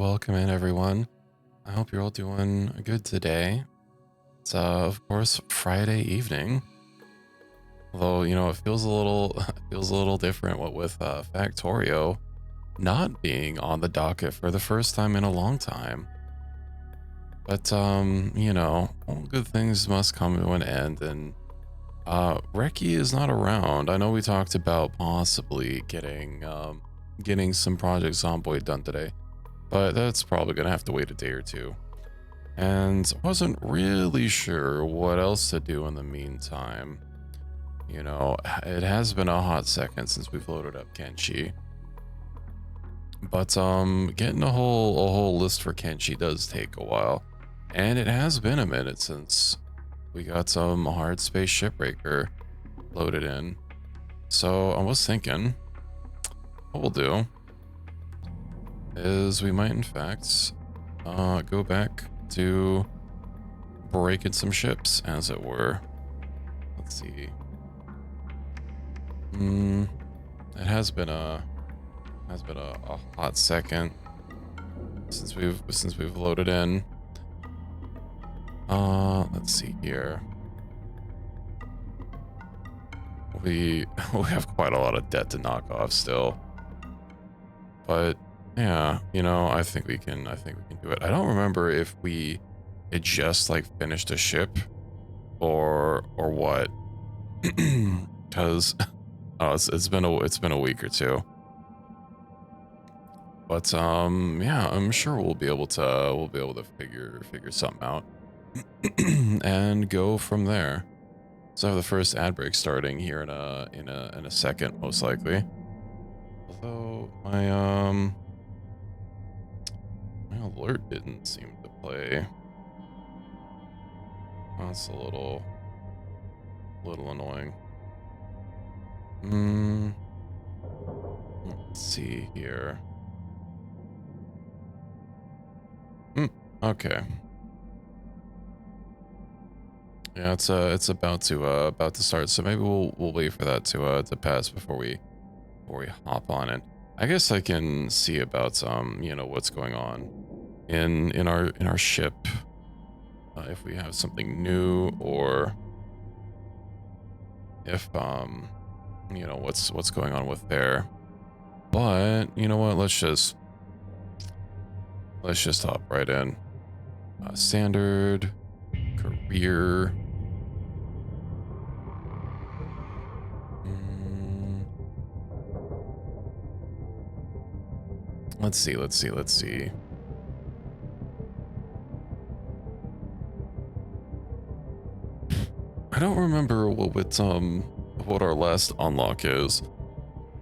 welcome in everyone. I hope you're all doing good today. It's of course Friday evening. Although, it feels a little feels a little different what with Factorio not being on the docket for the first time in a long time. But all good things must come to an end, and Reki is not around. I know we talked about possibly getting some Project Zomboid done today, but that's probably gonna have to wait a day or two. And wasn't really sure what else to do in the meantime. It has been a hot second since we've loaded up Kenshi. But getting a whole list for Kenshi does take a while. And it has been a minute since we got some Hardspace Shipbreaker loaded in. So I was thinking what we'll do is we might in fact go back to breaking some ships, as it were. Let's see. It has been a hot second since we've loaded in. Let's see here. We have quite a lot of debt to knock off still. But yeah, I think we can do it. I don't remember if we had just like finished a ship or what. Cuz it's been a week or two. But yeah, I'm sure we'll be able to figure something out and go from there. So I have the first ad break starting here in a second, most likely. Although my alert didn't seem to play. That's a little annoying. Let's see here. Okay. Yeah, it's about to start, so maybe we'll wait for that to pass before we hop on it. I guess I can see about what's going on in our ship, if we have something new, or if what's going on with there. But you know what, let's just hop right in. Standard, career. Let's see. I don't remember what our last unlock is.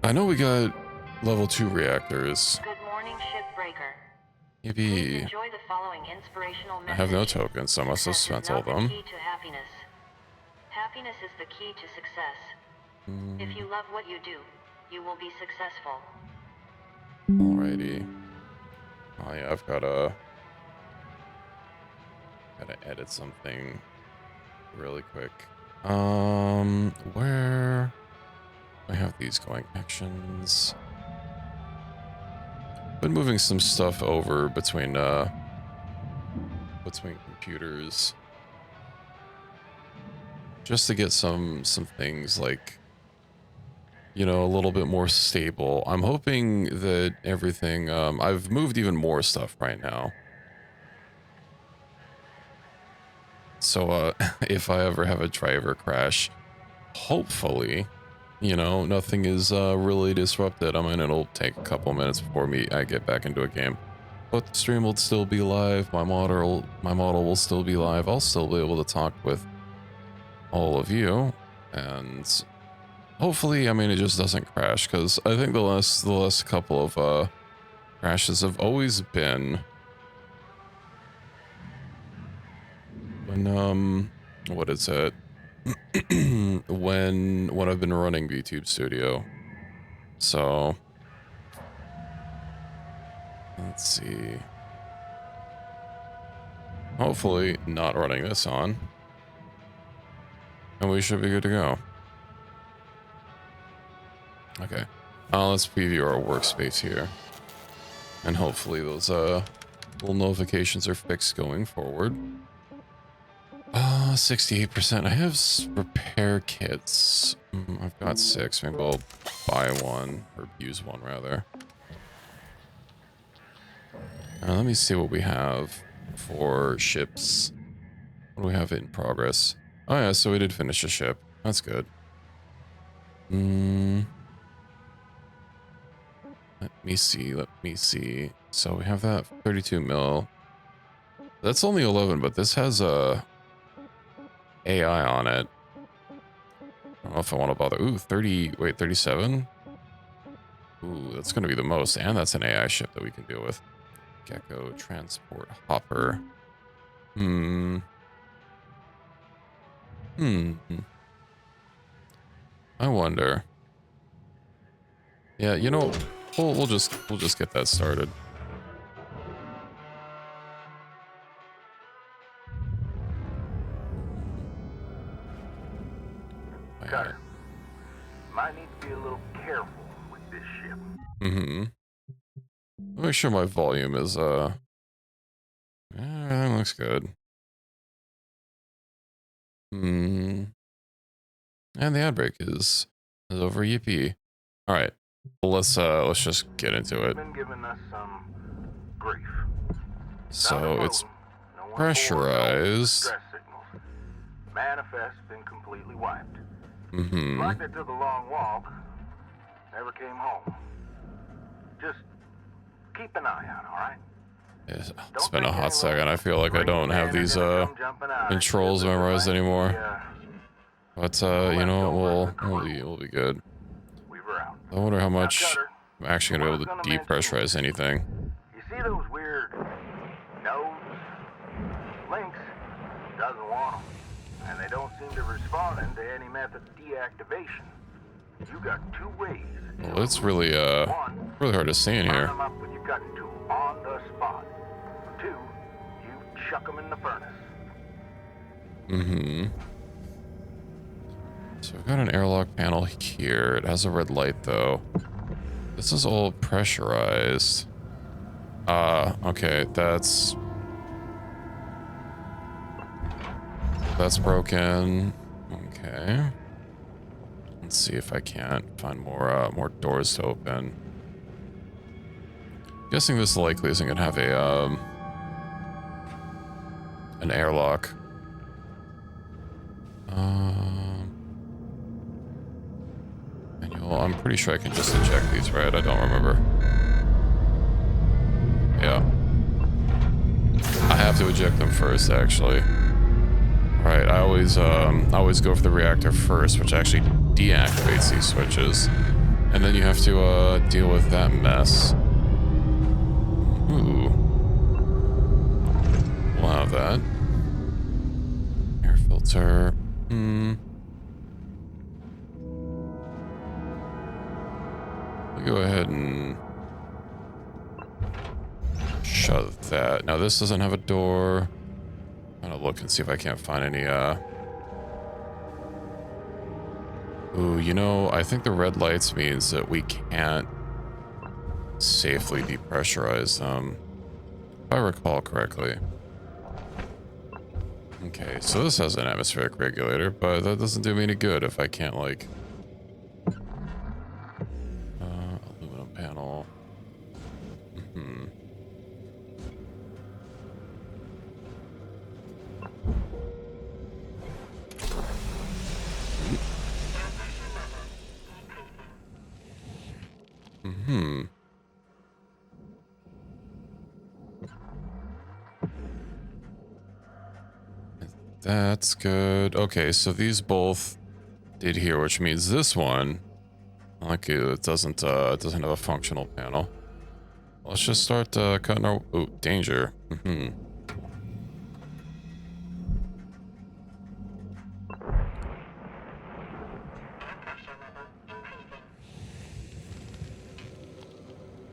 I know we got level 2 reactors. Good morning, Shipbreaker. Maybe Enjoy the following inspirational message. I have no tokens, so I must have spent all of them. Key to happiness. Happiness is the key to success. If you love what you do, you will be successful. Alrighty. Oh yeah, I've gotta edit something really quick. Where I have these going actions. Been moving some stuff over between computers just to get some things like a little bit more stable. I'm hoping that everything I've moved even more stuff right now. So if I ever have a driver crash, hopefully, nothing is really disrupted. I mean, it'll take a couple minutes before I get back into a game, but the stream will still be live. My model will still be live. I'll still be able to talk with all of you, and hopefully, I mean, it just doesn't crash, because I think the last couple of crashes have always been when what is it? when I've been running VTube Studio. So let's see. Hopefully not running this on, and we should be good to go. Okay, let's preview our workspace here. And hopefully those little notifications are fixed going forward. 68%. I have repair kits. I've got 6. Maybe I'll buy one, or use one rather. Let me see what we have for ships. What do we have in progress? Oh yeah, so we did finish a ship. That's good. Let me see. So we have that 32 mil. That's only 11, but this has a AI on it. I don't know if I want to bother. Ooh, 37? Ooh, that's going to be the most. And that's an AI ship that we can deal with. Gecko, transport, hopper. I wonder. Yeah, you know, we'll just get that started. Cutter, might need to be a little careful with this ship. Make sure my volume is yeah, everything looks good. And the ad break is over. Yippee! All right, well, let's just get into it. Been giving us some grief. So it's pressurized. Manifest been completely wiped. Like they took a long walk, never came home. Just keep an eye out, all right? It's been a hot second. I feel like I don't have these controls memorized anymore. But you know, we'll be good. I wonder how much I'm actually gonna be able to depressurize anything. You see those weird nodes? Links doesn't want them, and they don't seem to respond to any method of deactivation. You got 2 ways. Well, it's really really hard to see in here. Them up with your cutting tool on the spot. 2, you chuck them in the furnace. So we've got an airlock panel here. It has a red light though. This is all pressurized. Okay, that's broken. Okay. Let's see if I can't find more doors to open. Guessing this likely isn't gonna have a an airlock. Manual. I'm pretty sure I can just eject these, right? I don't remember. Yeah. I have to eject them first, actually. Right, I always go for the reactor first, which actually deactivates these switches. And then you have to deal with that mess. Ooh. We'll have that. Air filter. We'll go ahead and shut that. Now this doesn't have a door. I'm gonna look and see if I can't find any Ooh, you know, I think the red lights means that we can't safely depressurize them, if I recall correctly. Okay, so this has an atmospheric regulator, but that doesn't do me any good if I can't, like... aluminum panel. That's good. Okay, so these both did here, which means this one, like it doesn't have a functional panel. Let's just start cutting our... Oh, danger.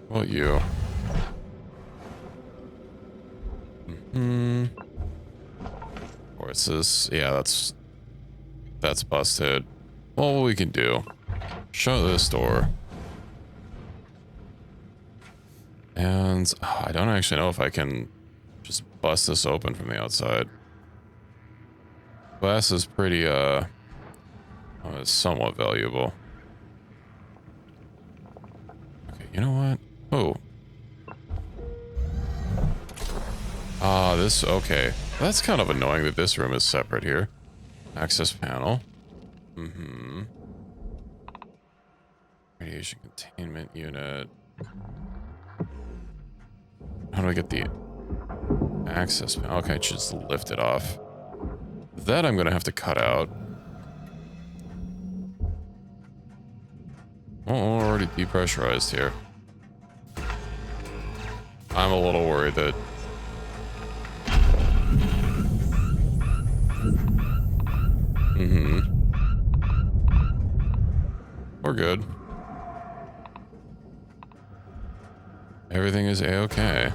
What you? Horses. Yeah, that's busted. Well, what we can do? Shut this door. And I don't actually know if I can just bust this open from the outside. Glass is pretty, somewhat valuable. Okay, you know what? Oh. Okay. That's kind of annoying that this room is separate here. Access panel. Mm-hmm. Radiation containment unit. How do I get the access panel? Okay, just lift it off. That I'm gonna have to cut out. Oh, we're already depressurized here. I'm a little worried that... We're good. Everything is a-okay.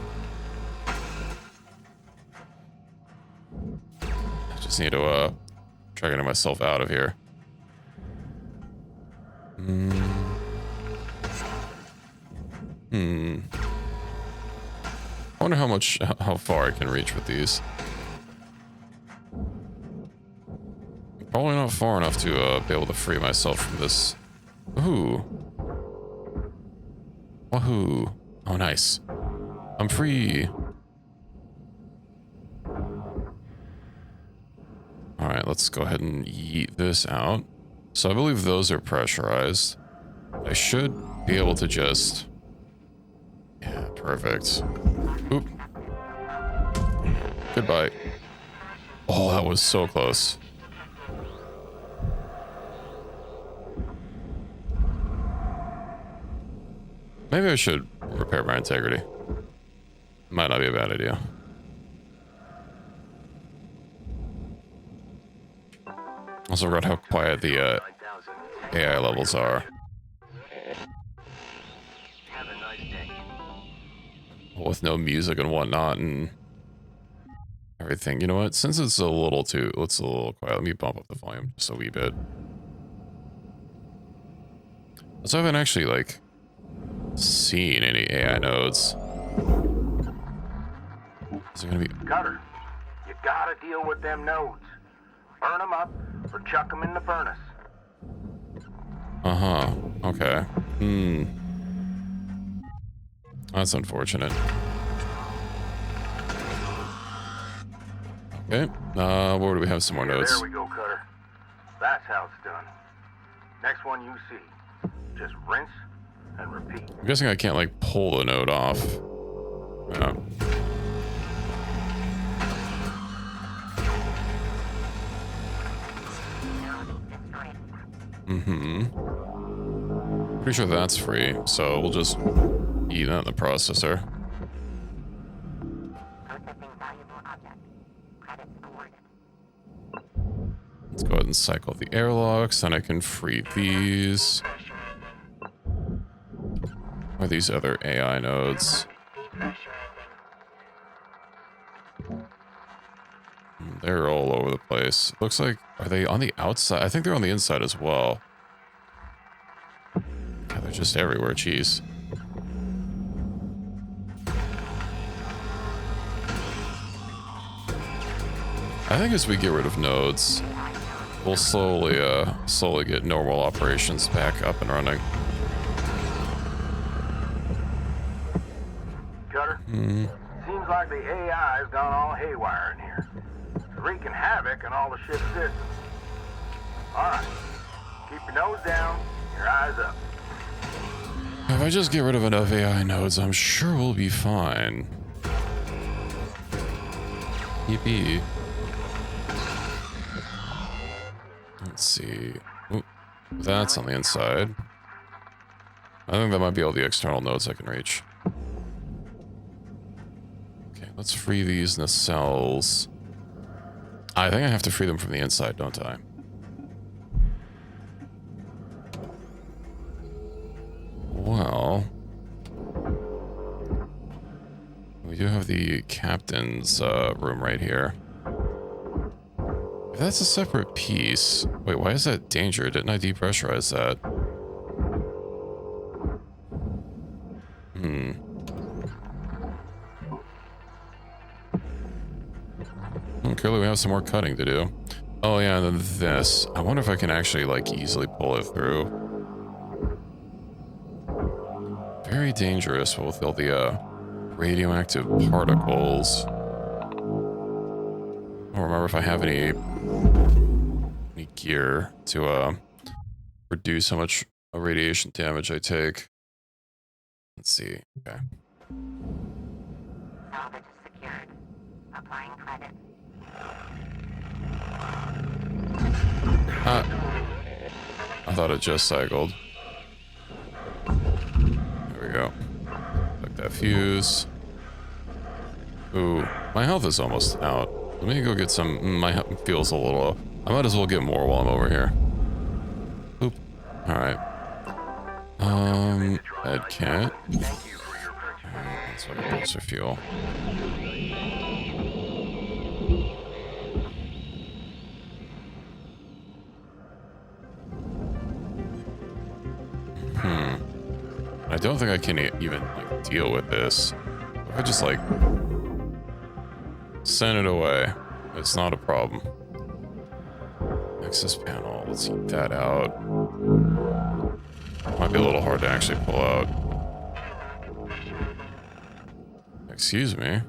I just need to, try getting myself out of here. I wonder how far I can reach with these. Probably not far enough to be able to free myself from this. Ooh. Woohoo. Oh, nice. I'm free. Alright, let's go ahead and yeet this out. So I believe those are pressurized. I should be able to just... Yeah, perfect. Oop. Goodbye. Oh, that was so close. Maybe I should repair my integrity. Might not be a bad idea. Also forgot how quiet the AI levels are. Have a nice day. With no music and whatnot and everything. You know what? Since it's a little quiet, let me bump up the volume just a wee bit. So I haven't actually, like, seen any AI nodes. Is it gonna be... Cutter, you gotta deal with them nodes. Burn them up or chuck them in the furnace. Uh-huh. Okay. That's unfortunate. Okay. Where do we have some more nodes? There we go, Cutter. That's how it's done. Next one you see. Just rinse and repeat. I'm guessing I can't, like, pull the node off. Yeah. Pretty sure that's free, so we'll just eat that in the processor. Let's go ahead and cycle the airlocks, then I can free these. Or these other AI nodes. They're all over the place. Looks like, are they on the outside? I think they're on the inside as well. God, they're just everywhere, jeez. I think as we get rid of nodes, we'll slowly get normal operations back up and running. Cutter, seems like the AI's gone all haywire in here. It's wreaking havoc on all the ship's systems. Alright, keep your nose down, your eyes up. If I just get rid of enough AI nodes, I'm sure we'll be fine. Yippee. Let's see. Ooh, that's on the inside. I think that might be all the external nodes I can reach. Okay, let's free these nacelles. I think I have to free them from the inside, don't I? Well, we do have the captain's room right here. If that's a separate piece... Wait, why is that danger? Didn't I depressurize that? clearly we have some more cutting to do. Oh yeah, and then this. I wonder if I can actually like easily pull it through. Very dangerous with all the radioactive particles. I don't remember if I have any gear to reduce how much radiation damage I take. Let's see. Okay. Salvage secured. Applying credit. I thought it just cycled. There we go. Like that fuse. Ooh, my health is almost out. Let me go get some. My health feels a little low. I might as well get more while I'm over here. Oop. Alright. Ed cat. Let's look at booster fuel. I don't think I can even like deal with this. If I just like send it away, it's not a problem. Access panel, let's eat that out. Might be a little hard to actually pull out. Excuse me.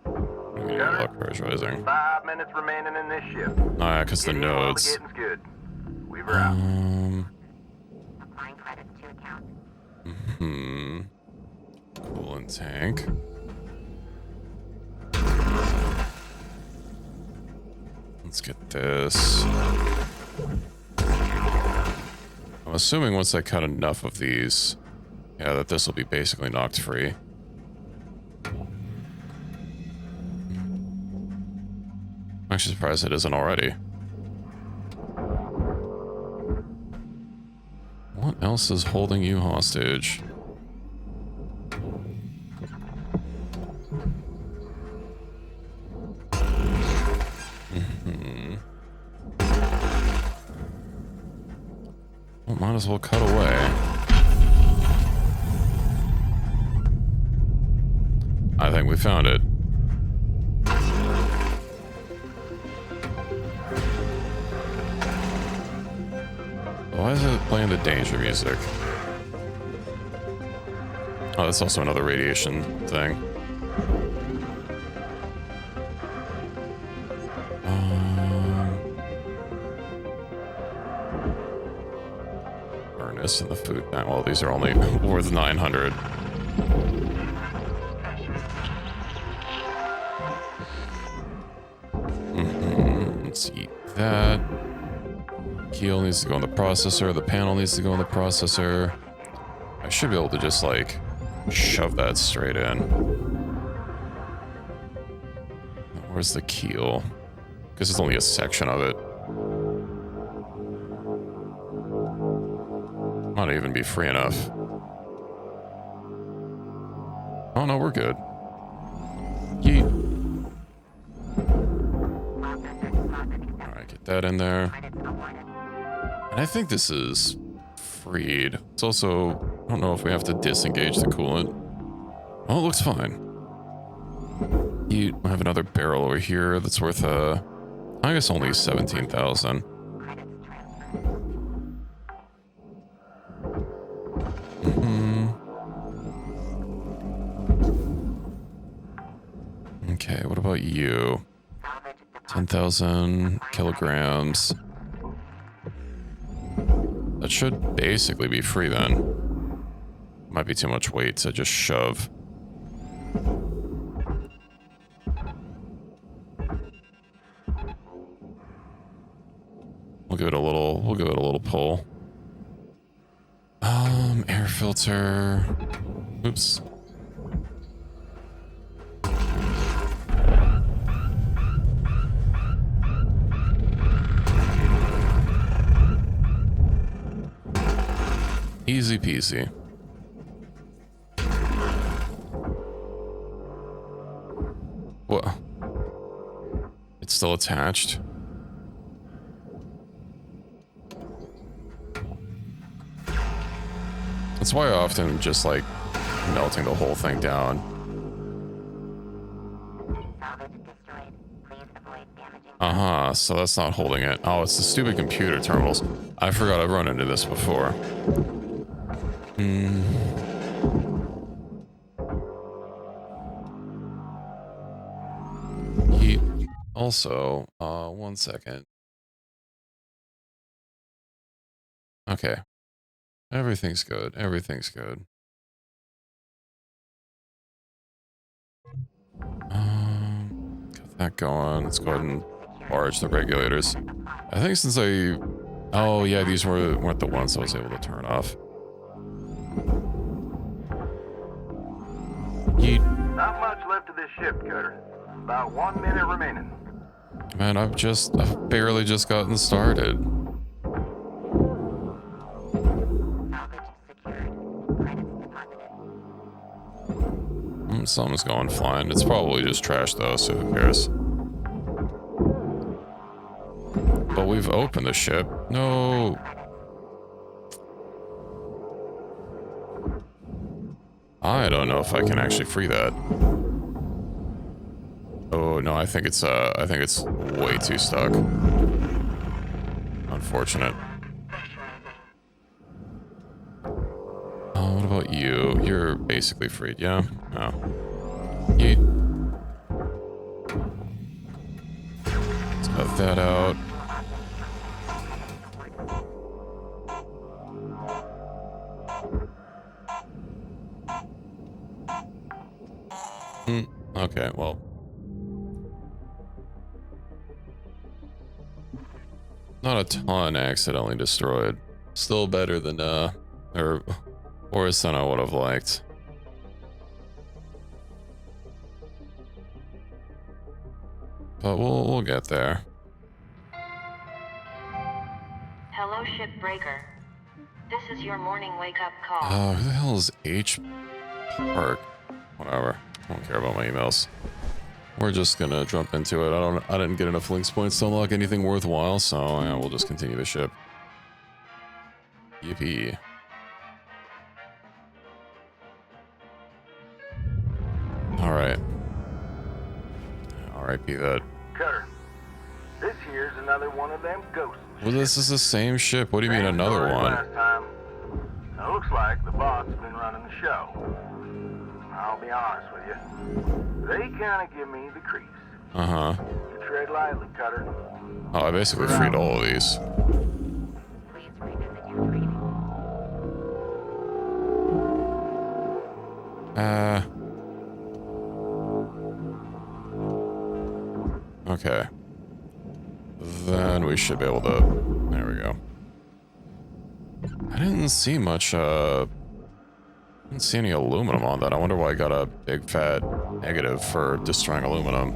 Luck rising. 5 minutes remaining in this shift. Oh yeah, because the nodes. Good. Weaver out. Applying credit to account. Coolant tank. Let's get this. I'm assuming once I cut enough of these, yeah, that this will be basically knocked free. I'm actually surprised it isn't already. What else is holding you hostage? Well, might as well cut away. I think we found it. Why is it playing the danger music? Oh, that's also another radiation thing. Furnace and the food bank. Well, these are only worth 900. Let's eat that. Keel needs to go in the processor. The panel needs to go in the processor. I should be able to just like shove that straight in. Where's the keel? Because it's only a section of it. Might even be free enough. Oh no, we're good. Yeet. Alright, get that in there. And I think this is freed. It's also, I don't know if we have to disengage the coolant. Oh, it looks fine. You have another barrel over here that's worth, I guess only 17,000. Okay, what about you? 10,000 kilograms. That should basically be free then. Might be too much weight to just shove. We'll give it a little pull. Air filter. Oops. Easy peasy. What? It's still attached? That's why I often just like melting the whole thing down. Salvage destroyed. Please avoid damage. Uh-huh, so that's not holding it. Oh, it's the stupid computer terminals. I forgot I've run into this before. He also, 1 second. Okay. Everything's good. Everything's good. Got that going. Let's go ahead and barge the regulators. I think since oh yeah, these weren't the ones I was able to turn off. Not much left of this ship, Cutter. About 1 minute remaining. Man, I've barely just gotten started. Salvage secured. Credits deposited. Something's going flying. It's probably just trash though, so who cares? But we've opened the ship. No. I don't know if I can actually free that. Oh no, I think it's way too stuck. Unfortunate. Oh, what about you? You're basically freed, yeah? Oh. Yeet. Let's cut that out. Okay, well. Not a ton accidentally destroyed. Still better than, or worse than I would have liked. But we'll get there. Hello, Shipbreaker. This is your morning wake-up call. Who the hell is H. Park? Whatever. I don't care about my emails. We're just gonna jump into it. I didn't get enough links points to unlock anything worthwhile, so yeah, we'll just continue the ship. Yippee. Alright. R.I.P. that. Cutter, this here's another one of them ghosts. Well, this is the same ship. What do you mean Same another story one? Last time. It looks like the boss has been running the show. I'll be honest with you. They kind of give me the creeps. Uh-huh. You tread lightly, Cutter. Oh, I basically freed all of these. Please revisit your training. Okay. Then we should be able to... There we go. I didn't see much, didn't see any aluminum on that. I wonder why I got a big fat negative for destroying aluminum.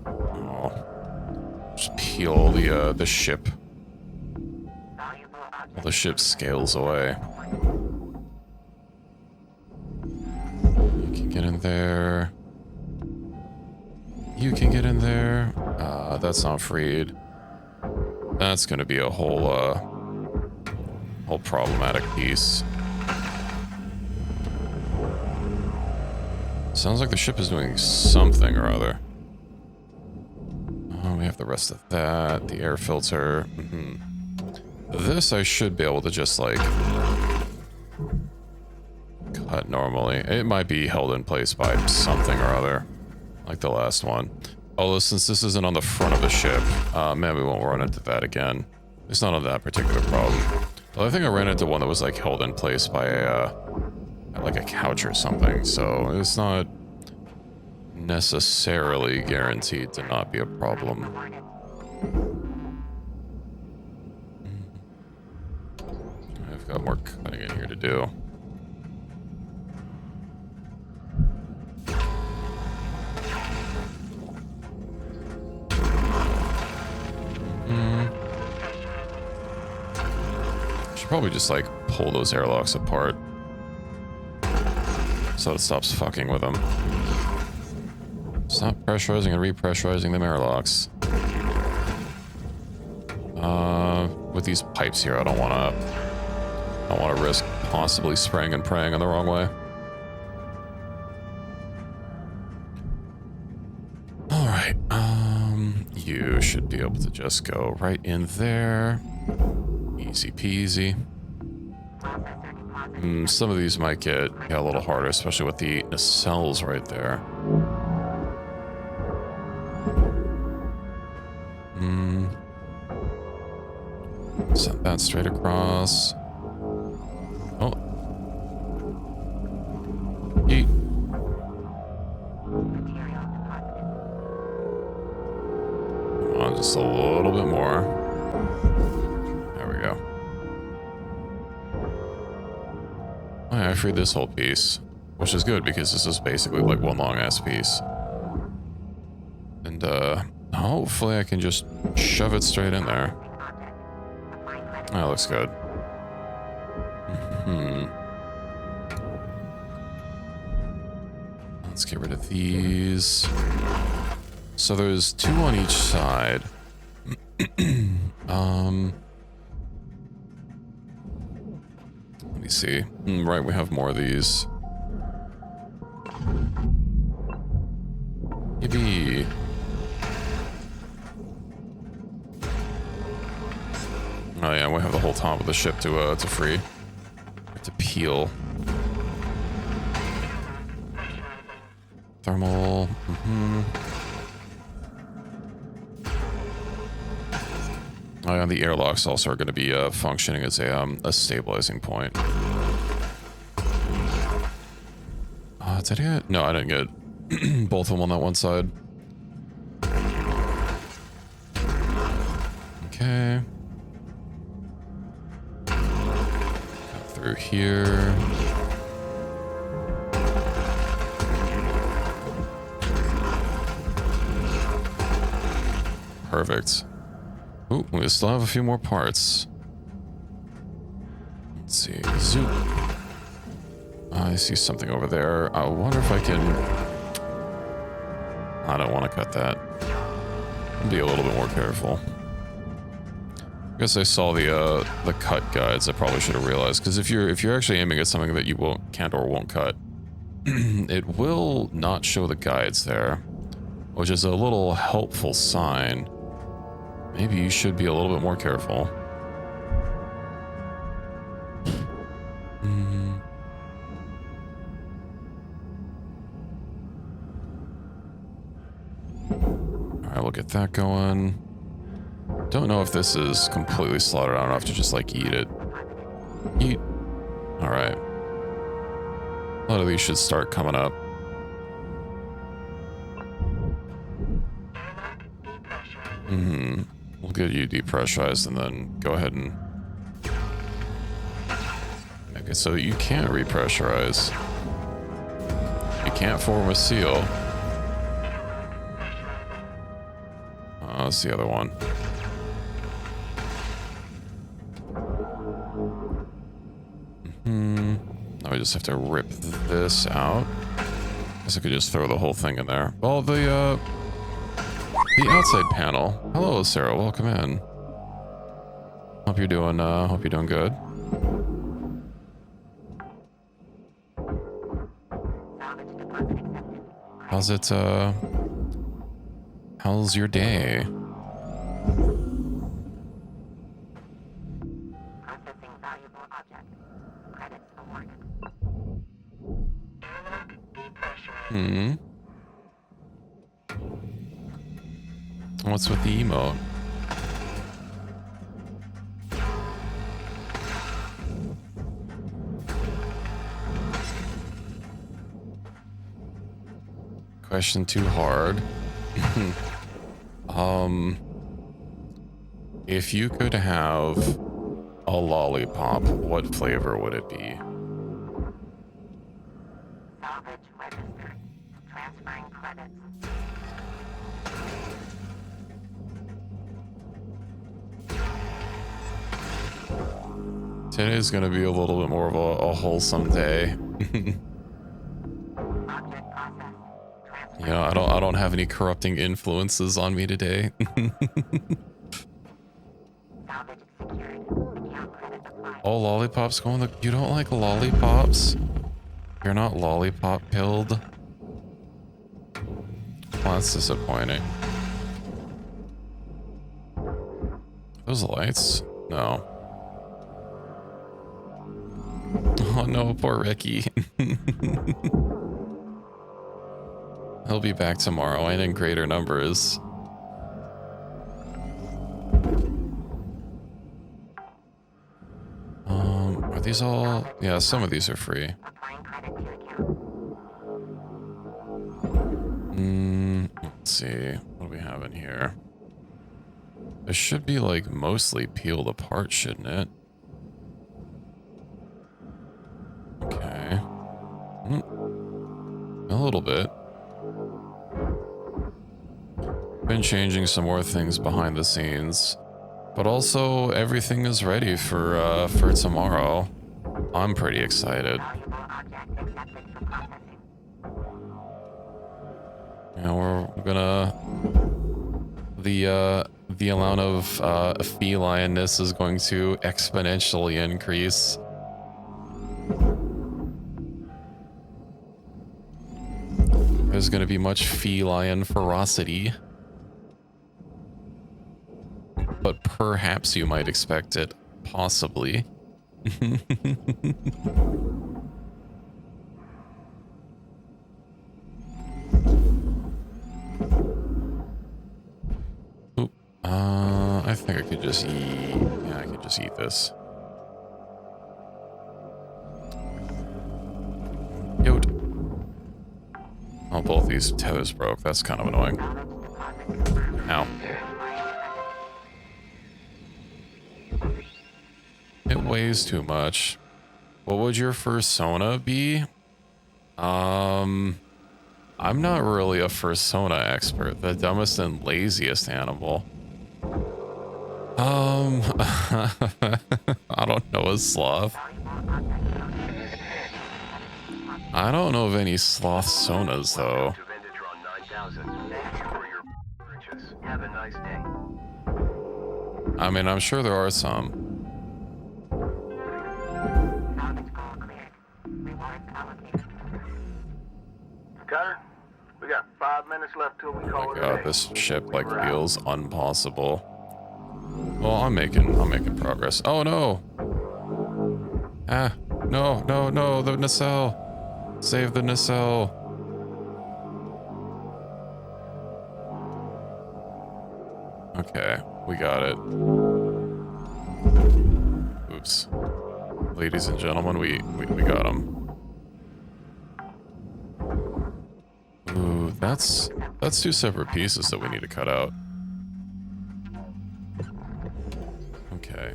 Oh. Just peel the ship. Valuable object. The ship scales away. You can get in there. You can get in there. That's not freed. That's gonna be a whole problematic piece. Sounds like the ship is doing something or other. Oh, we have the rest of that. The air filter. This I should be able to just, like, cut normally. It might be held in place by something or other, like the last one. Although, since this isn't on the front of the ship, man, we won't run into that again. It's not on that particular problem. Well, I think I ran into one that was, like, held in place by like a couch or something, so it's not necessarily guaranteed to not be a problem. I've got more cutting in here to do. Should probably just, like, pull those airlocks apart so it stops fucking with them. Stop pressurizing and repressurizing them airlocks. With these pipes here, I don't wanna risk possibly spraying and praying in the wrong way. Alright, You should be able to just go right in there. Easy peasy. Some of these might get a little harder, especially with the nacelles right there. Send that straight across. Oh. Yeet. Come on, just a little bit more. There we go. Oh, yeah, I freed this whole piece, which is good because this is basically like one long ass piece. And hopefully I can just shove it straight in there. That looks good. Let's get rid of these. So there's 2 on each side. Let me see. Right, we have more of these. Yippee. Oh yeah, we have the whole top of the ship to free. To peel. Thermal. Oh yeah, the airlocks also are going to be functioning as a stabilizing point. Did I get? No, I didn't get both of them on that one side. Okay. Through here. Perfect. Ooh, we still have a few more parts. Let's see. Zoop. I see something over there. I wonder if I can... I don't want to cut that. I'll be a little bit more careful. I guess I saw the cut guides. I probably should have realized, because if you're actually aiming at something that you can't or won't cut, it will not show the guides there, which is a little helpful sign. Maybe you should be a little bit more careful. Alright, we'll get that going. Don't know if this is completely slaughtered. I don't have to just like eat it. Eat. Alright. A lot of these should start coming up. We'll get you depressurized and then go ahead and... Okay, so you can't repressurize. You can't form a seal. That's the other one. Now we just have to rip this out. Guess I could just throw the whole thing in there. Well, the outside panel. Hello, Sarah. Welcome in. Hope you're doing good. How's it, how's your day? Processing valuable object. Credits awarded. What's with the emote? Question too hard. If you could have a lollipop, what flavor would it be? Salvage registered. Transferring credits. Today's gonna be a little bit more of a wholesome day. Object processed. You know, I don't have any corrupting influences on me today. Salvage secured. Account credit applied. Oh, lollipops going. You don't like lollipops? You're not lollipop pilled? Well, that's disappointing. Those lights? No. Oh no, poor Ricky. He'll be back tomorrow and in greater numbers. Are these all? Yeah, some of these are free. Applying credit to account. Let's see. What do we have in here? It should be like mostly peeled apart, shouldn't it? Okay. A little bit. Been changing some more things behind the scenes, but also everything is ready for tomorrow. I'm pretty excited. Valuable object accepted for processing. You know, we're gonna the amount of felineness is going to exponentially increase. There's gonna be much feline ferocity. But perhaps you might expect it. Possibly. Oop. I think I could just eat. Yeah, I could just eat this. Yote. Oh, both these toes broke. That's kind of annoying. Ow. It weighs too much. What would your fursona be? I'm not really a fursona expert. The dumbest and laziest animal. I don't know a sloth. I don't know of any sloth sonas though. Have a nice day. I mean, I'm sure there are some. Salvage goal cleared. Rewards allocated. Cutter, we got 5 minutes left till we Oh call my it a god, day. this ship like We're out. feels impossible. Well, I'm making progress. Oh no! Ah, no, the nacelle! Save the nacelle! Okay, we got it. Oops. Ladies and gentlemen, we got him. Ooh, that's 2 separate pieces that we need to cut out. Okay,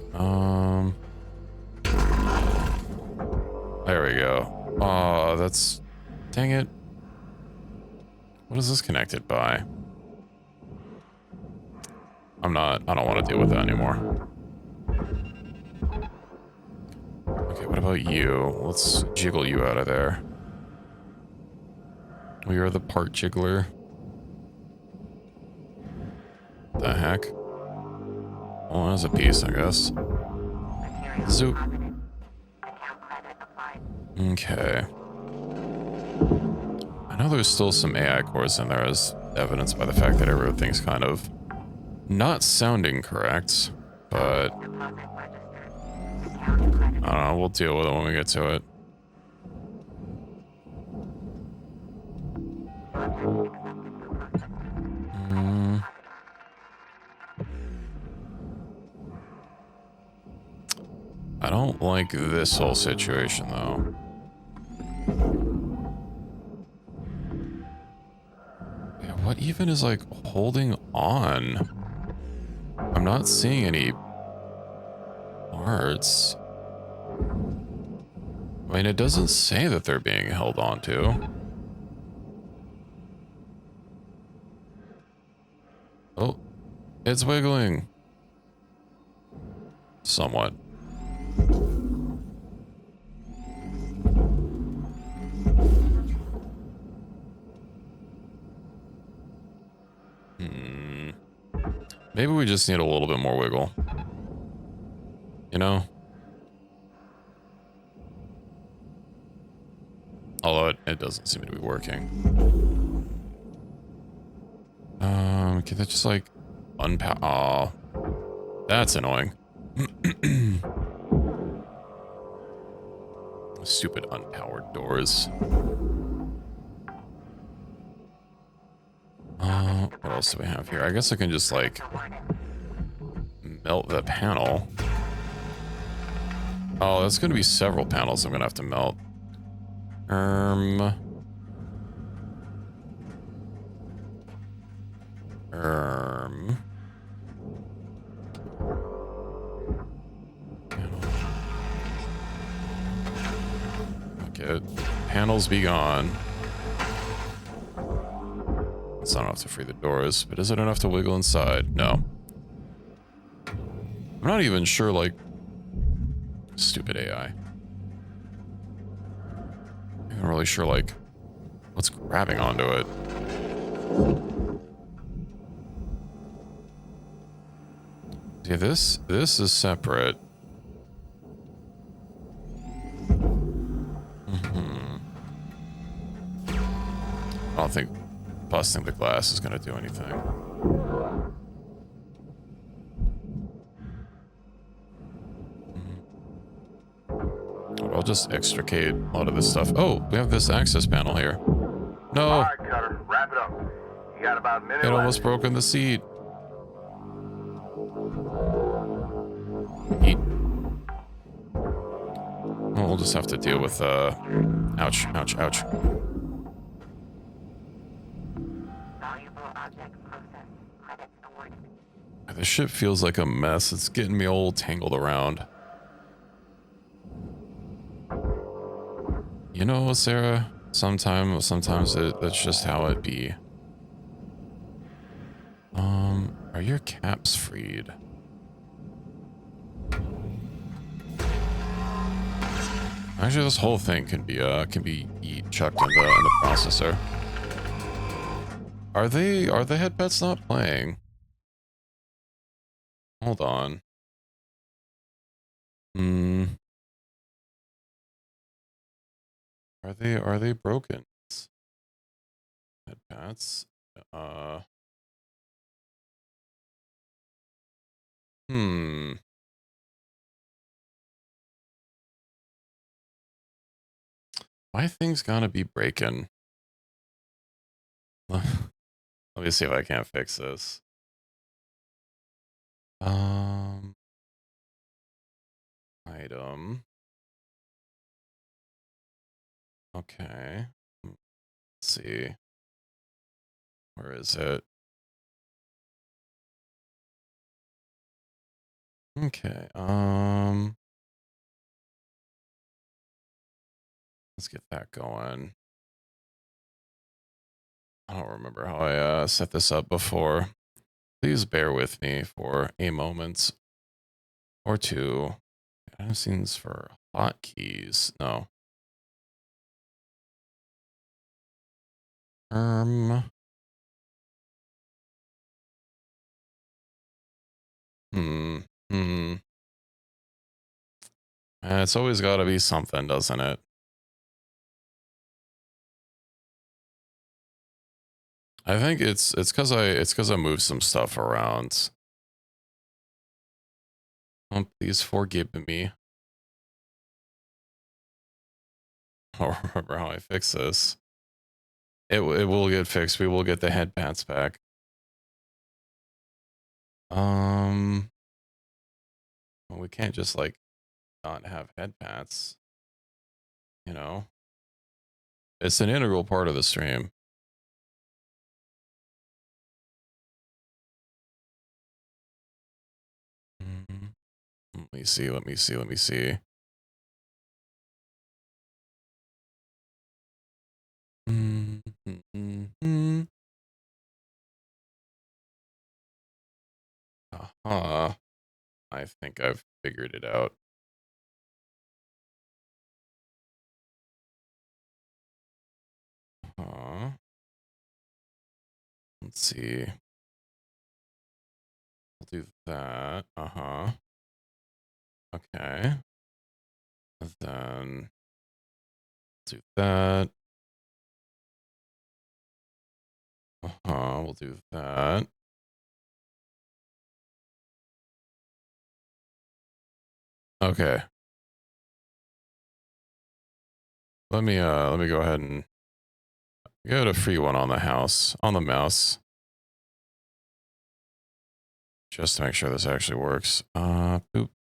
there we go. Oh, that's... Dang it. What is this connected by? I don't want to deal with that anymore. Okay, what about you? Let's jiggle you out of there. We are the part jiggler. The heck? Well, there's a piece, I guess. Material Zoop. deposited. Account credit applied. Okay. I know there's still some AI cores in there, as evidenced by the fact that everything's kind of not sounding correct, but Deposit registered. Account credit. I don't know, we'll deal with it when we get to it. Object accepted for processing. I don't like this whole situation, though. Yeah, what even is, like, holding on? I'm not seeing any parts. I mean, it doesn't say that they're being held on to. Oh, it's wiggling. Somewhat. Maybe we just need a little bit more wiggle. You know? Although it doesn't seem to be working. Can that just like unpower? Aw. That's annoying. Stupid unpowered doors. What else do we have here? I guess I can just like melt the panel. Oh, that's gonna be several panels I'm gonna have to melt. Okay, panels be gone. It's not enough to free the doors, but is it enough to wiggle inside? No. I'm not even sure, like... Stupid AI. I'm not really sure, like, what's grabbing onto it. Yeah, this is separate. I don't think busting the glass is going to do anything. I'll just extricate a lot of this stuff. Oh, we have this access panel here. No. All right, Cutter, wrap it up. You got about a minute It left. almost broken the seat. Eat. Oh, we'll just have to deal with, ouch, ouch, ouch. Valuable object processed. Credits awarded. The ship feels like a mess. It's getting me all tangled around. You know, Sarah, sometimes that's just how it be. Are your caps freed? Actually, this whole thing can be chucked in the processor. Are the head pets not playing? Hold on. Are they broken? Head pets. My thing's gonna be breaking. Let me see if I can't fix this. Item. Okay. Let's see. Where is it? Okay. Let's get that going. I don't remember how I set this up before. Please bear with me for a moment or two. Item scenes for hotkeys. No. It's always got to be something, doesn't it? I think it's because I moved some stuff around. Oh, please forgive me. I don't remember how I fix this. It will get fixed. We will get the head pats back. Well, we can't just like not have head pats. You know, it's an integral part of the stream. Let me see. Let me see. Let me see. I think I've figured it out. Let's see. We'll do that. Okay. And then do that. We'll do that. Okay. Let me go ahead and get a free one on the mouse. Just to make sure this actually works. Boop.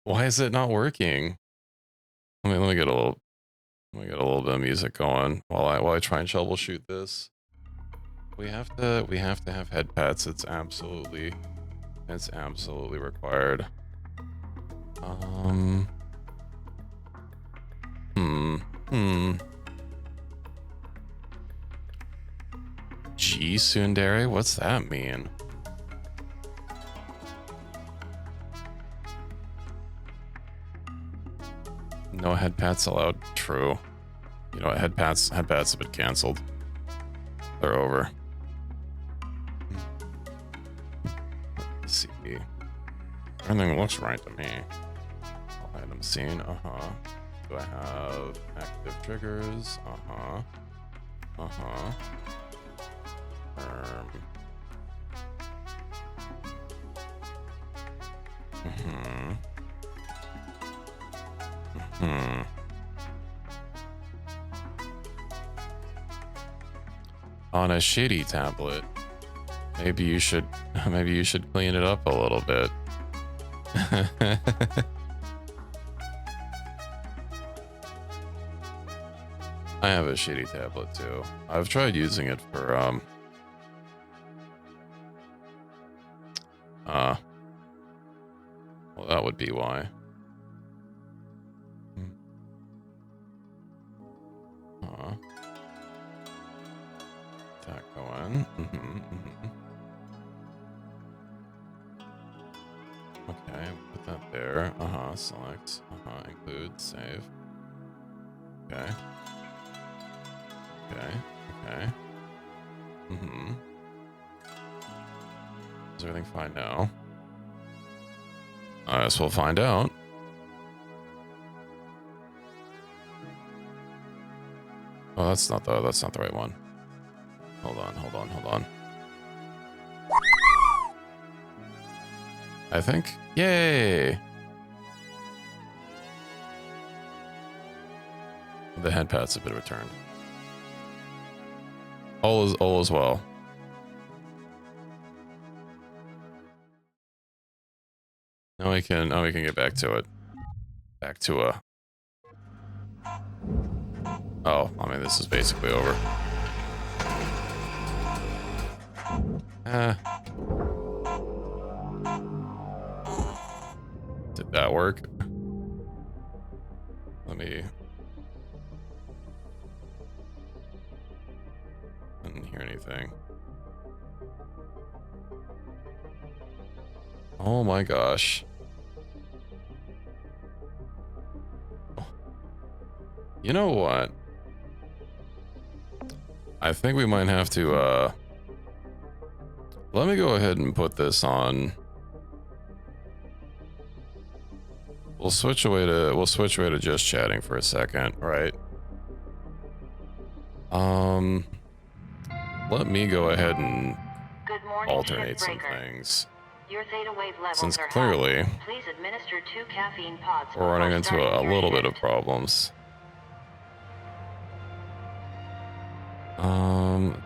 Why is it not working? Let me get a little bit of music going while I try and troubleshoot this. We have to have head pets. It's absolutely required. G Sundari? What's that mean? No head pats allowed. True. You know what? Head pats have been canceled. They're over. Let's see. Everything looks right to me. Item scene. Do I have active triggers? On a shitty tablet. Maybe you should clean it up a little bit. I have a shitty tablet too. I've tried using it for well, that would be why. That going. Okay, put that there. Select. Include. Save. Okay. Is everything fine now? I guess we'll find out. Oh, that's not the right one. Hold on. I think. Yay! The head pats have been returned. All is well. Now we can get back to it. Oh, I mean, this is basically over. Did that work? I didn't hear anything. Oh my gosh. You know what? I think we might have to, let me go ahead and put this on. We'll switch away to just chatting for a second, right? Let me go ahead and alternate some things. Your theta wave levels Since are clearly high. Please administer 2 caffeine pods. we're running into a starting your little bit shift. of problems.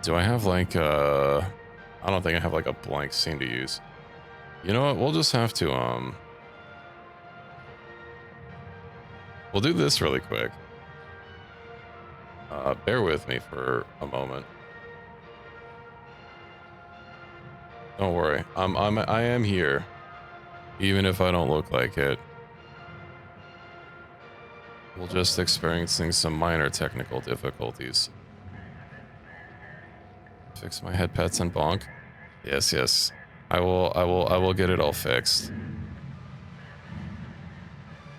Do I have like I don't think I have like a blank scene to use. You know what? We'll just have to we'll do this really quick. Bear with me for a moment. Don't worry. I am here, even if I don't look like it. We're just experiencing some minor technical difficulties. Fix my head pets and bonk. Yes. I will get it all fixed.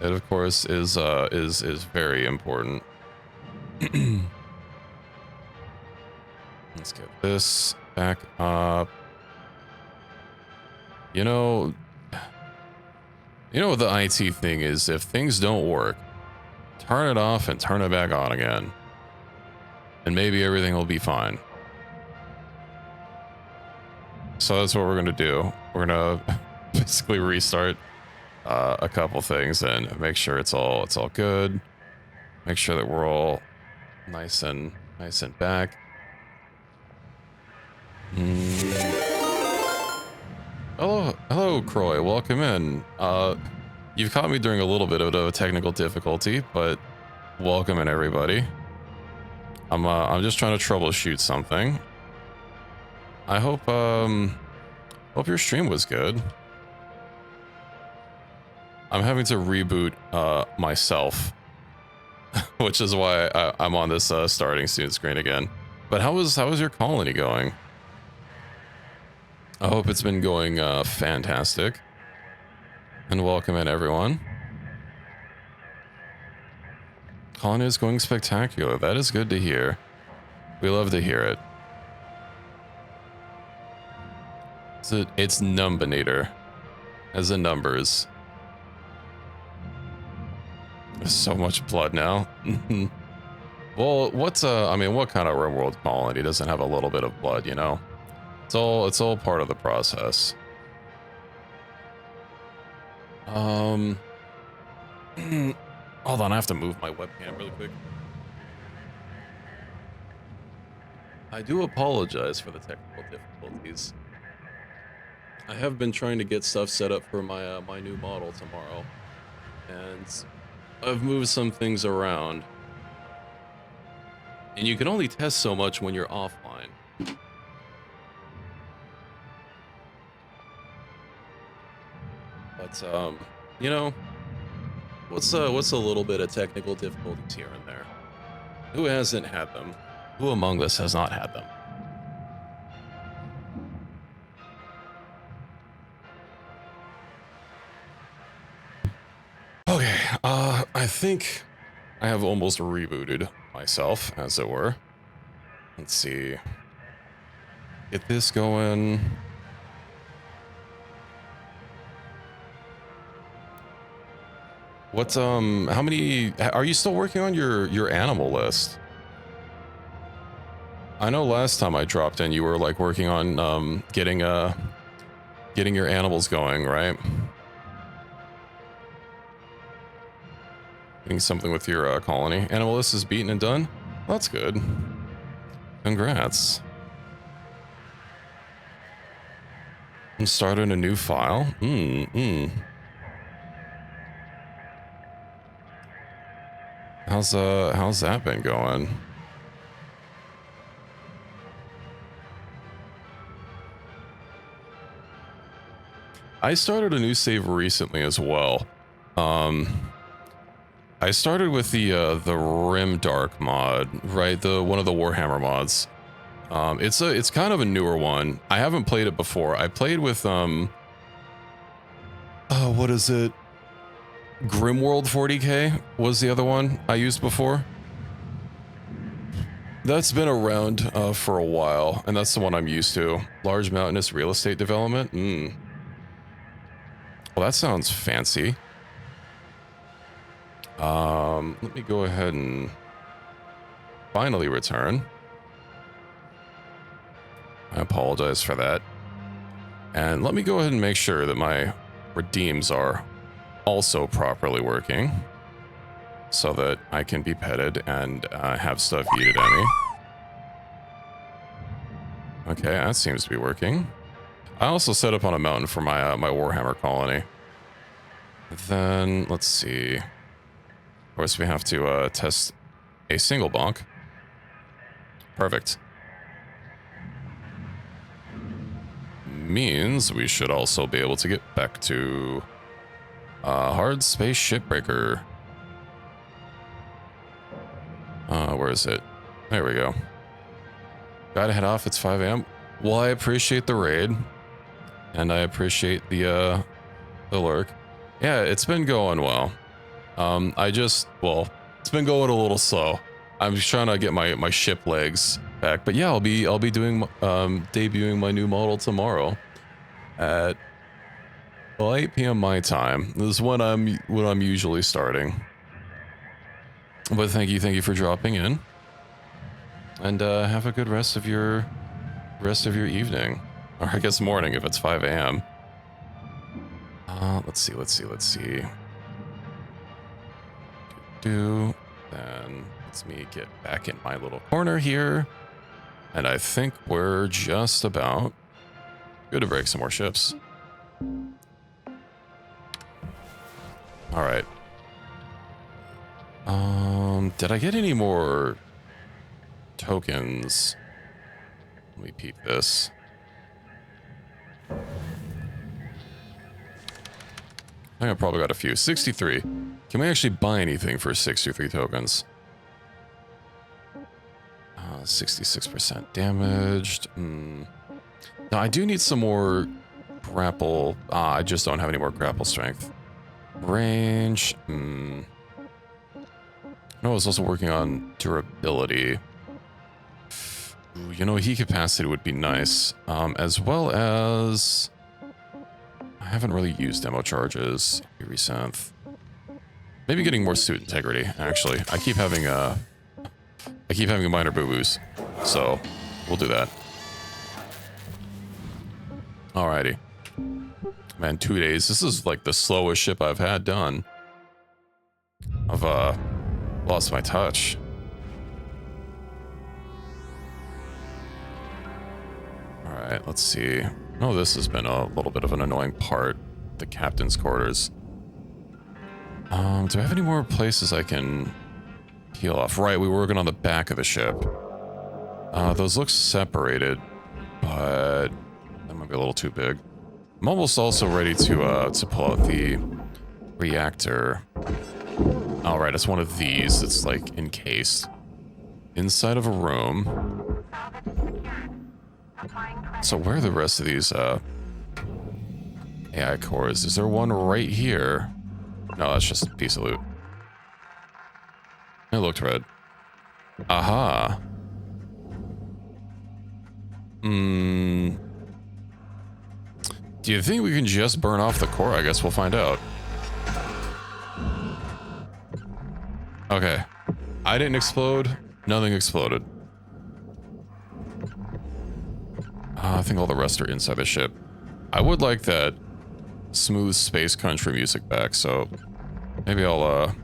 It of course is very important. Let's get this back up. You know what the IT thing is? If things don't work, turn it off and turn it back on again. and maybe everything will be fine. So that's what we're gonna do. We're gonna basically restart a couple things and make sure it's all good. Make sure that we're all nice and back. Hello, Croy. Welcome in. You've caught me during a little bit of a technical difficulty, but welcome in, everybody. I'm just trying to troubleshoot something. I hope your stream was good. I'm having to reboot myself, which is why I'm on this starting student screen again. But how was your colony going? I hope it's been going fantastic. And welcome in, everyone. Colony is going spectacular. That is good to hear. We love to hear it. It's Numbinator, as in numbers. There's so much blood now. Well, I mean, what kind of RimWorld colony doesn't have a little bit of blood, you know? It's all part of the process. Hold on, I have to move my webcam really quick. I do apologize for the technical difficulties. I have been trying to get stuff set up for my my new model tomorrow, and I've moved some things around. And you can only test so much when you're offline. But you know, what's a little bit of technical difficulties here and there? Who hasn't had them? Who among us has not had them? Okay, I think I have almost rebooted myself, as it were. Let's see. Get this going. What's how many are you still working on your animal list? I know last time I dropped in you were like working on getting your animals going, right? Getting something with your colony. Animal list is beaten and done? Well, that's good. Congrats. I'm starting a new file. How's that been going? I started a new save recently as well. I started with the Rim Dark mod, right? One of the Warhammer mods. It's kind of a newer one. I haven't played it before. I played with what is it? Grimworld 40k was the other one I used before. That's been around for a while, and that's the one I'm used to. Large mountainous real estate development. Well, that sounds fancy. Let me go ahead and finally return. I apologize for that. And let me go ahead and make sure that my redeems are also properly working so that I can be petted and have stuff yeeted at me. Okay, that seems to be working. I also set up on a mountain for my my Warhammer colony. Then let's see. Of course, we have to test a single bonk. Perfect. Means we should also be able to get back to Hardspaceshipbreaker. Where is it? There we go. Gotta head off. It's 5 a.m. Well, I appreciate the raid, and I appreciate the lurk. Yeah, it's been going well. It's been going a little slow. I'm just trying to get my ship legs back. But yeah, I'll be doing debuting my new model tomorrow at 8 p.m. my time. This is when I'm usually starting. But thank you for dropping in. And have a good rest of your evening, or I guess morning if it's 5 a.m. Let's see. Then let's me get back in my little corner here, and I think we're just about good to break some more ships. All right. Did I get any more tokens? Let me peep this. I think I probably got a few. 63. Can we actually buy anything for 63 tokens? 66% damaged. No, I do need some more grapple. I just don't have any more grapple strength. Range. I know I was also working on durability. Ooh, you know, heat capacity would be nice. As well as... I haven't really used demo charges. Resynth. Maybe getting more suit integrity, actually. I keep having minor boo-boos. So, we'll do that. Alrighty. Man, 2 days. This is like the slowest ship I've had done. I've lost my touch. Alright, let's see. Oh, this has been a little bit of an annoying part. The captain's quarters. Do I have any more places I can heal off? Right, we were working on the back of the ship. Those look separated, but that might be a little too big. I'm almost also ready to pull out the reactor. All right, it's one of these. It's like encased inside of a room. So where are the rest of these AI cores? Is there one right here? No, that's just a piece of loot. It looked red. Aha. Do you think we can just burn off the core? I guess we'll find out. Okay. I didn't explode. Nothing exploded. I think all the rest are inside the ship. I would like that smooth space country music back, so maybe I'll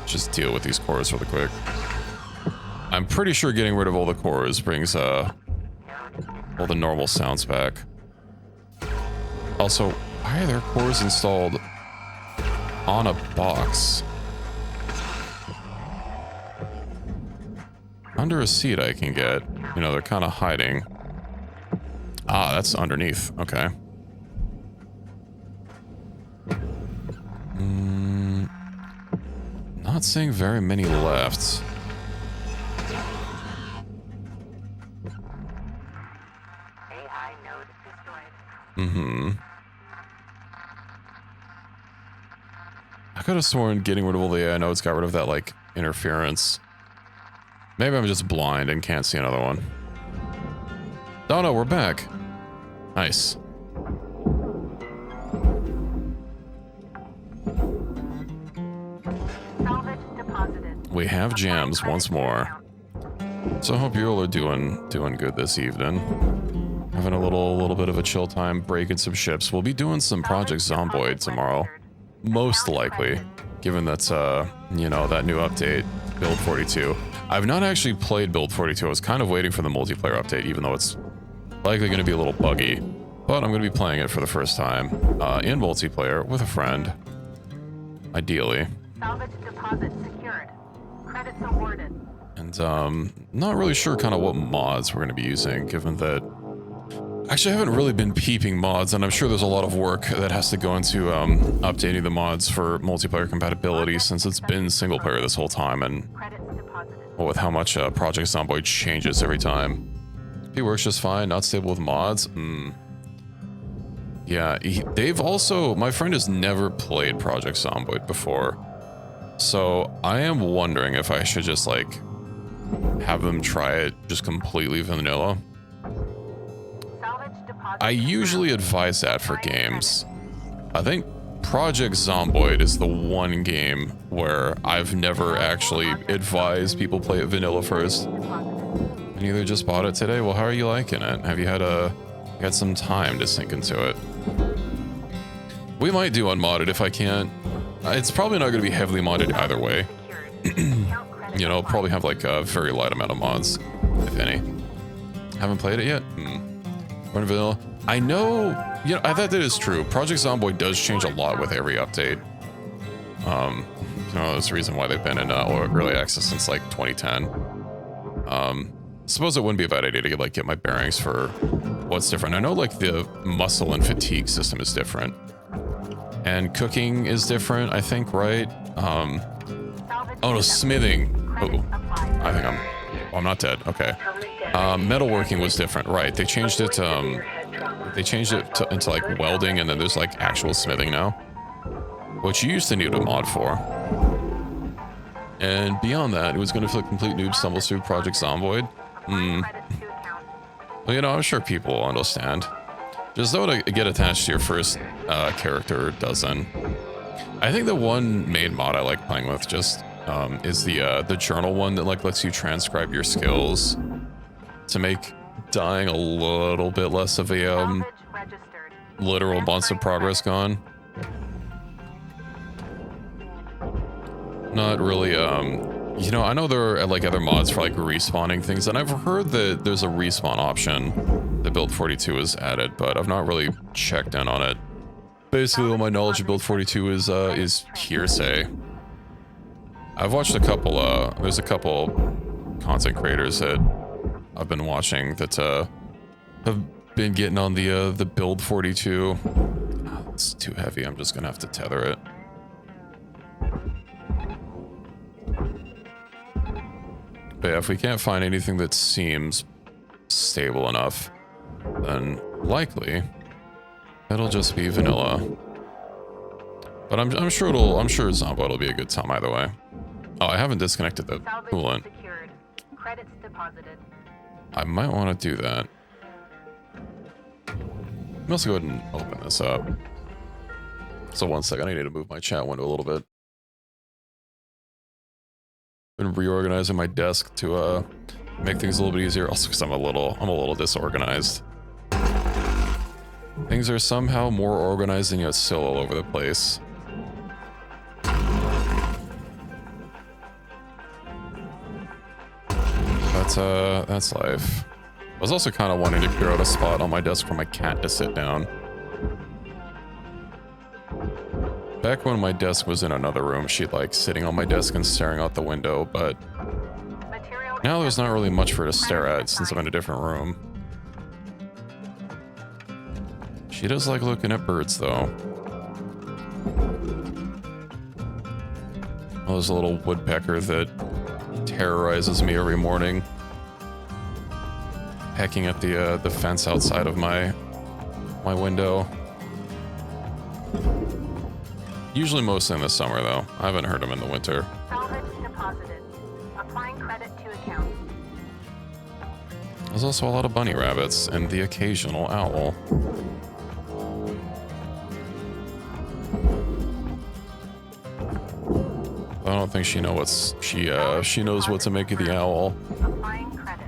just deal with these cores really quick. I'm pretty sure getting rid of all the cores brings all the normal sounds back. Also, why are there cores installed on a box? Under a seat I can get. You know, they're kind of hiding. Ah, that's underneath. Okay. Not seeing very many left. AI node destroyed. I could have sworn getting rid of all the AI nodes got rid of that, like, interference. Maybe I'm just blind and can't see another one. Oh no, we're back. Nice. Salvage deposited. We have jams once more. So I hope you all are doing good this evening. Having a little bit of a chill time, breaking some ships. We'll be doing some Project Zomboid tomorrow. Most likely, given that's you know, that new update, Build 42. I've not actually played Build 42. I was kind of waiting for the multiplayer update, even though it's likely going to be a little buggy. But I'm going to be playing it for the first time in multiplayer with a friend, ideally. Salvage deposit secured. Credits awarded. And not really sure kind of what mods we're going to be using, given that... Actually, I haven't really been peeping mods, and I'm sure there's a lot of work that has to go into updating the mods for multiplayer compatibility, since it's been single player this whole time, and well, with how much Project Zomboid changes every time. He works just fine, not stable with mods. Yeah, they've also... My friend has never played Project Zomboid before, so I am wondering if I should just, like, have them try it just completely vanilla. I usually advise that for games. I think Project Zomboid is the one game where I've never actually advised people play it vanilla first. And either just bought it today. Well, how are you liking it? Have you had some time to sink into it? We might do unmodded if I can. It's probably not going to be heavily modded either way. You know, probably have like a very light amount of mods, if any. Haven't played it yet? Run vanilla. I know, you know, I thought that is true. Project Zomboid does change a lot with every update. You know, that's the reason why they've been in early access since like 2010. Suppose it wouldn't be a bad idea to get my bearings for what's different. I know like the muscle and fatigue system is different. And cooking is different, I think, right? Oh no, smithing. Oh, I think I'm not dead. Okay. Metalworking was different, right? They changed it. They changed it into like welding, and then there's like actual smithing now, which you used to need a mod for. And beyond that, it was going to feel complete noob stumbles through Project Zomboid. Well, you know, I'm sure people will understand. Just don't get attached to your first character doesn't. I think the one main mod I like playing with just is the journal one that like lets you transcribe your skills to make dying a little bit less of a literal months of progress gone. Not really, you know, I know there are like other mods for like respawning things, and I've heard that there's a respawn option that Build 42 is added, but I've not really checked in on it. Basically, all my knowledge of Build 42 is hearsay. I've watched a couple, there's a couple content creators that I've been watching that have been getting on the Build 42. Oh, it's too heavy, I'm just gonna have to tether it. But yeah, if we can't find anything that seems stable enough, then likely it'll just be vanilla. But I'm sure Zomboid will be a good time either way. Oh, I haven't disconnected the coolant. Credits deposited. I might want to do that. Let me also go ahead and open this up. So one second, I need to move my chat window a little bit. Been reorganizing my desk to make things a little bit easier. Also, because I'm a little disorganized. Things are somehow more organized and yet still all over the place. That's life. I was also kind of wanting to clear out a spot on my desk for my cat to sit down. Back when my desk was in another room, she'd like sitting on my desk and staring out the window, but now there's not really much for her to stare at since I'm in a different room. She does like looking at birds though. Oh, there's a little woodpecker that terrorizes me every morning, pecking at the fence outside of my window. Usually mostly in the summer, though. I haven't heard them in the winter. Salvage deposited. Applying credit to account. There's also a lot of bunny rabbits and the occasional owl. I don't think she knows she knows what to make of the owl. Applying credit.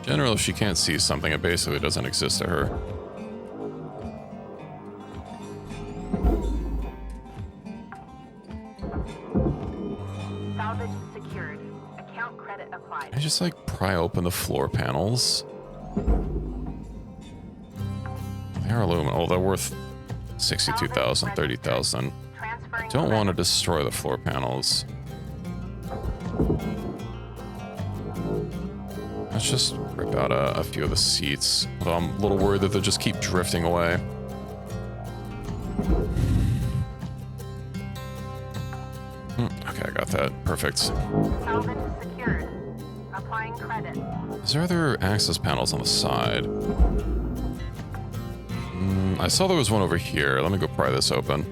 Generally, if she can't see something, it basically doesn't exist to her. Salvage secured. Account credit applied. I just like pry open the floor panels. They're aluminum. Oh, they're worth 62,000, 30,000. I don't want to destroy the floor panels. Let's just rip out a few of the seats. Although I'm a little worried that they'll just keep drifting away. Okay, I got that. Perfect. Salvage secured. Applying credit. Is there other access panels on the side? I saw there was one over here. Let me go pry this open.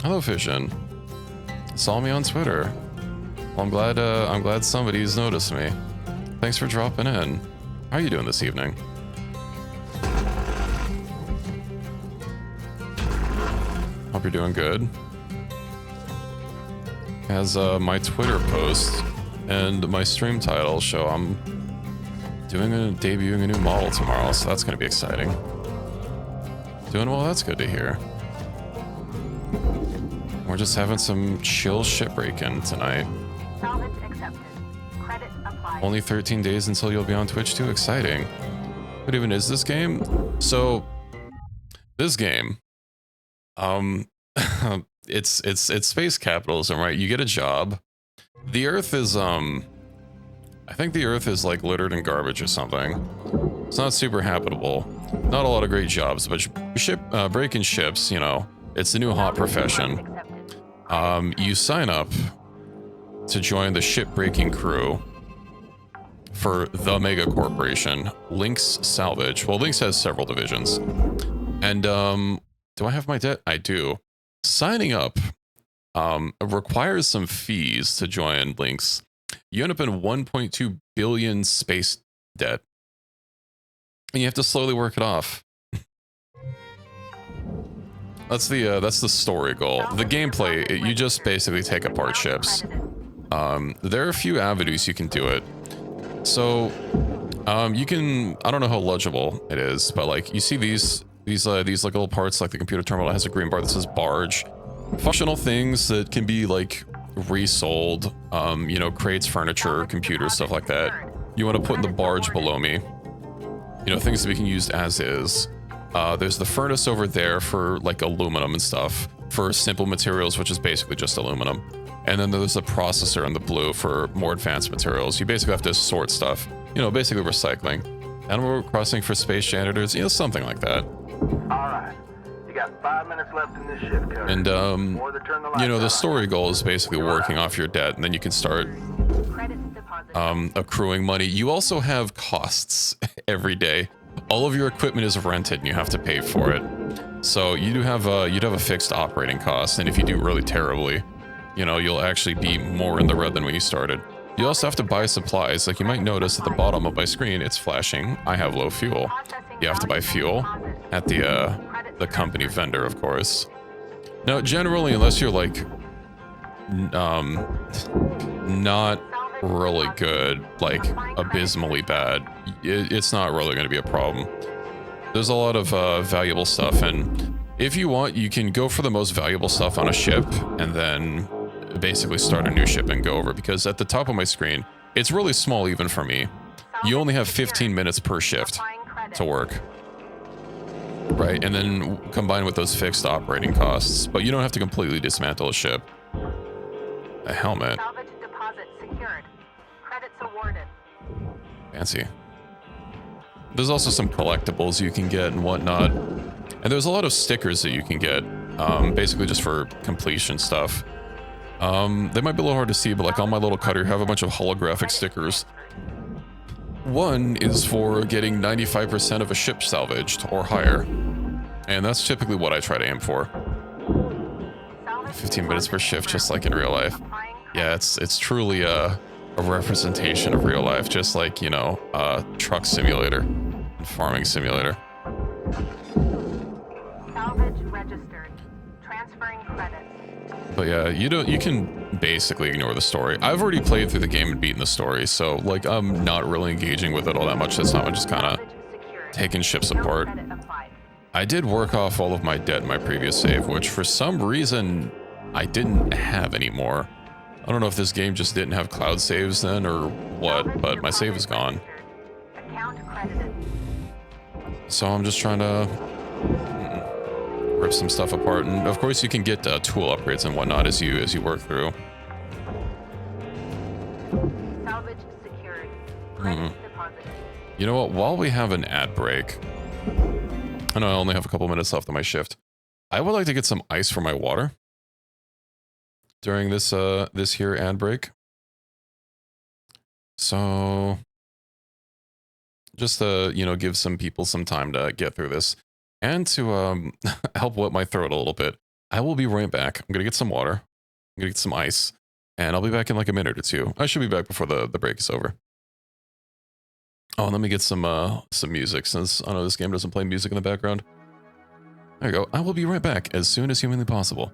Hello, Fission. Saw me on Twitter. Well, I'm glad somebody's noticed me. Thanks for dropping in. How are you doing this evening? Hope you're doing good. As my Twitter post and my stream title show, I'm debuting a new model tomorrow, so that's gonna be exciting. Doing well, that's good to hear. We're just having some chill shipbreaking tonight. Salvage accepted. Credit applied. Only 13 days until you'll be on Twitch too. Exciting. What even is this game? So, this game, it's space capitalism, right? You get a job. The Earth is, I think the Earth is like littered in garbage or something. It's not super habitable. Not a lot of great jobs, but breaking ships, you know, it's the new hot profession. You sign up to join the ship-breaking crew for the mega corporation, Lynx Salvage. Well, Lynx has several divisions. And, do I have my debt? I do. Signing up requires some fees to join Lynx. You end up in 1.2 billion space debt. And you have to slowly work it off. That's the story goal. The gameplay, you just basically take apart ships. There are a few avenues you can do it. So, you can, I don't know how legible it is, but like you see these like little parts, like the computer terminal has a green bar that says barge. Functional things that can be like resold, you know, crates, furniture, computers, stuff like that. You want to put in the barge below me. You know, things that we can use as is. There's the furnace over there for like aluminum and stuff, for simple materials, which is basically just aluminum. And then there's a processor in the blue for more advanced materials. You basically have to sort stuff, you know, basically recycling. Animal Crossing for space janitors, you know, something like that. All right. You got 5 minutes left in this shift, Cutter. And, Before they turn the lights you know, the on. story goal is basically working off your debt, and then you can start Credit deposit. accruing money. You also have costs every day. All of your equipment is rented and you have to pay for it. So you do have you'd have a fixed operating cost, and if you do really terribly, you know, you'll actually be more in the red than when you started. You also have to buy supplies. Like you might notice at the bottom of my screen, it's flashing, I have low fuel. You have to buy fuel at the company vendor, of course. Now, generally, unless you're like, not really good, like abysmally bad, it's not really going to be a problem. There's a lot of valuable stuff, and if you want, you can go for the most valuable stuff on a ship and then basically start a new ship and go over, because at the top of my screen, it's really small even for me. You only have 15 minutes per shift to work. Right, and then combined with those fixed operating costs, but you don't have to completely dismantle a ship. A helmet. Salvage deposit secured. Credits awarded. Fancy. There's also some collectibles you can get and whatnot. And there's a lot of stickers that you can get, basically just for completion stuff. They might be a little hard to see, but like on my little cutter, you have a bunch of holographic stickers. One is for getting 95% of a ship salvaged or higher. And that's typically what I try to aim for. 15 minutes per shift, just like in real life. Yeah, it's truly a representation of real life, just like, you know, truck simulator and farming simulator. Salvage registered. Transferring credits. But yeah, you can basically ignore the story. I've already played through the game and beaten the story, so like I'm not really engaging with it all that much this time. I'm just kind of taking ships apart. I did work off all of my debt in my previous save, which for some reason I didn't have anymore. I don't know if this game just didn't have cloud saves then or what, but my save is gone. So I'm just trying to rip some stuff apart, and of course you can get tool upgrades and whatnot as you work through. Salvage secured. Credits deposited. You know what? While we have an ad break, I know I only have a couple minutes left on my shift. I would like to get some ice for my water during this this here ad break. So just to, you know, give some people some time to get through this and to help wet my throat a little bit. I will be right back. I'm gonna get some water. I'm gonna get some ice, and I'll be back in like a minute or two. I should be back before the break is over. Oh, let me get some music, since I know this game doesn't play music in the background. There you go. I will be right back as soon as humanly possible.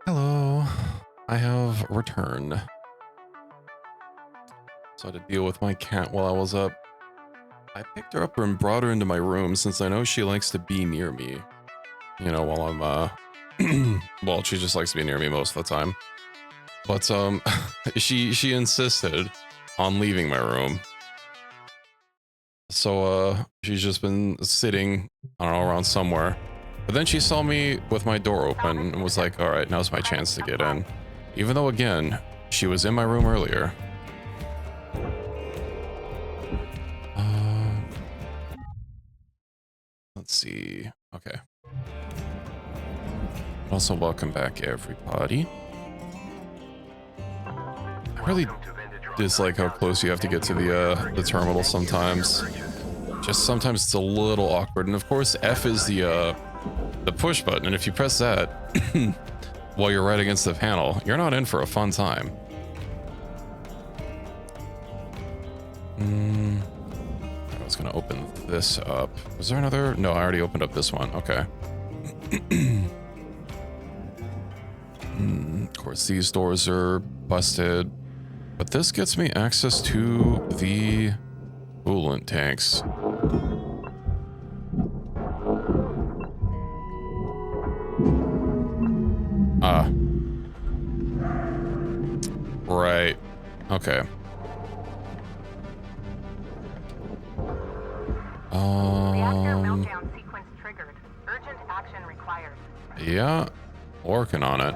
Hello, I have returned. So I had to deal with my cat while I was up. I picked her up and brought her into my room since I know she likes to be near me. You know, while I'm, well, she just likes to be near me most of the time. But, she insisted on leaving my room. So, she's just been sitting, I don't know, around somewhere. But then she saw me with my door open and was like, all right, now's my chance to get in. Even though, again, she was in my room earlier. Let's see. Okay. Also, welcome back, everybody. I really dislike how close you have to get to the terminal sometimes. Just sometimes it's a little awkward. And of course, F is the push button, and if you press that while you're right against the panel, you're not in for a fun time. I was gonna open this up. Was there another? No, I already opened up this one. Okay. Of course, these doors are busted, but this gets me access to the coolant tanks. Right. Okay. Reactor meltdown sequence triggered. Urgent action required. Yeah, working on it.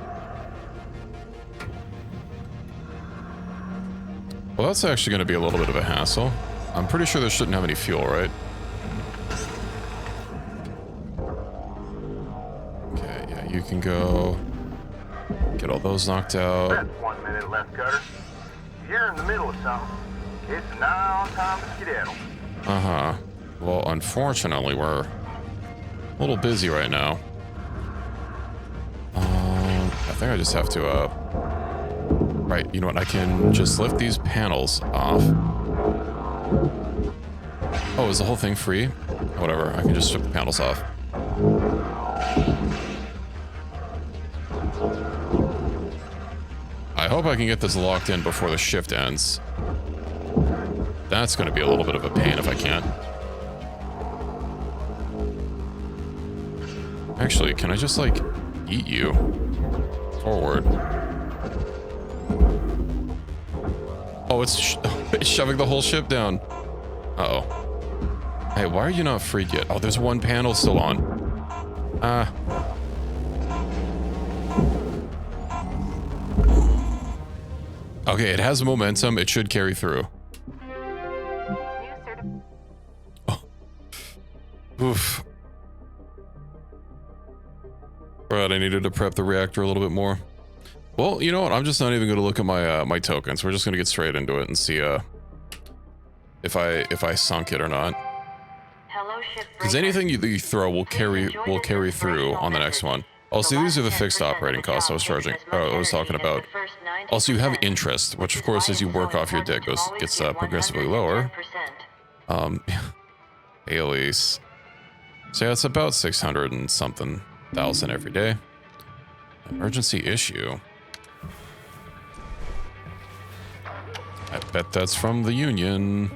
Well, that's actually going to be a little bit of a hassle. I'm pretty sure this shouldn't have any fuel, right? Okay, yeah, you can go get all those knocked out. That's 1 minute left, Cutter. You're in the middle of something. It's now time to skedaddle. Uh-huh. Well, unfortunately, we're a little busy right now. I think I just have to, right, you know what? I can just lift these panels off. Oh, is the whole thing free? Whatever, I can just strip the panels off. I hope I can get this locked in before the shift ends. That's going to be a little bit of a pain if I can't. Actually, can I just, like, eat you? Forward. Oh, it's shoving the whole ship down. Uh-oh. Hey, why are you not freed yet? Oh, there's one panel still on. Okay, it has momentum. It should carry through. Oh. Oof. Right, I needed to prep the reactor a little bit more. Well, you know what? I'm just not even going to look at my my tokens. We're just going to get straight into it and see if I sunk it or not. Because anything you throw will carry through on the next one. Also, these are the fixed operating costs I was talking about. Also, you have interest, which of course, as you work off your debt, gets progressively lower. Alias. So yeah, it's about 600 and something thousand every day. Emergency issue. I bet that's from the Union.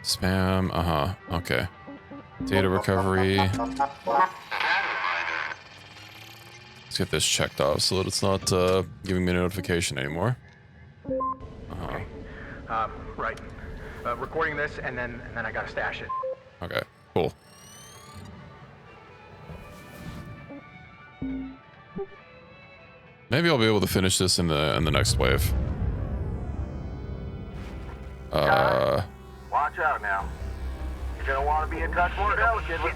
Spam, okay. Data recovery. Let's get this checked off so that it's not giving me a notification anymore. Right. Recording this, and then I gotta stash it. Okay, cool. Maybe I'll be able to finish this in the next wave. Watch out now. You're gonna want to be in touch more delicate with...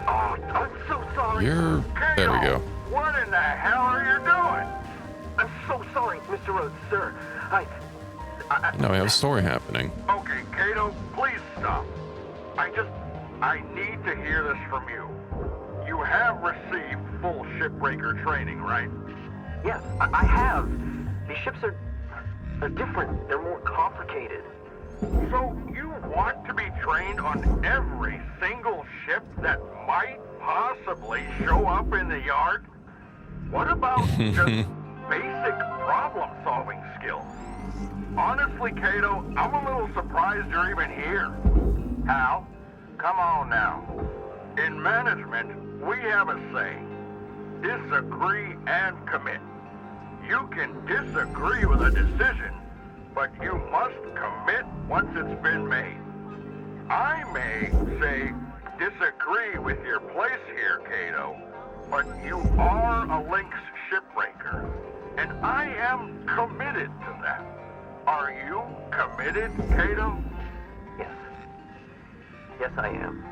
Oh, I'm so sorry. There we go. What in the hell are you doing? I'm so sorry, Mr. Rhodes, sir. Now we have a story happening. Okay, Kato, please stop. I need to hear this from you. You have received full shipbreaker training, right? Yes, I have. These ships are different. They're more complicated. So you want to be trained on every single ship that might possibly show up in the yard? What about just basic problem-solving skills? Honestly, Kato, I'm a little surprised you're even here. Hal, come on now. In management, we have a saying, disagree and commit. You can disagree with a decision, but you must commit once it's been made. I may say disagree with your place here, Kato, but you are a Lynx shipbreaker, and I am committed to that. Are you committed, Kato? Yes. Yes, I am.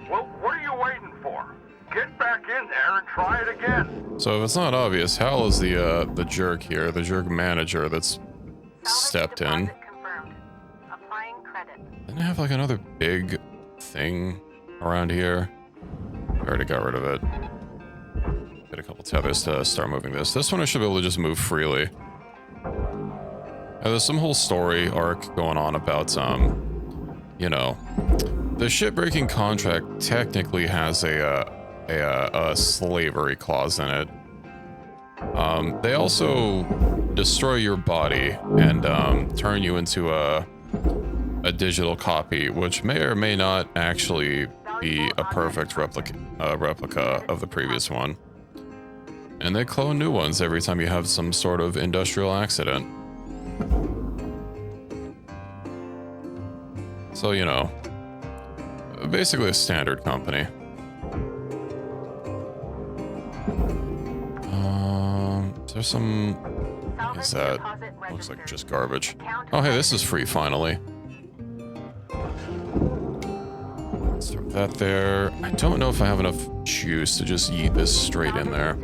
Well, what are you waiting for? Get back in there and try it again. So if it's not obvious, Hal is the jerk here, the jerk manager that's stepped in. Confirmed. Applying credit. Didn't I have like another big thing around here? I already got rid of it. Get a couple tethers to start moving this. This one I should be able to just move freely. There's some whole story arc going on about, you know, the shipbreaking contract technically has a slavery clause in it. They also destroy your body and turn you into a digital copy, which may or may not actually be a perfect replica of the previous one. And they clone new ones every time you have some sort of industrial accident. So, you know, basically a standard company. There's some... What is that? Looks like just garbage. Oh, hey, this is free, finally. Let's throw that there. I don't know if I have enough juice to just yeet this straight in there.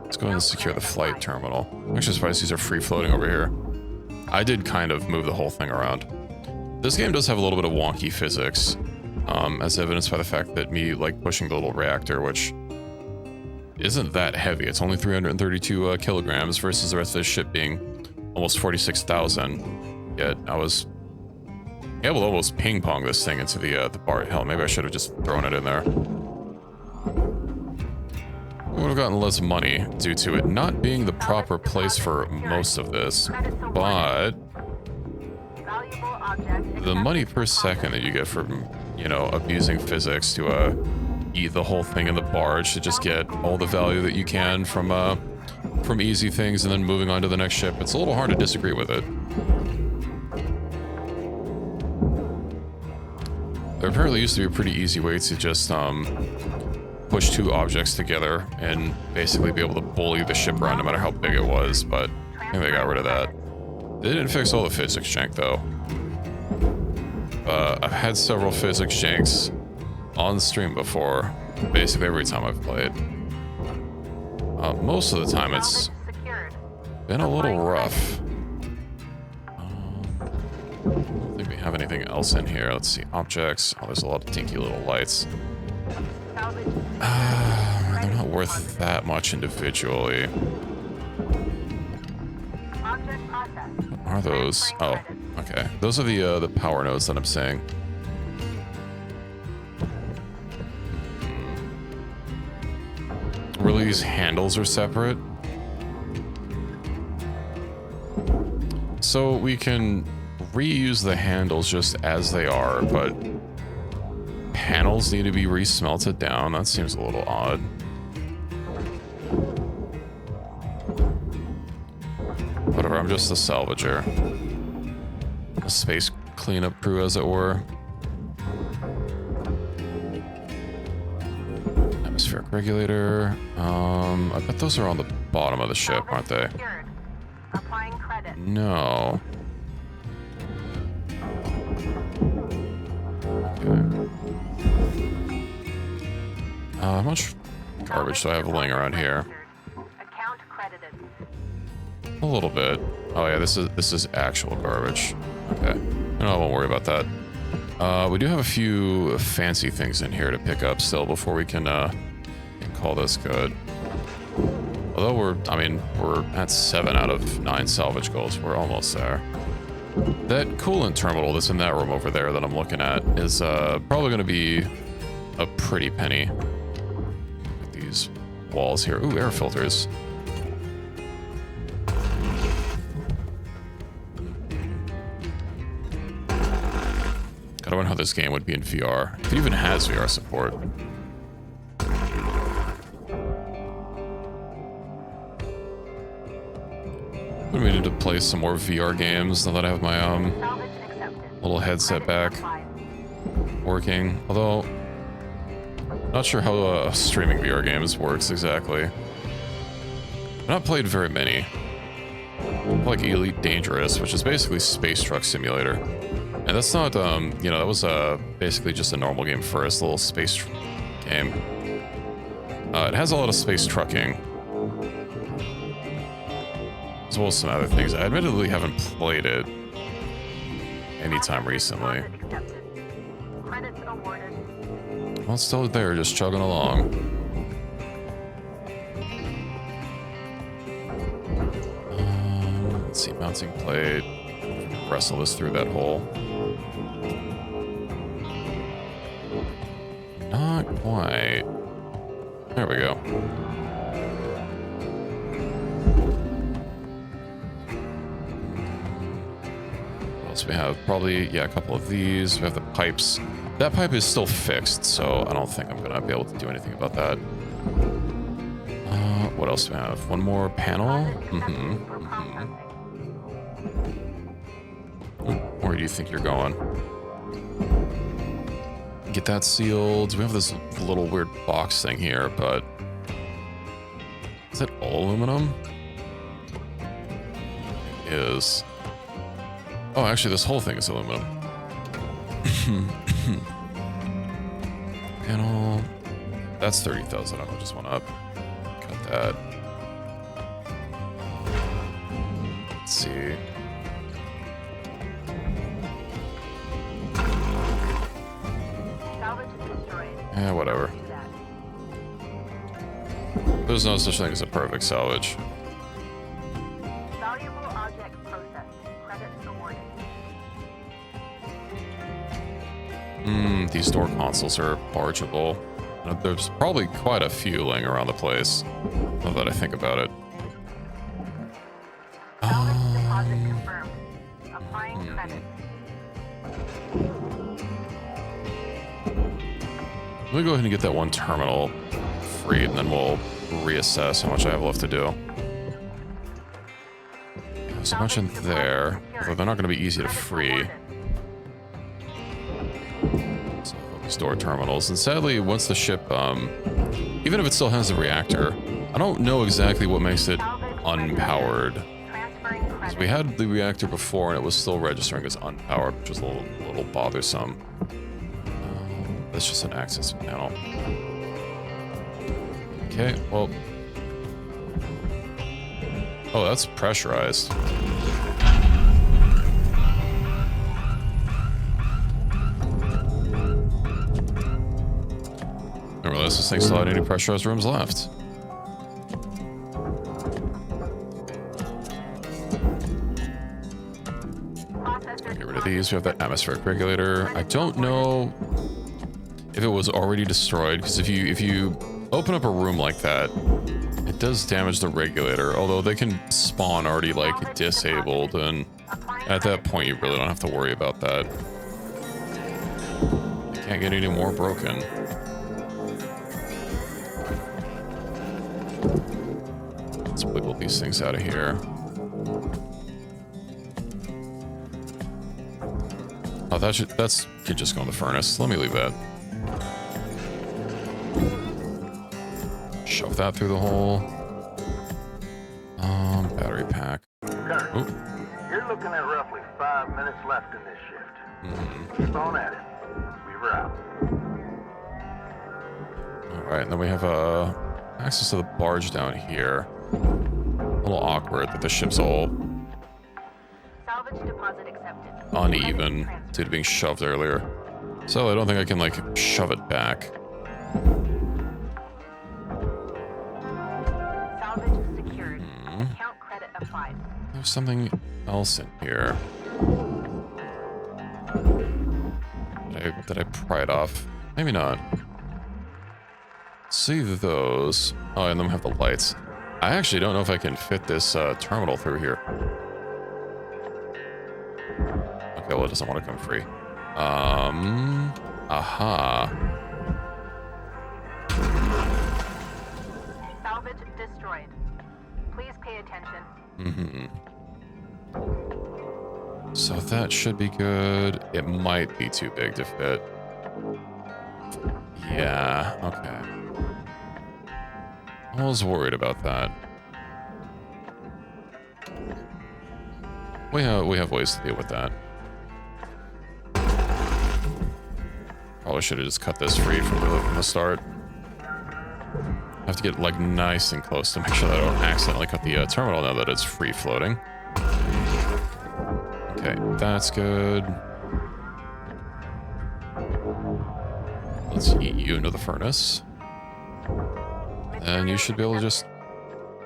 Let's go ahead and secure the flight terminal. I'm actually surprised these are free floating over here. I did kind of move the whole thing around. This game does have a little bit of wonky physics, as evidenced by the fact that me, like, pushing the little reactor, which isn't that heavy. It's only 332 kilograms versus the rest of the ship being almost 46,000. Yet I was able to almost ping pong this thing into the bar. Hell, maybe I should have just thrown it in there. We would have gotten less money due to it not being the proper place for most of this, but the money per second that you get from, you know, abusing physics to eat the whole thing in the barge to just get all the value that you can from easy things and then moving on to the next ship, it's a little hard to disagree with it. There apparently used to be a pretty easy way to just push two objects together and basically be able to bully the ship around no matter how big it was, but I think they got rid of that. They didn't fix all the physics jank though. I've had several physics janks on stream before, basically every time I've played. Most of the time it's been a little rough. I don't think we have anything else in here. Let's see, objects. Oh, there's a lot of dinky little lights. They're not worth that much individually. What are those? Oh, okay. Those are the power nodes that I'm saying. Really, these handles are separate? So we can reuse the handles just as they are, but panels need to be resmelted down. That seems a little odd. Whatever, I'm just a salvager. A space cleanup crew, as it were. Atmospheric regulator. I bet those are on the bottom of the ship, aren't they? No. Okay. How much garbage do I have laying around here? A little bit. Oh yeah, this is actual garbage. Okay. No, I won't worry about that. We do have a few fancy things in here to pick up still before we can call this good. Although we're at 7 out of 9 salvage goals. We're almost there. That coolant terminal that's in that room over there that I'm looking at is probably going to be a pretty penny. Look at these walls here. Ooh, air filters. I wonder how this game would be in VR. If it even has VR support. We need to play some more VR games now that I have my little headset back working. Although, not sure how streaming VR games works exactly. I've not played very many. Like Elite Dangerous, which is basically Space Truck Simulator. And that's not, you know, that was basically just a normal game first, a little space game. It has a lot of space trucking. As well as some other things. I admittedly haven't played it anytime recently. Well, it's still there, just chugging along. Let's see, bouncing plate. Wrestle this through that hole. Not quite. There we go. What else we have? Probably, yeah, a couple of these. We have the pipes. That pipe is still fixed, so I don't think I'm gonna be able to do anything about that. What else do we have? One more panel? Where do you think you're going? Get that sealed. We have this little weird box thing here, but is it all aluminum? It is. Oh, actually, this whole thing is aluminum. Panel. That's 30,000. I'll just one up. Cut that. Let's see. Yeah, whatever. There's no such thing as a perfect salvage. Valuable object processed. Credits awarded. These door consoles are bargeable. There's probably quite a few laying around the place, now that I think about it. Salvage deposit confirmed. Applying credit. Let me go ahead and get that one terminal free, and then we'll reassess how much I have left to do. There's a bunch in there, although they're not going to be easy to free. So these door terminals, and sadly, once the ship, even if it still has a reactor, I don't know exactly what makes it unpowered. Because we had the reactor before, and it was still registering as unpowered, which was a little bothersome. That's just an access panel. Okay, well. Oh, that's pressurized. I didn't realize this thing still had any pressurized rooms left. Get rid of these. We have that atmospheric regulator. I don't know if it was already destroyed, because if you open up a room like that, it does damage the regulator, although they can spawn already like disabled, and at that point you really don't have to worry about that. You can't get any more broken. Let's wiggle these things out of here. Oh, that's could just go in the furnace. Let me leave that. Shove that through the hole. Battery pack. Kurt, you're looking at roughly 5 minutes left in this shift. Keep on at it. We're out. Alright, and then we have access to the barge down here. A little awkward that the ship's all Salvage deposit accepted. uneven due to being shoved earlier. So I don't think I can, like, shove it back. Salvage secured. Account credit applied. There's something else in here. Did I pry it off? Maybe not. See those. Oh, and then we have the lights. I actually don't know if I can fit this terminal through here. Okay, well, it doesn't want to come free. Aha. Salvage destroyed. Please pay attention. So that should be good. It might be too big to fit. Yeah, okay. I was worried about that. We have ways to deal with that. Probably should have just cut this free from the start. I have to get like nice and close to make sure that I don't accidentally cut the terminal now that it's free floating. Okay, that's good. Let's eat you into the furnace. And you should be able to just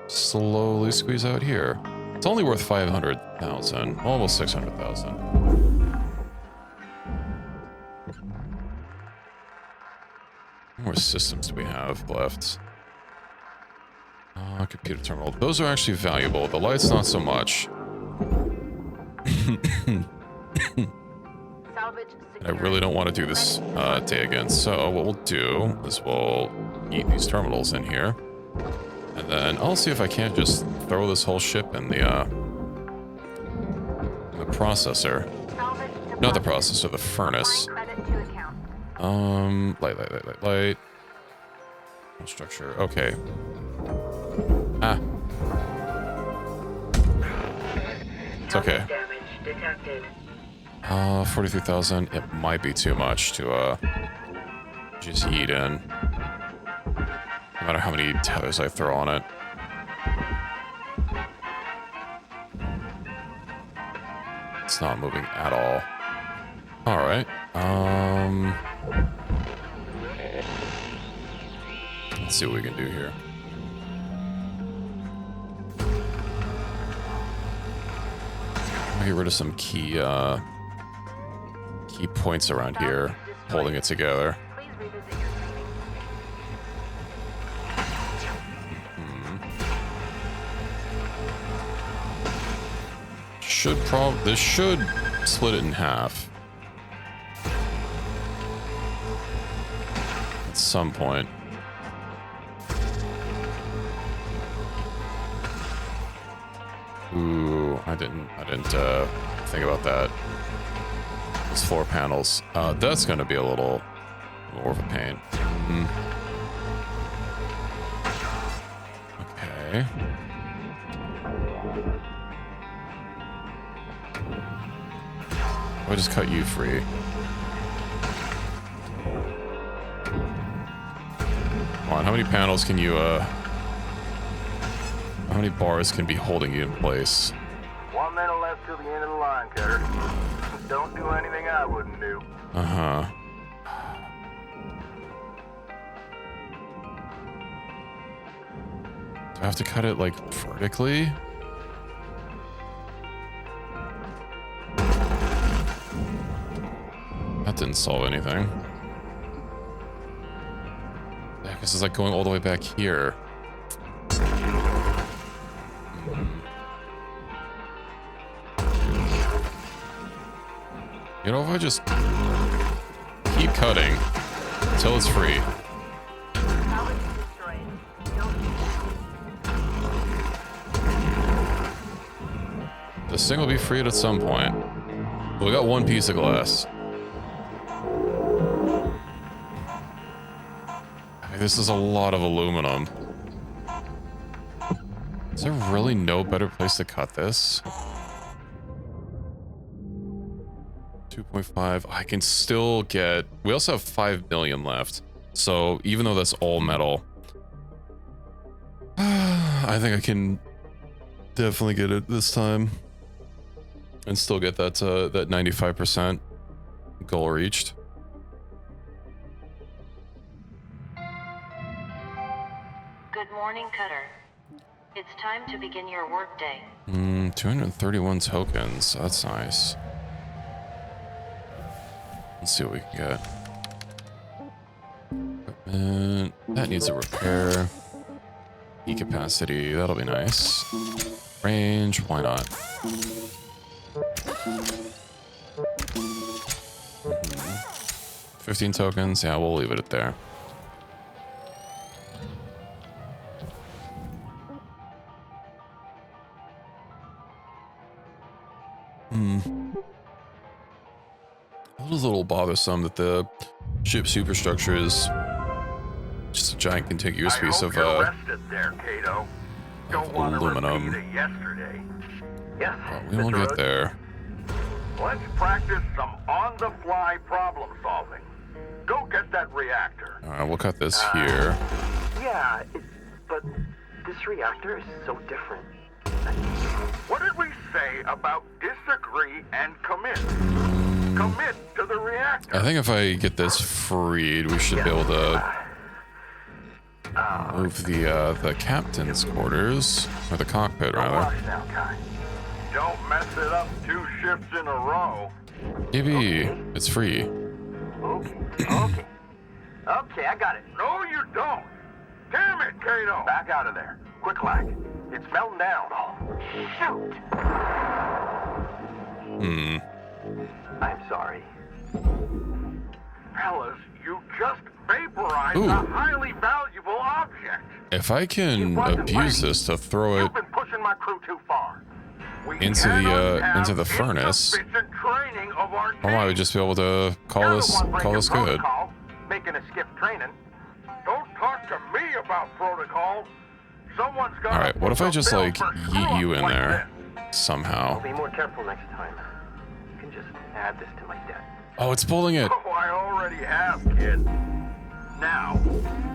slowly squeeze out here. It's only worth 500,000, almost 600,000. What more systems do we have left? Computer terminal. Those are actually valuable. The lights, not so much. I really don't want to do this day again. So what we'll do is we'll eat these terminals in here. And then I'll see if I can't just throw this whole ship in the processor. Not the processor, the furnace. Light. Structure. Okay. Ah. It's okay. 43,000. It might be too much to just eat in. No matter how many tethers I throw on it. It's not moving at all. Alright. Let's see what we can do here. I'll get rid of some key points around here. holding it together. Please revisit your training. This should split it in half. At some point. Ooh, I didn't think about that. Those floor panels. That's gonna be a little more of a pain. Okay. I'll just cut you free. Come on, how many panels can you, how many bars can be holding you in place? 1 minute left till the end of the line, Cutter. Don't do anything I wouldn't do. Uh-huh. Do I have to cut it, like, vertically? That didn't solve anything. Yeah, because it's like going all the way back here. You know, if I just keep cutting until it's free. Salvage destroyed. Don't This thing will be freed at some point. We got one piece of glass. This is a lot of aluminum. Is there really no better place to cut this? 2.5. I can still get... We also have 5 million left. So even though that's all metal, I think I can definitely get it this time. And still get that that 95% goal reached. Good morning, Cutter. It's time to begin your workday. 231 tokens. That's nice. Let's see what we can get. Equipment. That needs a repair. E capacity. That'll be nice. Range. Why not? 15 tokens. Yeah, we'll leave it at there. It was a little bothersome that the ship superstructure is just a giant contiguous piece of rested there, Kato. Don't want to aluminum. repeat it yesterday. Yes, But we won't Mr. get Hood. there. Let's practice some on-the-fly problem solving. Go get that reactor. All right, we'll cut this here. Yeah, but this reactor is so different. What did we say about disagree and commit? Commit to the reactor. I think if I get this freed, we should be able to move the captain's quarters, or the cockpit Don't rather. rush now, Kai. Don't mess it up 2 shifts in a row. Maybe it's free. Okay, I got it. No, you don't. Damn it, Kato. Back out of there. Quick lag. It's melting down. Shoot! I'm sorry. Fellas, you just vaporized Ooh. a highly valuable object. If I can abuse this to throw it You've been pushing my crew too far. We into cannot have the furnace, insufficient training of our I might team. just be able to call You're this the one breaking good. protocol, making a skip training. Don't talk to me about protocol. Someone's got. All right, what if I just like yeet you in like there I'll somehow? be more careful next time. You can just add this to my debt. Oh, it's pulling it. Oh, I already have, kid. Now,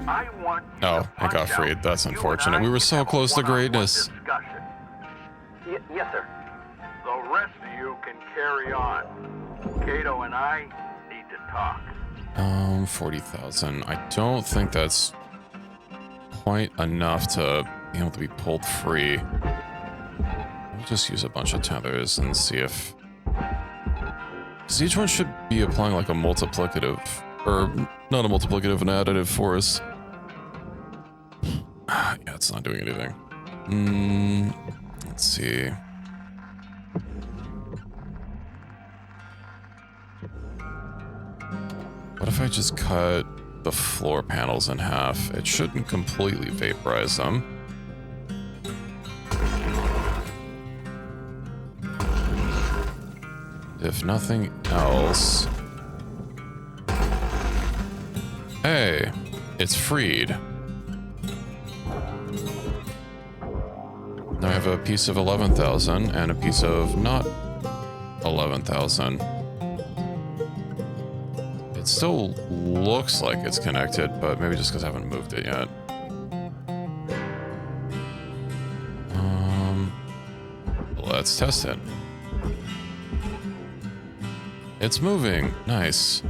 I want you Oh, to I got find out freed. That's you and unfortunate. I We were can so have a close to one-on-one greatness. discussion. Yes, sir. The rest of you can carry on. Kato and I need to talk. 40,000. I don't think that's quite enough to be able to be pulled free. We'll just use a bunch of tethers and see if So each one should be applying like a multiplicative, or not a multiplicative, an additive force. Yeah, it's not doing anything. Let's see. What if I just cut the floor panels in half? It shouldn't completely vaporize them. If nothing else... Hey, it's freed. Now I have a piece of 11,000 and a piece of not 11,000. It still looks like it's connected, but maybe just because I haven't moved it yet. Let's test it. It's moving. Nice.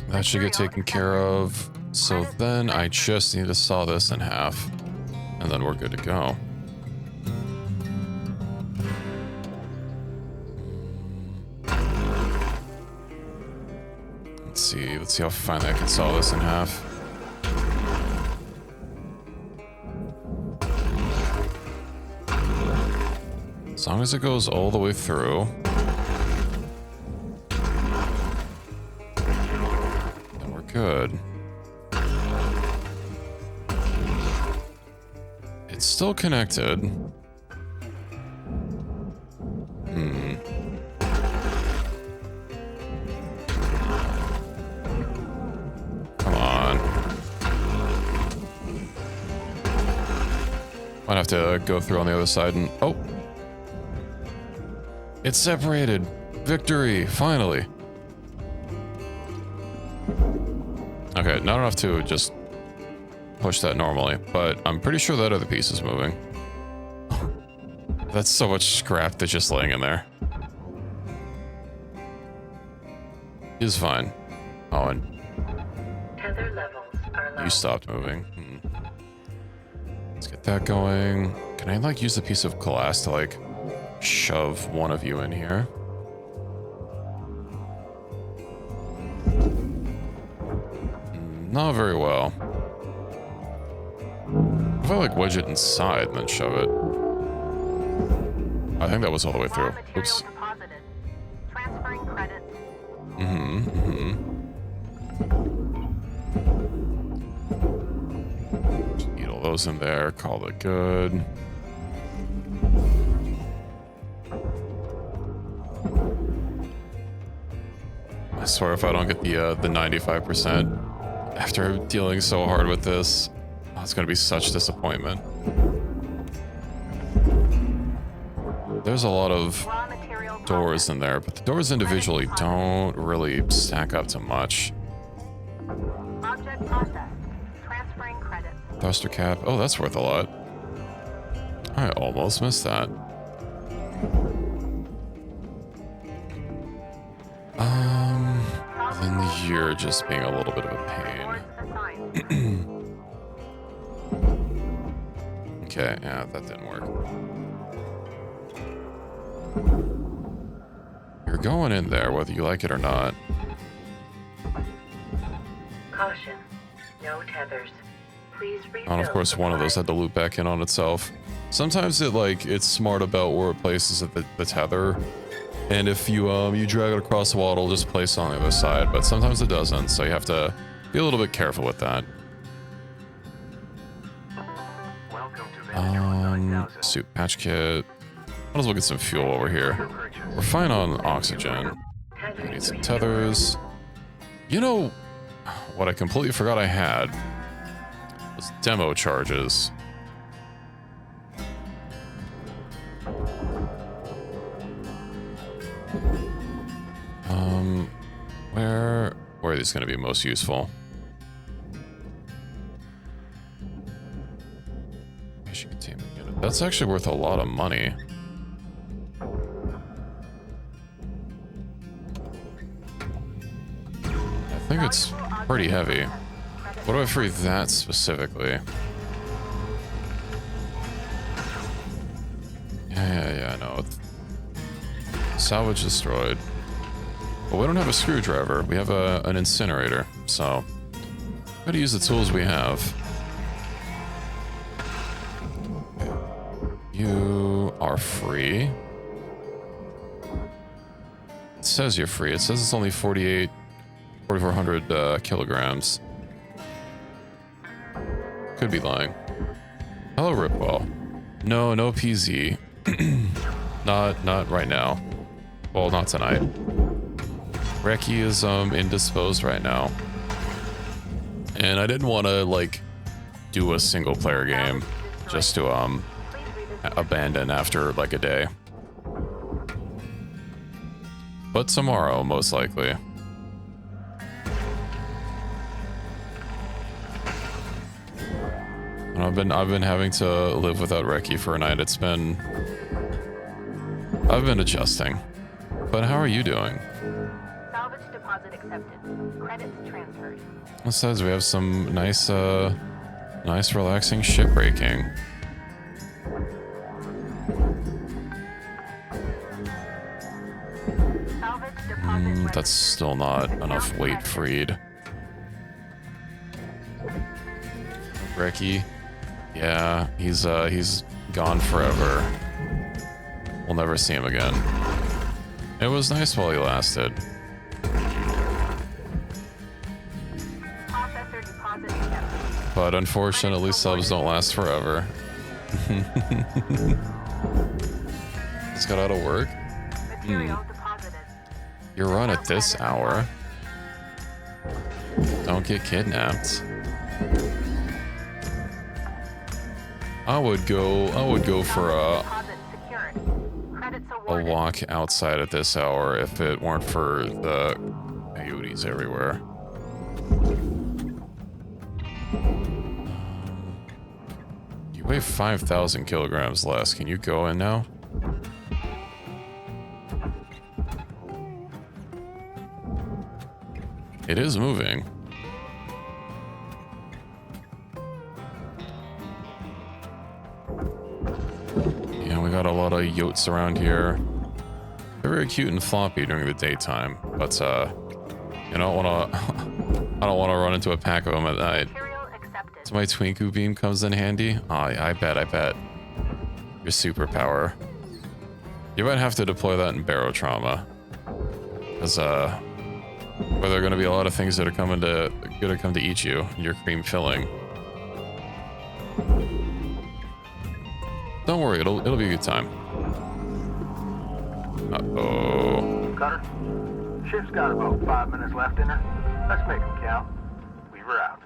That should get taken care of. So then I just need to saw this in half, and then we're good to go. Let's see how finally I can saw this in half. As long as it goes all the way through, then we're good. It's still connected. Come on. Might have to go through on the other side and... Oh! It's separated. Victory, finally. Okay, not enough to just push that normally, but I'm pretty sure that other piece is moving. That's so much scrap that's just laying in there. Is fine. Oh, and Tether levels are low. you stopped moving. Let's get that going. Can I like use a piece of glass to like shove one of you in here? Not very well. If I like wedge it inside and then shove it. I think that was all the way through. Oops. Transferring credits. Eat all those in there, call it good. I swear if I don't get the 95% after dealing so hard with this, oh, it's gonna be such disappointment. There's a lot of doors in there, but the doors individually don't really stack up to much. Object processed. Transferring credits. Thruster cap. Oh, that's worth a lot. I almost missed that. Then you're just being a little bit of a pain. Okay, yeah, that didn't work. You're going in there, whether you like it or not. Caution. No tethers. Please refill. And of course, one of those had to loop back in on itself. Sometimes it's smart about where it places the tether. And if you you drag it across the wall, it'll just place on the other side. But sometimes it doesn't, so you have to be a little bit careful with that. Suit patch kit. Might as well get some fuel over here. We're fine on oxygen. We need some tethers. You know what I completely forgot I had was demo charges. Where are these going to be most useful? Mission containment unit. That's actually worth a lot of money. I think it's pretty heavy. What do I free that specifically? Salvage destroyed. But we don't have a screwdriver. We have an incinerator. So, gotta use the tools we have. You are free. It says you're free. It says it's only 4,400 kilograms. Could be lying. Hello, Ripwell. No PZ. Not right now. Well, not tonight. Reki is indisposed right now. And I didn't want to like do a single player game just to abandon after like a day. But tomorrow, most likely. And I've been having to live without Reki for a night. I've been adjusting. But how are you doing? Salvage deposit accepted. Credits transferred. It says we have some nice relaxing shipbreaking. Salvage deposit That's still not enough weight freed. Reki, yeah, he's gone forever. We'll never see him again. It was nice while he lasted. processor deposit accepted. But unfortunately, subs don't last forever. Just got out of work. Material deposited. You're on at this hour. Don't get kidnapped. I would go for Deposit secured. Credits a awarded. walk outside at this hour if it weren't for the coyotes everywhere. You weigh 5,000 kilograms less. Can you go in now? It is moving. Yeah, we got a lot of yotes around here. They're very cute and floppy during the daytime, but you don't want to. I don't want to run into a pack of them at night. Material accepted. So my Twinku beam comes in handy. Oh, I bet. Your superpower. You might have to deploy that in Barotrauma, because where there are going to be a lot of things that are gonna come to eat you. Your cream filling. Don't worry, it'll be a good time. Uh-oh. Cutter, ship's got about 5 minutes left in her. Let's make them count. We were out.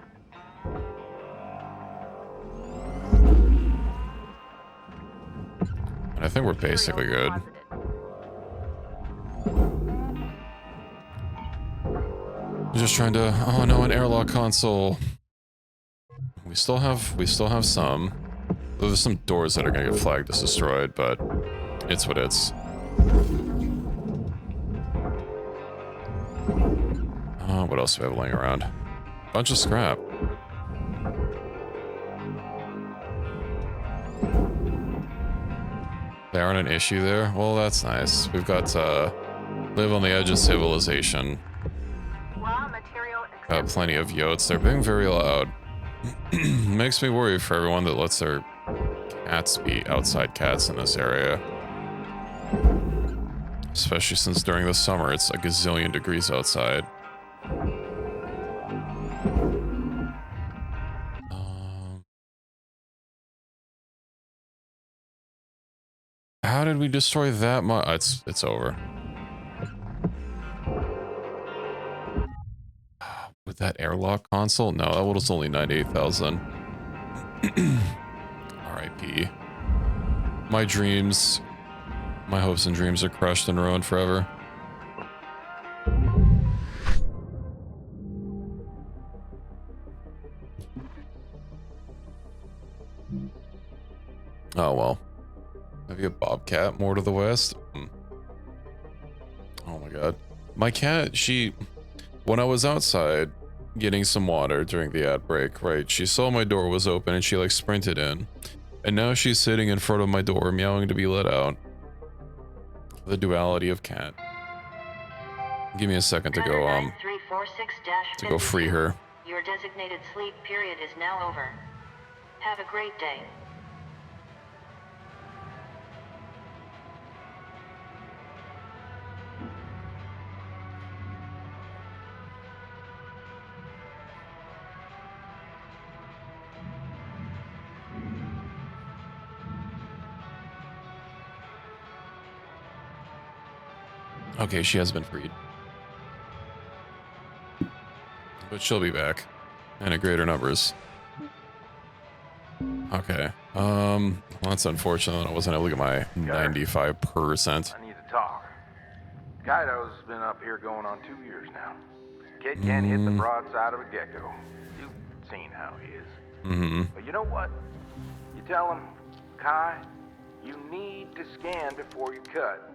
I think we're basically good. Deposited. Just trying to. Oh no, an airlock console. We still have some. There's some doors that are gonna get flagged as destroyed, but it's what it's. What else do we have laying around? Bunch of scrap. They aren't an issue there? Well, that's nice. We've got live on the edge of civilization. Raw material Got accepted. plenty of yotes. They're being very loud. Makes me worry for everyone that lets their cats be outside cats in this area. Especially since during the summer it's a gazillion degrees outside. How did we destroy that much? It's over. With that airlock console? No, that was only 98,000. R.I.P. My dreams, my hopes and dreams are crushed and ruined forever. Oh well. Maybe a bobcat more to the west? Oh my god. My cat, when I was outside getting some water during the ad break, right, she saw my door was open and she like sprinted in. And now she's sitting in front of my door meowing to be let out. The duality of cat. Give me a second to go, to go free her. Your designated sleep period is now over. Have a great day. Okay, she has been freed. But she'll be back. And in greater numbers. Okay. Well, that's unfortunate. I wasn't able to get my 95%. I need to talk. Kaido's been up here going on 2 years now. Kid can't hit the broadside of a gecko. You've seen how he is. But you know what? You tell him, Kai, you need to scan before you cut.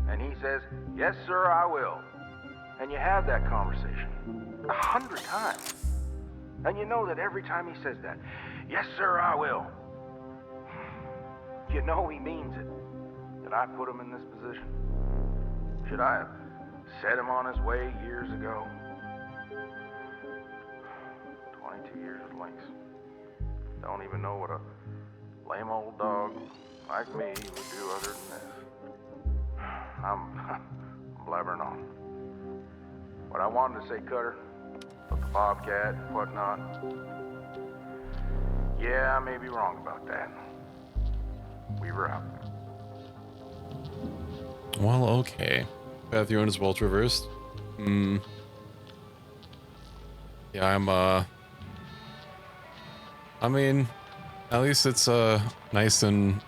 And he says, yes, sir, I will. And you have that conversation 100 times. And you know that every time he says that, yes, sir, I will, you know he means it. That I put him in this position. Should I have set him on his way years ago? 22 years of links. Don't even know what a lame old dog like me would do other than this. I'm blabbering on. What I wanted to say, Cutter, about the Bobcat and whatnot, yeah, I may be wrong about that. Weaver out. Well, okay. Path you own is well traversed. Yeah, I mean, at least it's nice and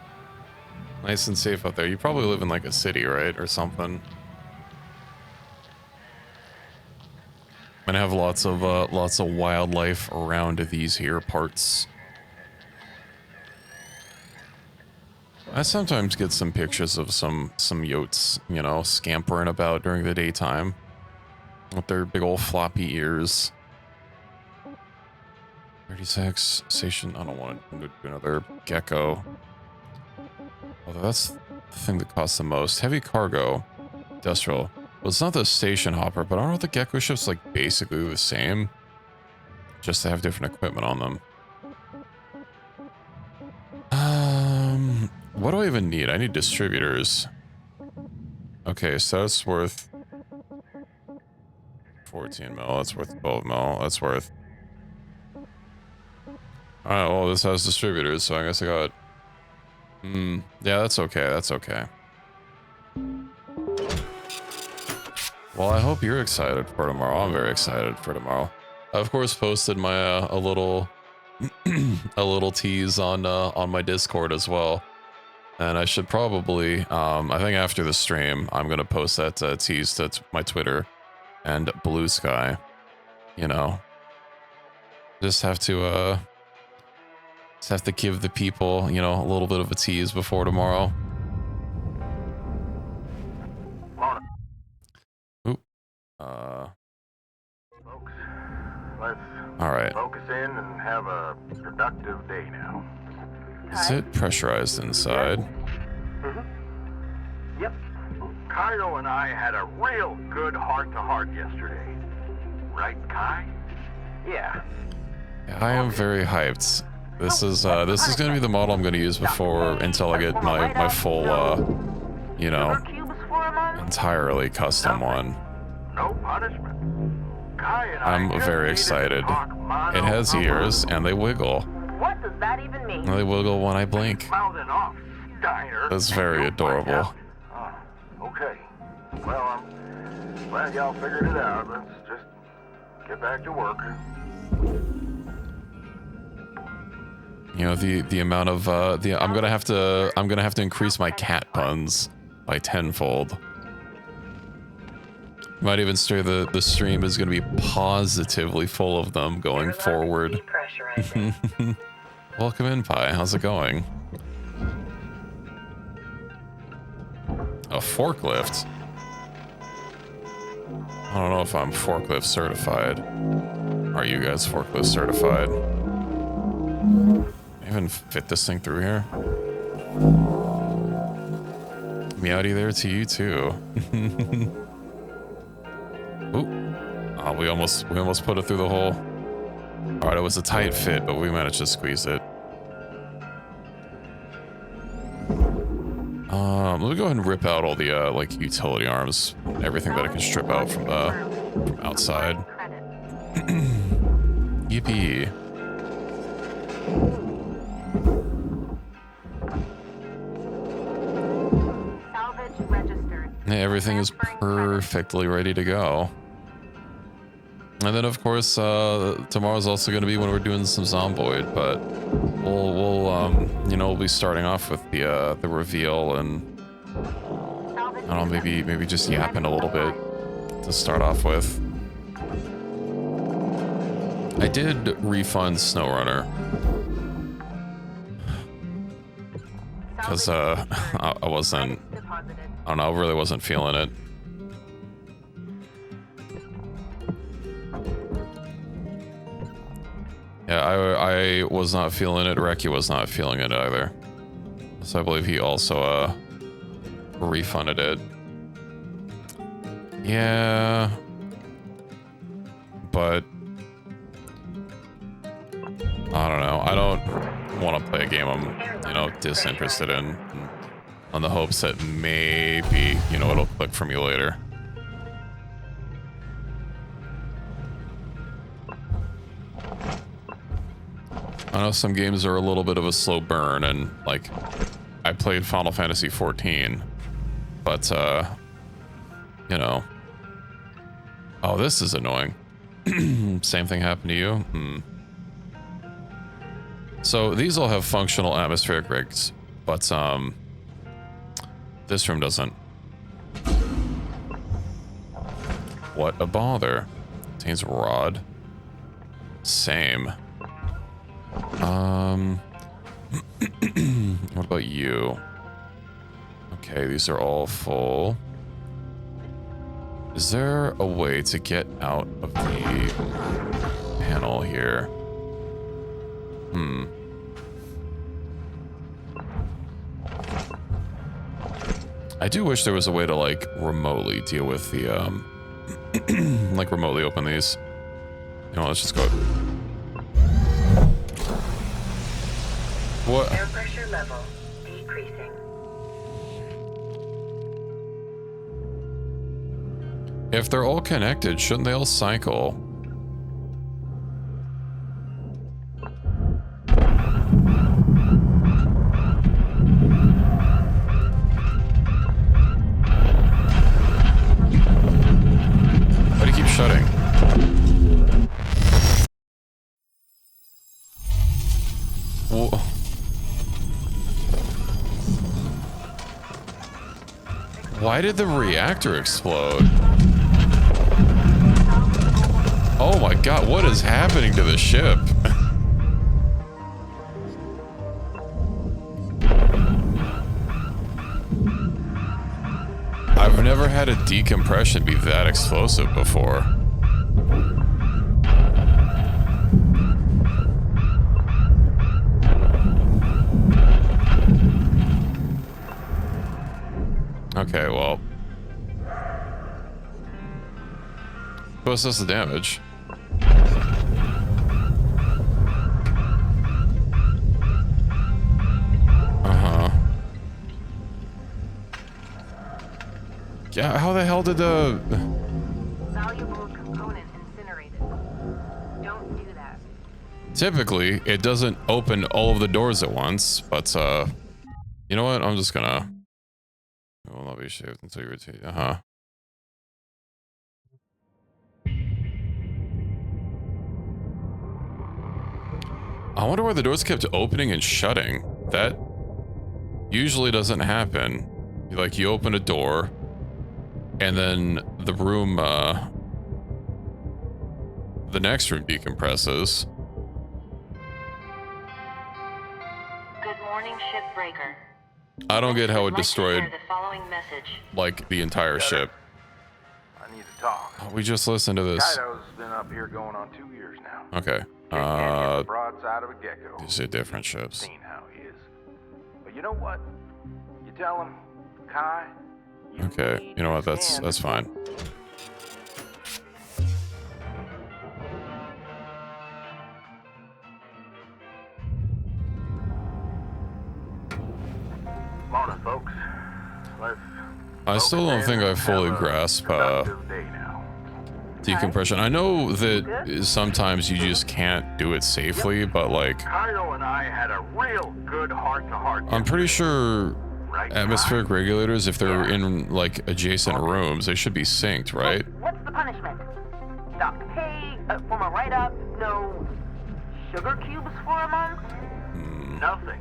safe out there. You probably live in like a city, right, or something. And have lots of wildlife around these here parts. I sometimes get some pictures of some yotes, you know, scampering about during the daytime with their big old floppy ears. 36 station. I don't want to do another gecko. Although that's the thing that costs the most. Heavy cargo, industrial. Well, it's not the station hopper, but I don't know if the gecko ship's like basically the same. Just to have different equipment on them. What do I even need? I need distributors. Okay, so that's worth 14 mil. That's worth 12 mil. That's worth. Alright, well, this has distributors, so I guess I got. Yeah, that's okay. That's okay. Well, I hope you're excited for tomorrow. I'm very excited for tomorrow. I, of course, posted my a little tease on my Discord as well. And I should probably, I think after the stream, I'm going to post that tease to my Twitter and Blue Sky. You know, just have to give the people, you know, a little bit of a tease before tomorrow. Oop. Folks, let's all right. focus in and have a productive day now. Is it pressurized inside? Yep. Kaido and I had a real good heart-to-heart yesterday. Right, Kai? Yeah. I am very hyped. This is gonna be the model I'm gonna use until I get my full you know, entirely custom one. No punishment. Kai and I'm very excited. It has ears and they wiggle. What does that even mean? They wiggle when I blink. Mouthing off, Steiner. That's very adorable. Okay. Well, I'm glad y'all figured it out. Let's just get back to work. You know, the amount of I'm gonna have to increase my cat puns by tenfold. Might even say the stream is gonna be positively full of them going forward. Welcome in, Pi. How's it going? A forklift? I don't know if I'm forklift certified. Are you guys forklift certified? Can I even fit this thing through here? Meowdy there to you too. Ooh. Oh, we almost put it through the hole. All right, it was a tight fit, but we managed to squeeze it. Let me go ahead and rip out all the like utility arms, everything that I can strip out from outside. Yippee. Salvage registered. Hey, everything is perfectly ready to go. And then, of course, tomorrow's also going to be when we're doing some Zomboid, but we'll be starting off with the reveal and I don't know, maybe just yapping a little bit to start off with. I did refund SnowRunner because I wasn't, I don't know, I really wasn't feeling it. Yeah, I was not feeling it. Reki was not feeling it either. So I believe he also refunded it. Yeah. But I don't know. I don't want to play a game I'm, disinterested in on the hopes that maybe, it'll click for me later. I know some games are a little bit of a slow burn, and like I played Final Fantasy 14, but oh, this is annoying. Same thing happened to you? So these all have functional atmospheric rigs, but this room doesn't. What a bother. Contains rod. Same. What about you? Okay, these are all full. Is there a way to get out of the panel here? I do wish there was a way to like remotely deal with the like remotely open these. Let's just go. What? Air pressure level decreasing. If they're all connected, shouldn't they all cycle? Why do you keep shutting? Whoa. Why did the reactor explode? Oh my god, what is happening to the ship? I've never had a decompression be that explosive before. Okay, well. What's this the damage? Yeah, how the hell did the... Valuable component incinerated. Don't do that. Typically, it doesn't open all of the doors at once, but, you know what? I'm just gonna... It will not be shaved until you rotate. I wonder why the doors kept opening and shutting. That usually doesn't happen. Like, you open a door, and then the room, the next room decompresses. Good morning, Shipbreaker. I don't get how it destroyed, The following message. like, the entire ship. I need to talk. Oh, we just listened to this. Kaido's been up here going on 2 years now. Okay. Can't get the broadside of a gecko. These are different ships. Seen how he is. But you know what? You tell him Kai, Okay, you know what? That's fine. Morning, folks. Let's I still don't think I fully grasp productive day now. decompression. I know that sometimes you just can't do it safely, but like Kyle and I had a real good heart-to-heart. I'm pretty sure right, atmospheric regulators, if they're in like adjacent rooms, they should be synced, right? What's the punishment? Stopped pay for my write-up? No sugar cubes for a month? Nothing.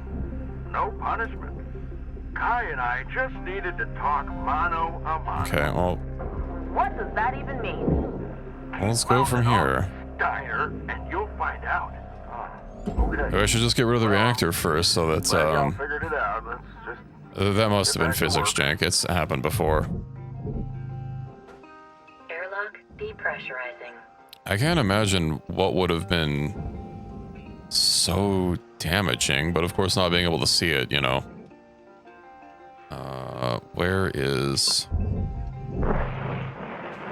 No punishment. Kai and I just needed to talk mano a mano. Okay, well, What does that even mean? let's go from here. Diner, and you'll find out. Okay. Maybe I should just get rid of the reactor first, so that's Glad y'all figured it out. Let's just that must have been back to physics work. jank. It's happened before. Airlock depressurizing. I can't imagine what would have been so damaging, but of course not being able to see it, you know. Where is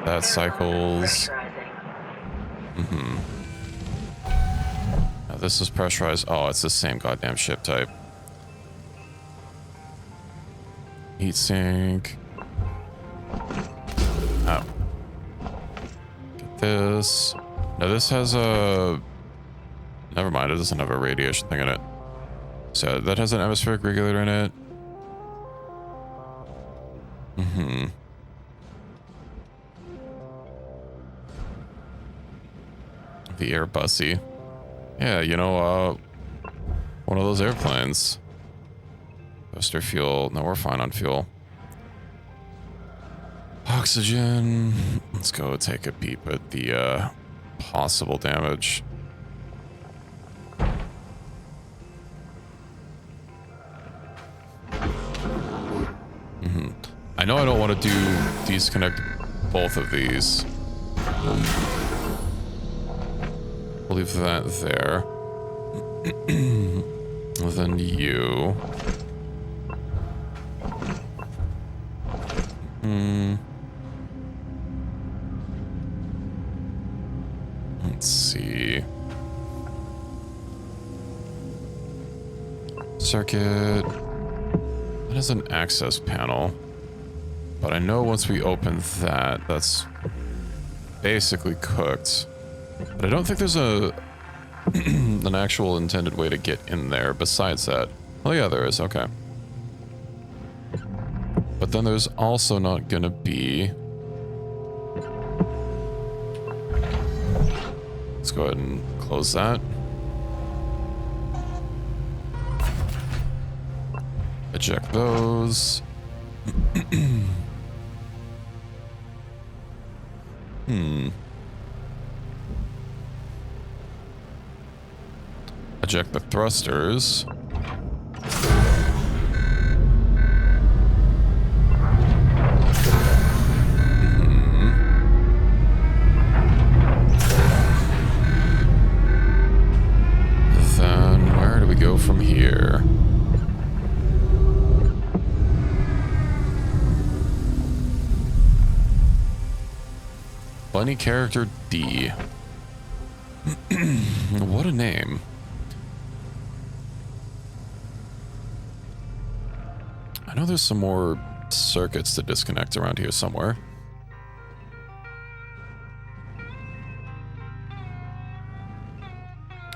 that cycles? Pressurizing. Now this is pressurized. Oh, it's the same goddamn ship type. Heat sink. Oh. Get this. Now this has a... Never mind, it doesn't have a radiation thing in it. So that has an atmospheric regulator in it. The Airbusy. Yeah, you know, one of those airplanes. Booster fuel. No, we're fine on fuel. Oxygen. Let's go take a peep at the possible damage. I know I don't want to disconnect both of these. We'll leave that there. Then you. Let's see. Circuit. That is an access panel. But I know once we open that, that's basically cooked. But I don't think there's a an actual intended way to get in there besides that. Oh yeah, there is. Okay. But then there's also not gonna be... Let's go ahead and close that. Eject those. Eject the thrusters. Then where do we go from here? Bunny character D. What a name. I know there's some more circuits to disconnect around here somewhere.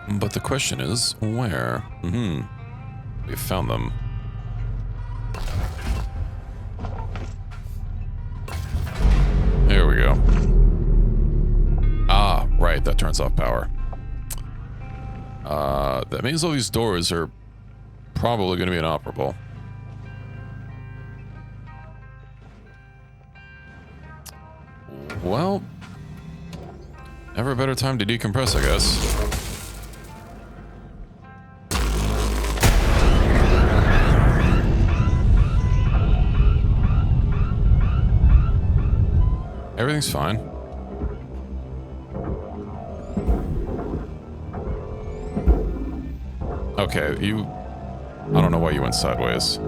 But the question is, where? We found them. There we go. Ah, right, that turns off power. That means all these doors are probably going to be inoperable. Well, never a better time to decompress, I guess. Everything's fine. Okay, I don't know why you went sideways.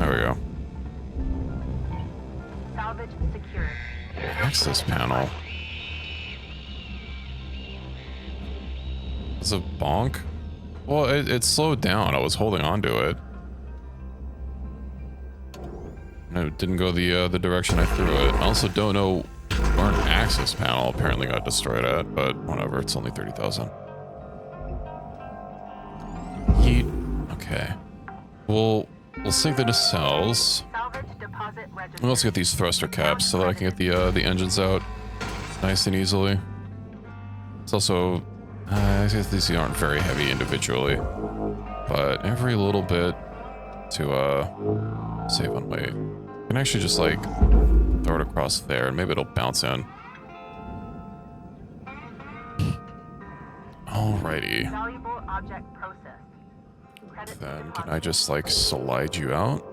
There we go. Salvage secured. Access panel. Is it bonk? Well, it slowed down. I was holding on to it. And it didn't go the direction I threw it. I also don't know where an access panel apparently got destroyed at, but whatever. It's only 30,000. Yeet. Okay. We'll sink the nacelles. Salvage deposit registered. We'll also get these thruster caps so that I can get the engines out nice and easily. It's also, I guess these aren't very heavy individually, but every little bit to save on weight. I can actually just like throw it across there and maybe it'll bounce in. Alrighty. Valuable object processed. Credit Then can deposit. I just like slide you out?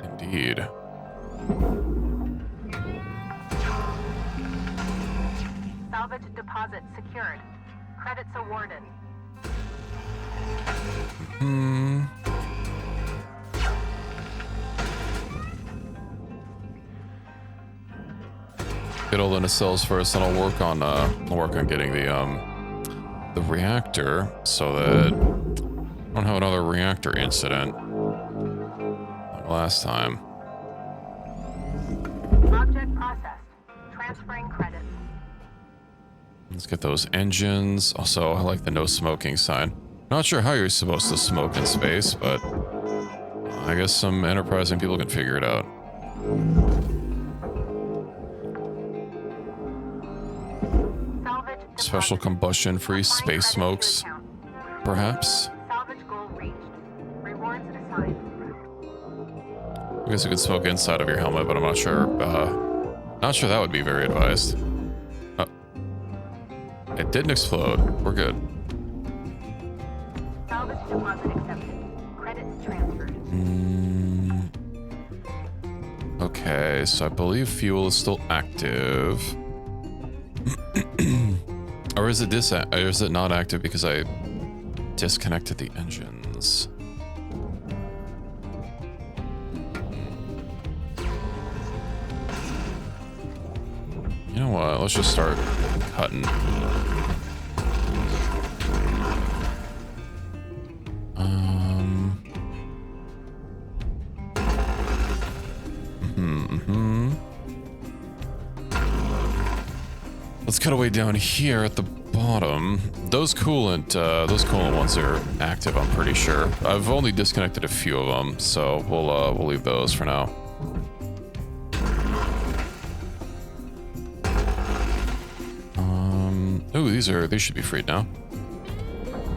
Indeed. Salvage deposit secured. Credits awarded. Get all the nacelles first, and I'll work on getting the reactor so that I don't have another reactor incident like last time. Object processed. Transferring credits. Let's get those engines. Also, I like the no smoking sign. Not sure how you're supposed to smoke in space, but I guess some enterprising people can figure it out. Salvage Special combustion-free space smokes, perhaps. Salvage goal reached. Rewards assigned. I guess you could smoke inside of your helmet, but I'm not sure. Not sure that would be very advised. It didn't explode. We're good. Salvage deposit accepted. Credits transferred. Okay, so I believe fuel is still active. Or is it not active because I disconnected the engines? You know what? Let's just start cutting. Let's cut away down here at the bottom. Those coolant ones are active, I'm pretty sure. I've only disconnected a few of them, so we'll leave those for now. Ooh, these should be freed now.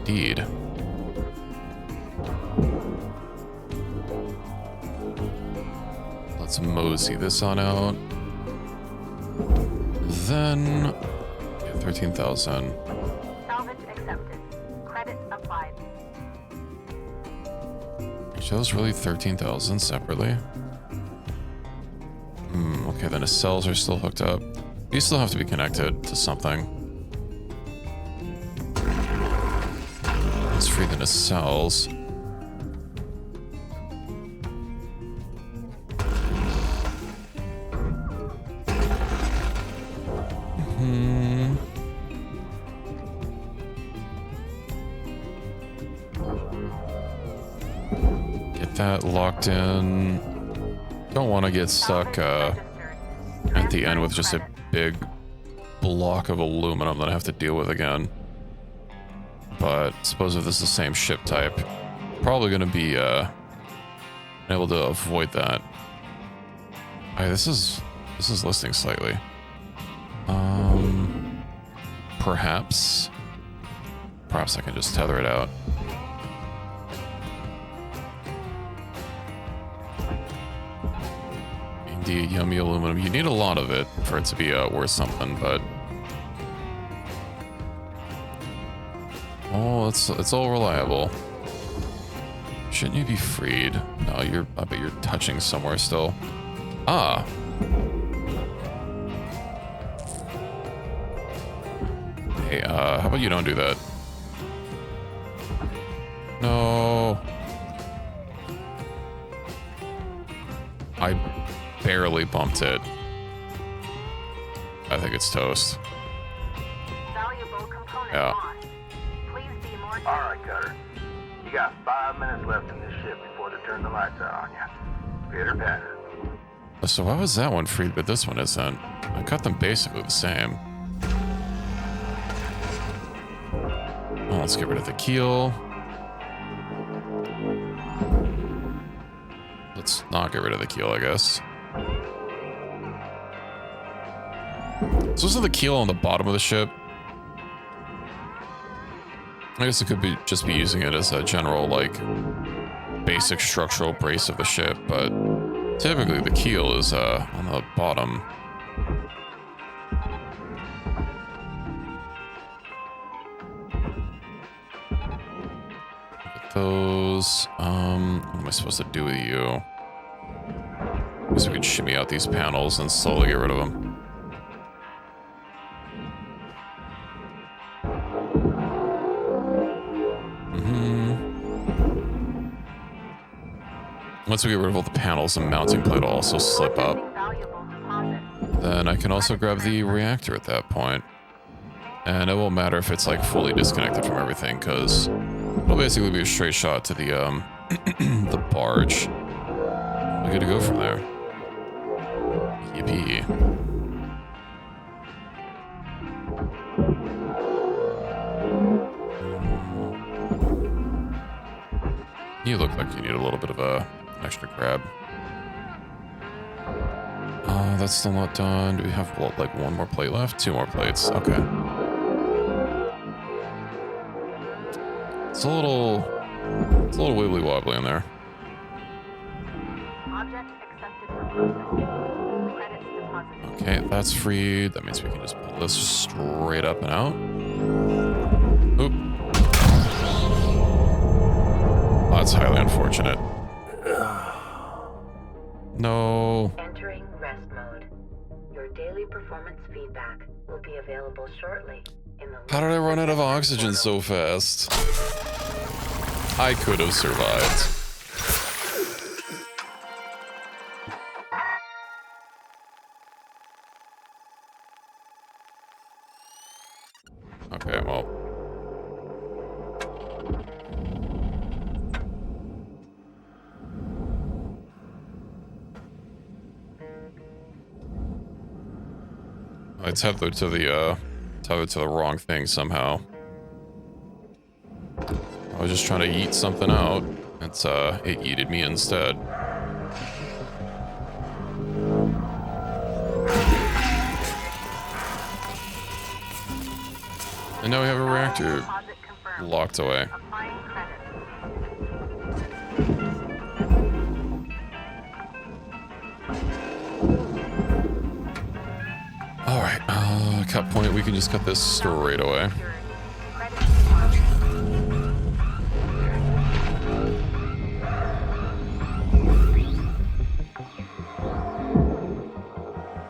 Indeed. Let's mosey this on out. Then, yeah, 13,000. Salvage accepted. Credits applied. Are those really 13,000 separately? Okay, the nacelles are still hooked up. These still have to be connected to something. Let's free the nacelles. Get that locked in. Don't want to get stuck at the end with just a big block of aluminum that I have to deal with again. But suppose if this is the same ship type, probably going to be able to avoid that. Alright, this is listing slightly. Perhaps I can just tether it out. Indeed, yummy aluminum. You need a lot of it for it to be worth something, but oh, it's all reliable. Shouldn't you be freed? No, I bet you're touching somewhere still. Ah. Hey, how about you don't do that? No. I barely bumped it. I think it's toast. Valuable component Yeah. lost. Please be more All right, Cutter. You got 5 minutes left in this ship before they turn the lights out on you. Pitter patter. So why was that one free, but this one isn't? I cut them basically the same. Well, let's get rid of the keel. Let's not get rid of the keel, I guess. So this is the keel on the bottom of the ship. I guess it could be just be using it as a general, like, basic structural brace of the ship, but typically the keel is on the bottom. Those, what am I supposed to do with you? I guess we could shimmy out these panels and slowly get rid of them. Once we get rid of all the panels, the mounting plate will also slip up. valuable deposit. Then I can also grab the reactor at that point. And it won't matter if it's like fully disconnected from everything, because it'll basically be a straight shot to the the barge. We're good to go from there. Yippee. You look like you need a little bit of a extra grab. That's still not done. Do we have, what, like one more plate left? 2 more plates. Okay. It's a little wibbly wobbly in there. Object accepted for processing. Credits deposited. Okay, that's freed. That means we can just pull this straight up and out. Oop. Oh, that's highly unfortunate. No. Entering rest mode. Your daily performance feedback will be available shortly in the How did I run out of oxygen so fast? I could have survived. Okay, well. I tethered to the wrong thing somehow. I was just trying to yeet something out. It yeeted me instead. And now we have a reactor Deposit confirmed. locked away. Applying credits. All right, cut point. We can just cut this straight away. Credits deposited.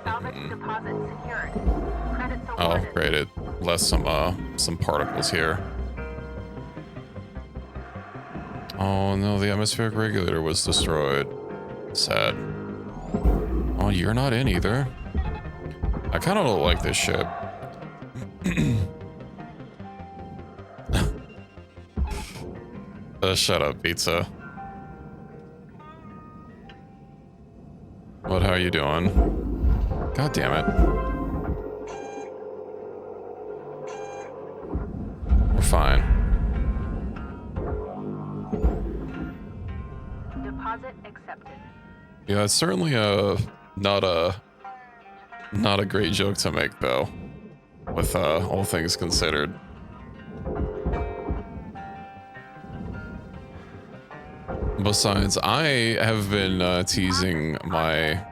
Salvage deposit secured. Credits Oh, awarded. great! It left some particles here. Oh no, the atmospheric regulator was destroyed. Sad. Oh, you're not in either. I kind of don't like this ship. Shut up, pizza. What? How you doing? God damn it. We're fine. Deposit accepted. Yeah, it's certainly not a great joke to make though, with all things considered. Besides, I have been teasing my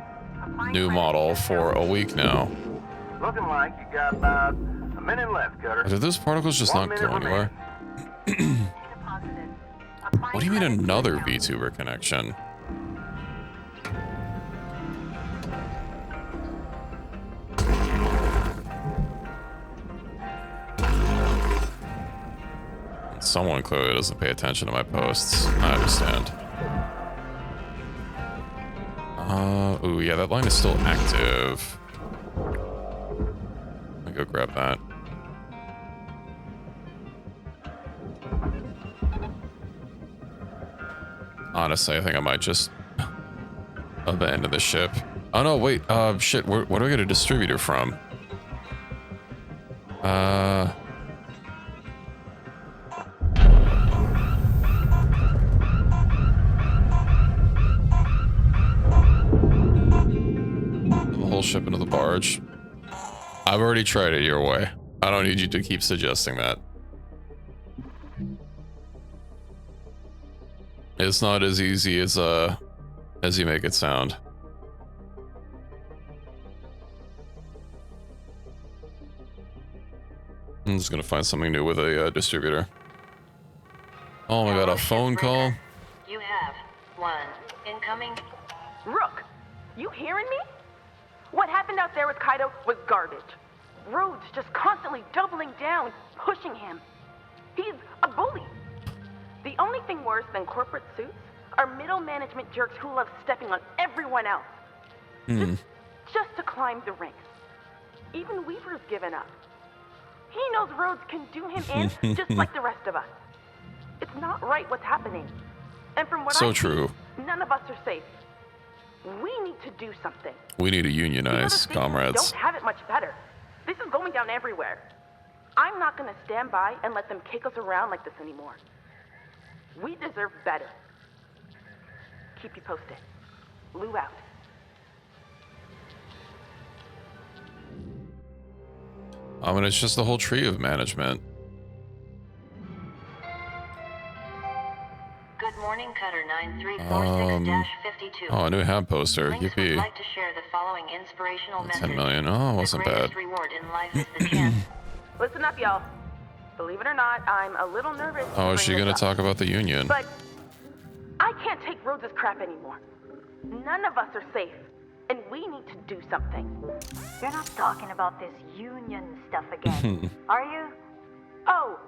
new model for a week now. Looking like you got about a minute left, Cutter. Did those particles just 1 not minute go anywhere? Deposited. What do you mean another VTuber connection? Someone clearly doesn't pay attention to my posts. I understand. Oh yeah, that line is still active. Let me go grab that. Honestly, I think I might just abandon the ship. Oh no, wait, shit, where do I get a distributor from? The whole ship into the barge. I've already tried it your way. I don't need you to keep suggesting that. It's not as easy as you make it sound. I'm just gonna find something new with a distributor. Oh my god, a phone call? You have one incoming. Rook, you hearing me? What happened out there with Kaido was garbage. Rhodes just constantly doubling down, pushing him. He's a bully. The only thing worse than corporate suits are middle management jerks who love stepping on everyone else. Just to climb the ranks. Even Weaver's given up. He knows Rhodes can do him in just like the rest of us. It's not right what's happening. And from what I see, none of us are safe. We need to do something. We need to unionize, comrades. Don't have it much better. This is going down everywhere. I'm not gonna stand by and let them kick us around like this anymore. We deserve better. Keep you posted. Lou out. I mean, it's just the whole tree of management. Good morning, Cutter 9346-52. Oh, a new hab poster. Links Yippee. would like to share the following inspirational 10 message. million. Oh, wasn't The bad. greatest reward in life is the chance. Listen up, y'all. Believe it or not, I'm a little nervous. Oh, is she gonna talk about the union? But I can't take Rhodes' crap anymore. None of us are safe, and we need to do something. You're not talking about this union stuff again, are you? Oh,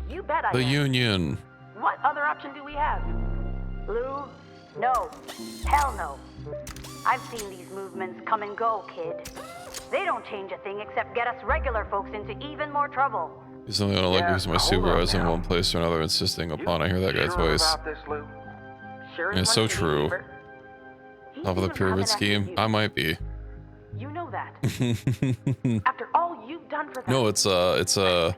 you bet I The am. union. What other option do we have? Lou? No. Hell no. I've seen these movements come and go, kid. They don't change a thing except get us regular folks into even more trouble. There's something I don't like because my Subaru is in one place or another, insisting upon I hear that guy's voice. About this, Lou? Sure It's so true. Top of the pyramid scheme? I might be. You know that. After all you've done for them. No, it's a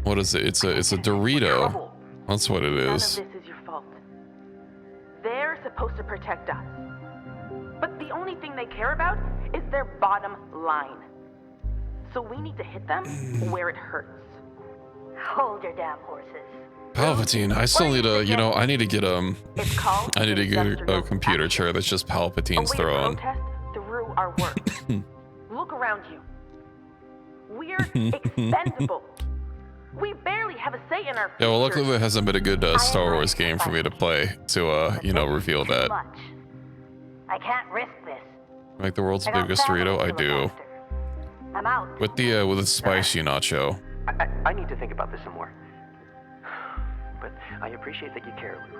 what is it? It's a Dorito. That's what it None of is. this is your fault. They're supposed to protect us. But the only thing they care about is their bottom line. So we need to hit them where it hurts. Hold your damn horses. Palpatine. I still need a, I need to get It's called I need to get a industrial computer action. chair that's just Palpatine's A way to throne. protest through our work. Look around you. We're expendable. We barely have a say in our future. Yeah, well, luckily there hasn't been a good Star Wars game for me to play to, reveal Too that. much. I can't risk this. Make the world's I got biggest family Dorito? to I look do. after. I'm out. With the spicy nacho. I need to think about this some more. But I appreciate that you care, Lou.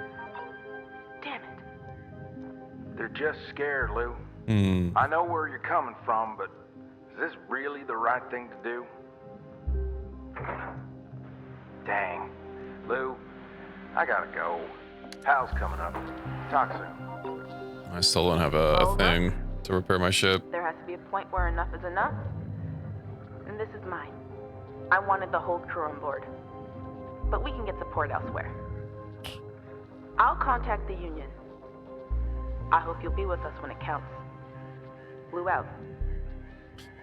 Damn it. They're just scared, Lou. Hmm. I know where you're coming from, but is this really the right thing to do? Dang. Lou, I gotta go. Hal's coming up. Talk soon. I still don't have a thing to repair my ship. There has to be a point where enough is enough. And this is mine. I wanted the whole crew on board. But we can get support elsewhere. I'll contact the union. I hope you'll be with us when it counts. Lou out.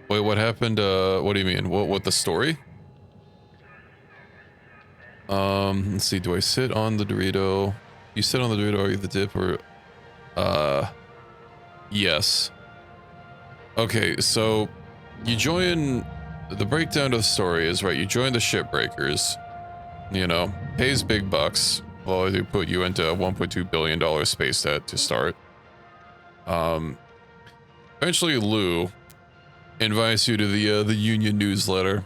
Wait, what happened? What do you mean? What the story? Let's see. Do I sit on the Dorito? You sit on the Dorito, are you the dip or? Yes. Okay, so you join. The breakdown of the story is right. You join the Shipbreakers. Pays big bucks. Well, they put you into a $1.2 billion space debt to start. Eventually, Lou invites you to the union newsletter.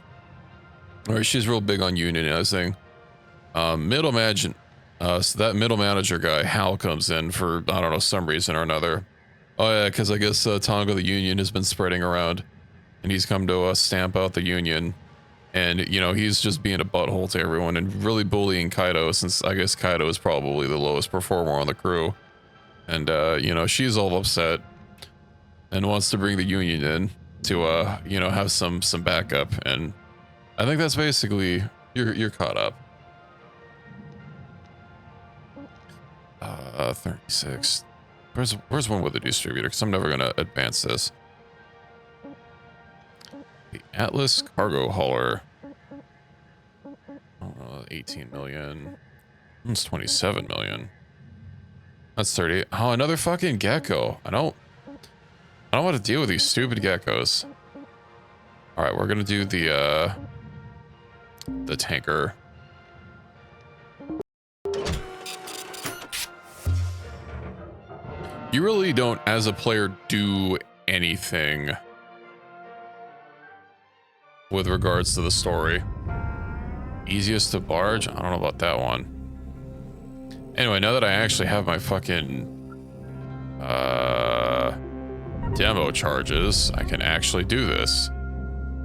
Alright, she's real big on unionizing. So that middle manager guy, Hal, comes in for, I don't know, some reason or another. Oh yeah, because I guess Tonga the Union has been spreading around, and he's come to stamp out the Union, and you know he's just being a butthole to everyone and really bullying Kaido, since I guess Kaido is probably the lowest performer on the crew, and you know she's all upset and wants to bring the Union in to you know have some backup, and I think that's basically you're caught up. 36. Where's one with a distributor? Because I'm never gonna advance this. The Atlas cargo hauler. 18 million. That's 27 million. That's 30. Oh, another fucking gecko. I don't want to deal with these stupid geckos. All right, we're gonna do the tanker. You really don't, as a player, do anything with regards to the story. Easiest to barge? I don't know about that one. Anyway, now that I actually have my fucking demo charges, I can actually do this.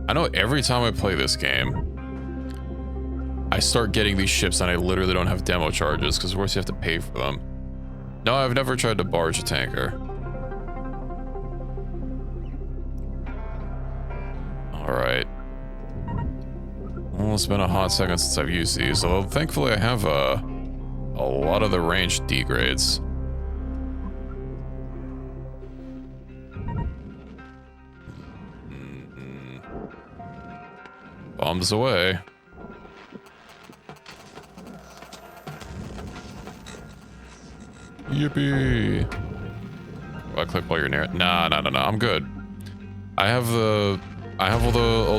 I know every time I play this game, I start getting these ships and I literally don't have demo charges because of course you have to pay for them. No, I've never tried to barge a tanker. Alright. Well, it's been a hot second since I've used these, although thankfully I have a lot of the range degrades. Bombs away. Yippee! Do I click while you're near it? Nah, I'm good. I have all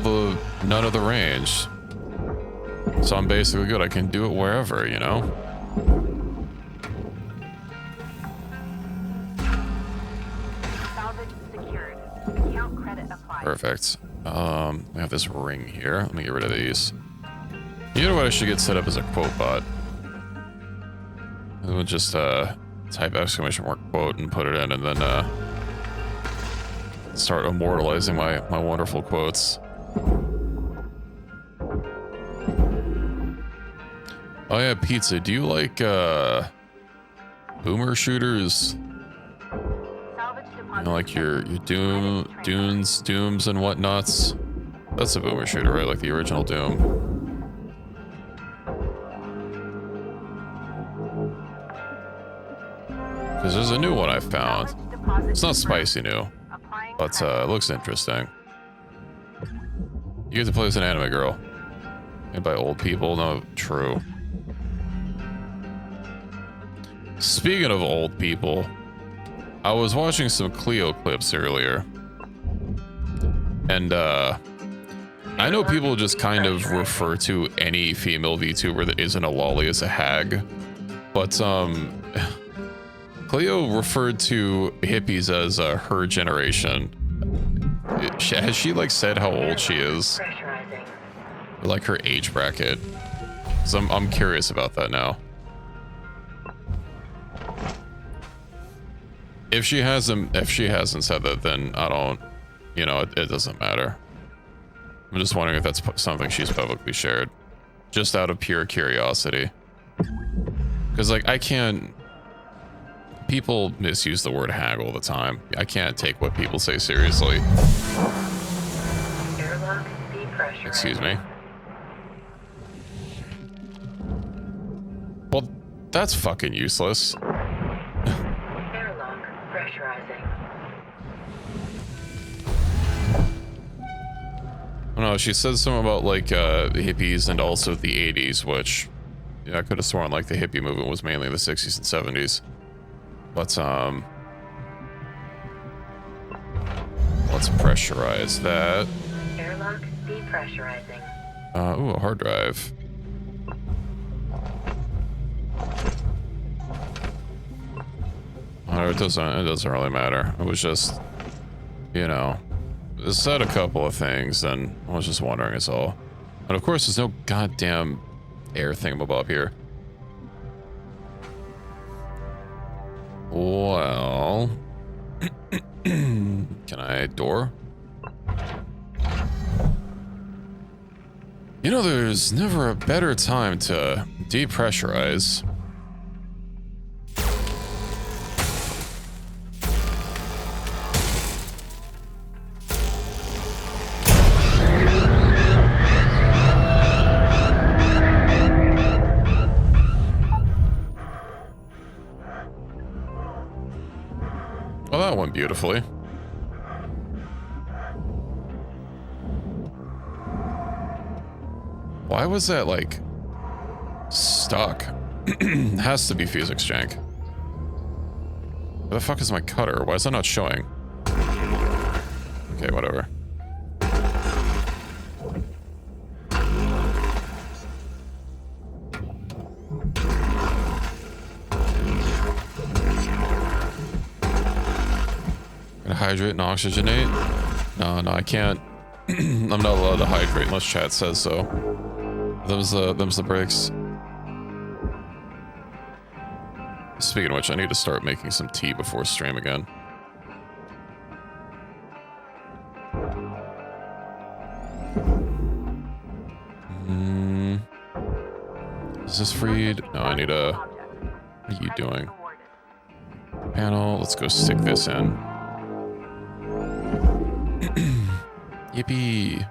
the none of the range. So I'm basically good. I can do it wherever, you know? Salvage secured. Account credit applied. Perfect. We have this ring here. Let me get rid of these. You know what I should get set up as a quote bot? I would just type exclamation mark quote and put it in, and then start immortalizing my wonderful quotes. Oh yeah, pizza. Do you like boomer shooters? You know, like your Dooms and whatnots? That's a boomer shooter, right? Like the original Doom. Because there's a new one I found. It's not spicy new, but it looks interesting. You get to play as an anime girl. Made by old people? No, true. Speaking of old people, I was watching some Cleo clips earlier. And I know people just kind of refer to any female VTuber that isn't a lolly as a hag. But Cleo referred to hippies as her generation. Has she like said how old she is? Or like her age bracket? So I'm curious about that now. If she hasn't said that, then I don't, you know, it doesn't matter. I'm just wondering if that's something she's publicly shared, just out of pure curiosity. Because like I can't. People misuse the word hag all the time. I can't take what people say seriously. Excuse me. Well, that's fucking useless. Airlock pressurizing. Oh, no, she said something about like the hippies and also the 80s, which yeah, I could have sworn like the hippie movement was mainly the 60s and 70s. But let's pressurize that. Airlock depressurizing. Ooh, a hard drive. Oh, it doesn't really matter. It was just, you know, it said a couple of things, and I was just wondering is all. And of course, there's no goddamn air thingamabob here. Well, Can I door? You know, there's never a better time to depressurize. Well, that went beautifully. Why was that, like, stuck? Has to be physics jank. Where the fuck is my cutter? Why is that not showing? Okay, whatever. Gonna hydrate and oxygenate? No, I can't. I'm not allowed to hydrate unless chat says so. Them's the breaks. Speaking of which, I need to start making some tea before stream again. Is this freed? No, I need a... What are you doing? Panel, let's go stick this in. Yippee.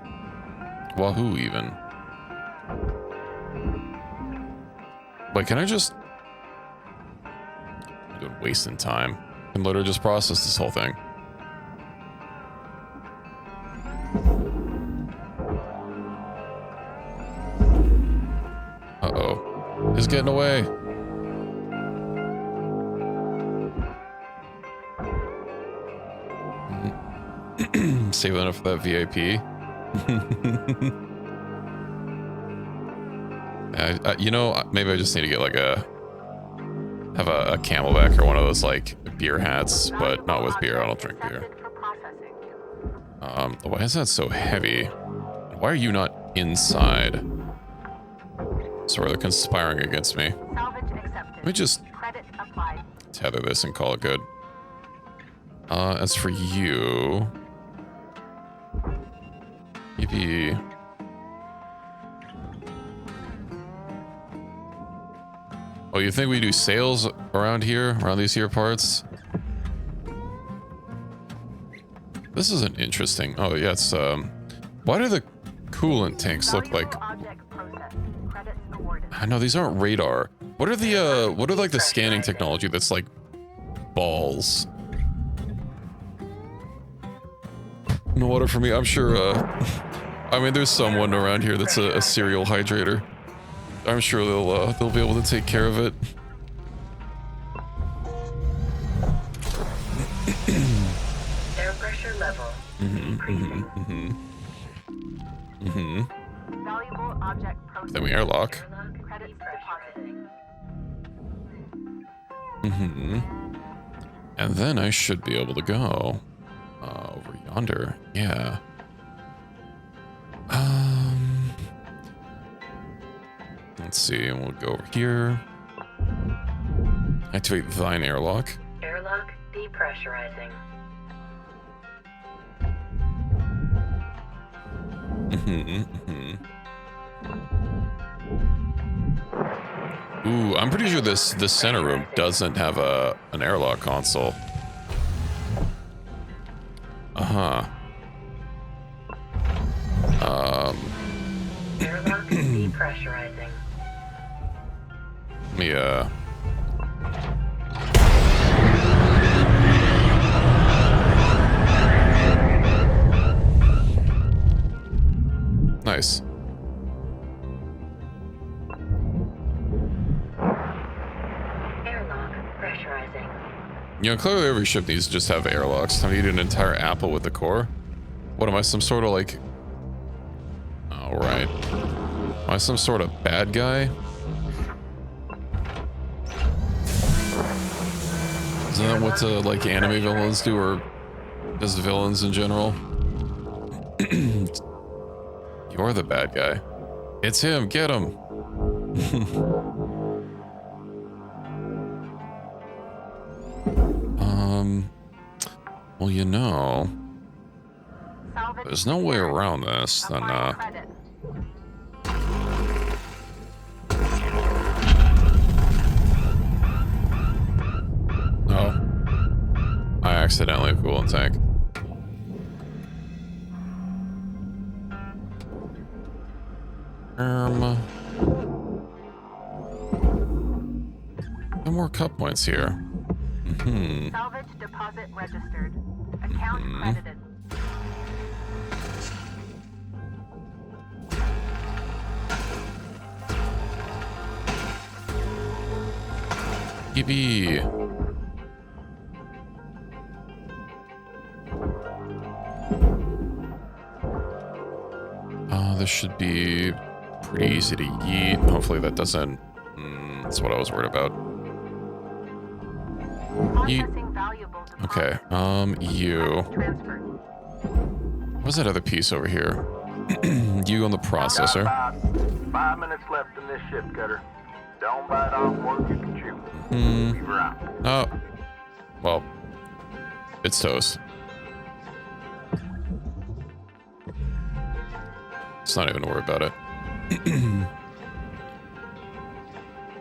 Wahoo, even. Wait, can I just... I'm doing wasting time. I can literally just process this whole thing. Uh-oh. It's getting away. Saving enough for that VIP. You know, maybe I just need to get like have a Camelback or one of those like beer hats, but not with beer. I don't drink beer. Why is that so heavy? Why are you not inside? Sorry, they're conspiring against me. Let me just tether this and call it good. As for you, maybe. Oh, you think we do sales around here, around these here parts? This is an interesting. Oh yeah, it's why do the coolant tanks look like? I know these aren't radar. What are the what are like the scanning technology that's like balls? No water for me. I'm sure. I mean, there's someone around here that's a serial hydrator. I'm sure they'll be able to take care of it. Air pressure level. Valuable object processing. Then we airlock. Credits depositing. And then I should be able to go over yonder. Yeah. Let's see, and we'll go over here. Activate thine airlock. Airlock depressurizing. Ooh, I'm pretty sure this center room doesn't have an airlock console. Airlock depressurizing. Let me nice. Airlock pressurizing. You know, clearly every ship needs to just have airlocks. I need an entire apple with the core. What am I, some sort of like... Oh, right. Am I some sort of bad guy? Isn't that what like anime villains do, or just villains in general? You're the bad guy. It's him, get him. Well, you know, there's no way around this, then, oh. I accidentally coolant tank. No more cut points here. Salvage deposit registered. Account credited. Yippee. This should be pretty easy to yeet. Hopefully that doesn't... that's what I was worried about. Yeet. Okay, you. What's that other piece over here? You on the processor. Got about 5 minutes left in this ship, Cutter. Don't bite off more than you can chew. Weaver out. Oh. Well. It's toast. Let's not even worry about it.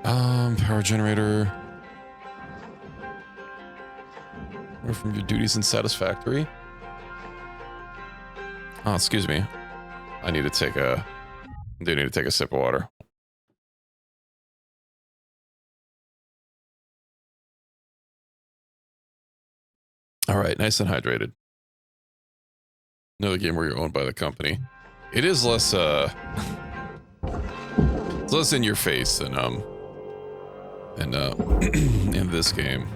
Power generator. Or from your duties and satisfactory. Oh, excuse me. I do need to take a sip of water. All right, nice and hydrated. Another game where you're owned by the company. It is less it's less in your face than in this game.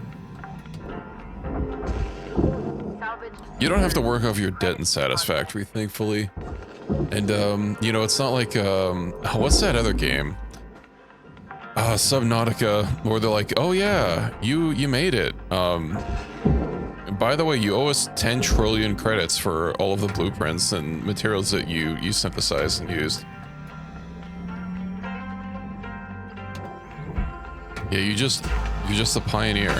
You don't have to work off your debt in Satisfactory, thankfully. And you know, it's not like what's that other game? Subnautica, where they're like, oh yeah, you made it. By the way, you owe us 10 trillion credits for all of the blueprints and materials that you synthesized and used. Yeah, you're just a pioneer.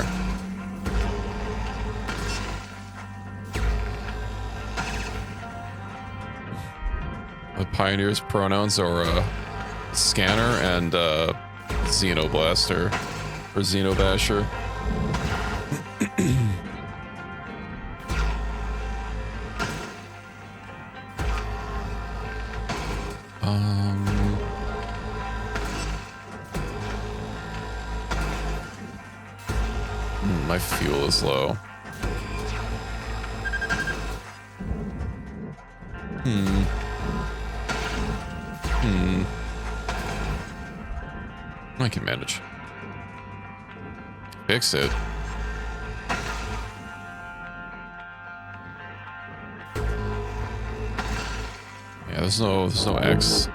The pioneer's pronouns are scanner and xenoblaster or xenobasher. My fuel is low. I can manage. Fix it. Yeah, there's no X.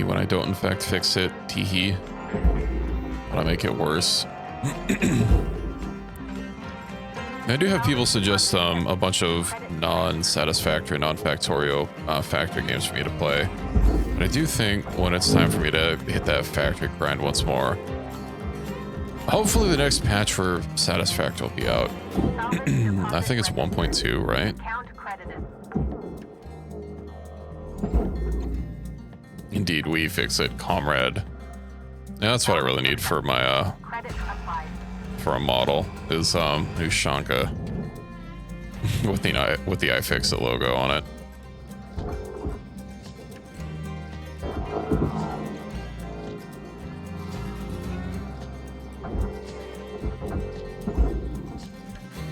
When I don't in fact fix it, teehee. But I make it worse. I do have people suggest a bunch of non-satisfactory, non-factorio factory games for me to play. But I do think when it's time for me to hit that factory grind once more, hopefully the next patch for Satisfactory will be out. I think it's 1.2, right? Indeed, we fix it, comrade. Yeah, that's what I really need for my for a model is Ushanka with the iFixit logo on it.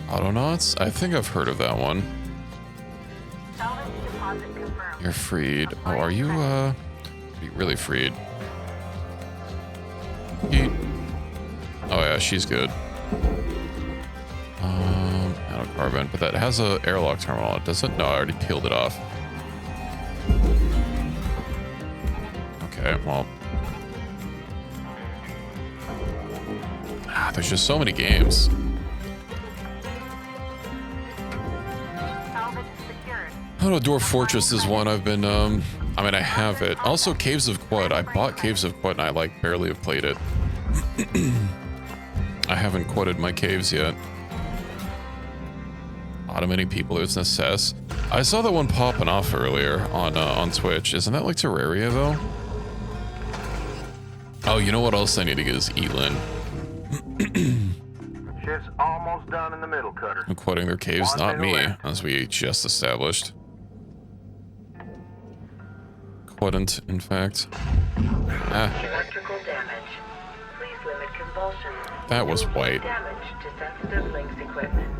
Autonauts? I think I've heard of that one. You're freed. Oh, are you really freed? Oh yeah, she's good. Nanocarbon, but that has a airlock terminal. It doesn't. No, I already peeled it off. Okay, well, there's just so many games. I don't know, Dwarf Fortress is one I've been, I mean, I have it. Also, Caves of Quad. I bought Caves of Quad and I, like, barely have played it. I haven't quitted my caves yet. Automating people is necess. I saw that one popping off earlier on Twitch. Isn't that like Terraria though? Oh, you know what else I need to get is Elin. Shift's almost done in the middle, Cutter. I'm quitting their caves, One not minute me, left. as we just established. Couldn't, in fact. Ah, Electrical damage. Please limit convulsion. that was white. Damage to sensitive links equipment.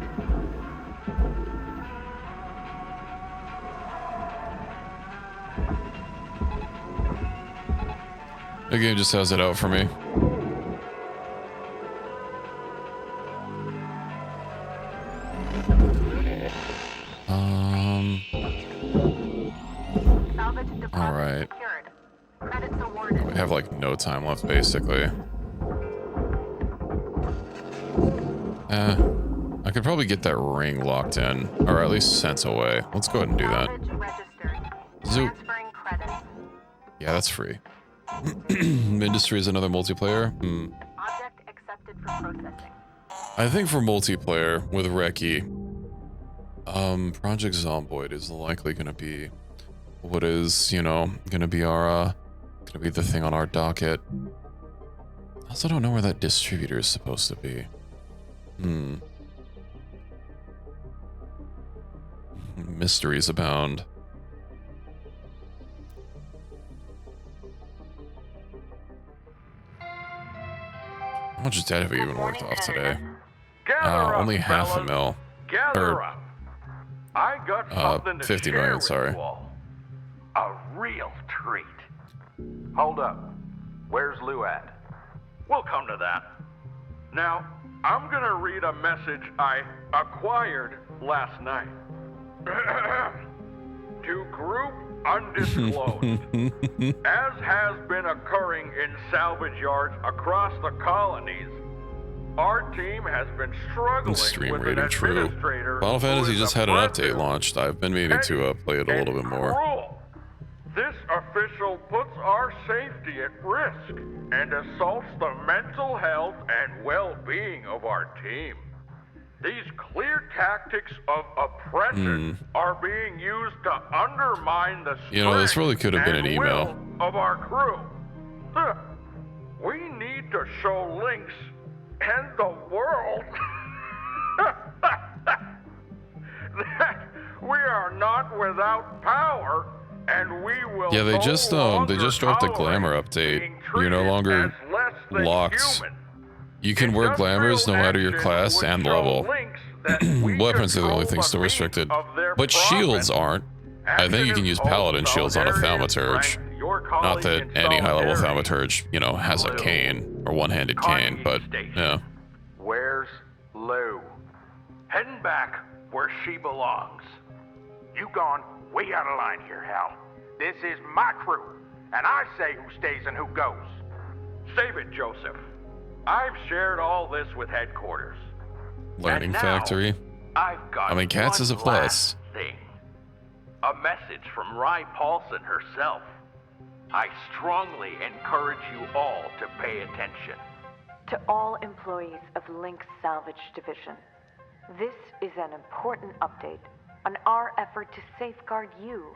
The game just has it out for me. All right. We have like no time left, basically. I could probably get that ring locked in, or at least sent away. Let's go ahead and do that. Zoop. Yeah, that's free. Industry is another multiplayer. Object accepted for processing. I think for multiplayer with Reki, Project Zomboid is likely going to be what is, you know, going to be our, going to be the thing on our docket. I also don't know where that distributor is supposed to be. Mysteries abound. How much debt have we even worked off today? Only half a mil. Gather Or, up. I got something to 50 share million, with sorry. you all. A real treat. Hold up. Where's Lou at? We'll come to that. Now, I'm gonna read a message I acquired last night. To group undisclosed. As has been occurring in salvage yards across the colonies, our team has been struggling Stream with an rating true. administrator Final who Fantasy is just had an update oppressive, launched. I've been meaning to play it a little bit more. cruel. This official puts our safety at risk and assaults the mental health and well-being of our team. These clear tactics of oppression are being used to undermine the strength You know, this really could have been an and email. will of our crew. Huh. We need to show Lynx and the world that we are not without power, and we will. Yeah, they no just longer dropped the tolerate glamour update. being You're no treated longer as less than locked. human. You can wear glamours no matter your class and level. Weapons are the only thing still restricted, but shields aren't. I think you can use paladin shields on a thaumaturge. Not that any high-level thaumaturge, you know, has a cane or one-handed cane, but yeah. Where's Lou? Heading back where she belongs. You gone way out of line here, Hal. This is my crew, and I say who stays and who goes. Save it, Joseph. I've shared all this with headquarters. Learning And now, factory. I've got I mean, cats is a one plus. last thing. A message from Rye Paulson herself. I strongly encourage you all to pay attention. To all employees of Link's Salvage Division, this is an important update on our effort to safeguard you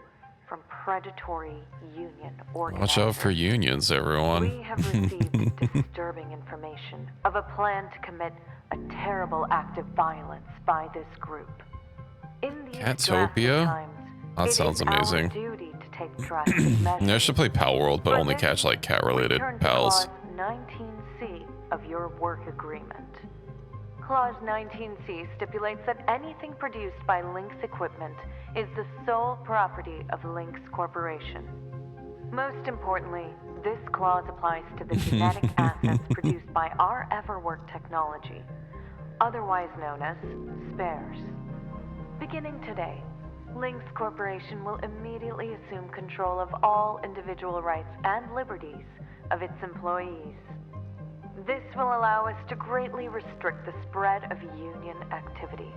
from predatory union organizers. Watch out for unions, everyone. We have received disturbing information of a plan to commit a terrible act of violence by this group. In these Catopia? drastic times, That it sounds is amazing. Our duty to take drastic measures. I should play Pal World, but For only this, catch like cat-related return to pals. Clause 19C of your work agreement. Clause 19C stipulates that anything produced by Lynx Equipment is the sole property of Lynx Corporation. Most importantly, this clause applies to the genetic assets produced by our Everwork technology, otherwise known as spares. Beginning today, Lynx Corporation will immediately assume control of all individual rights and liberties of its employees. This will allow us to greatly restrict the spread of union activity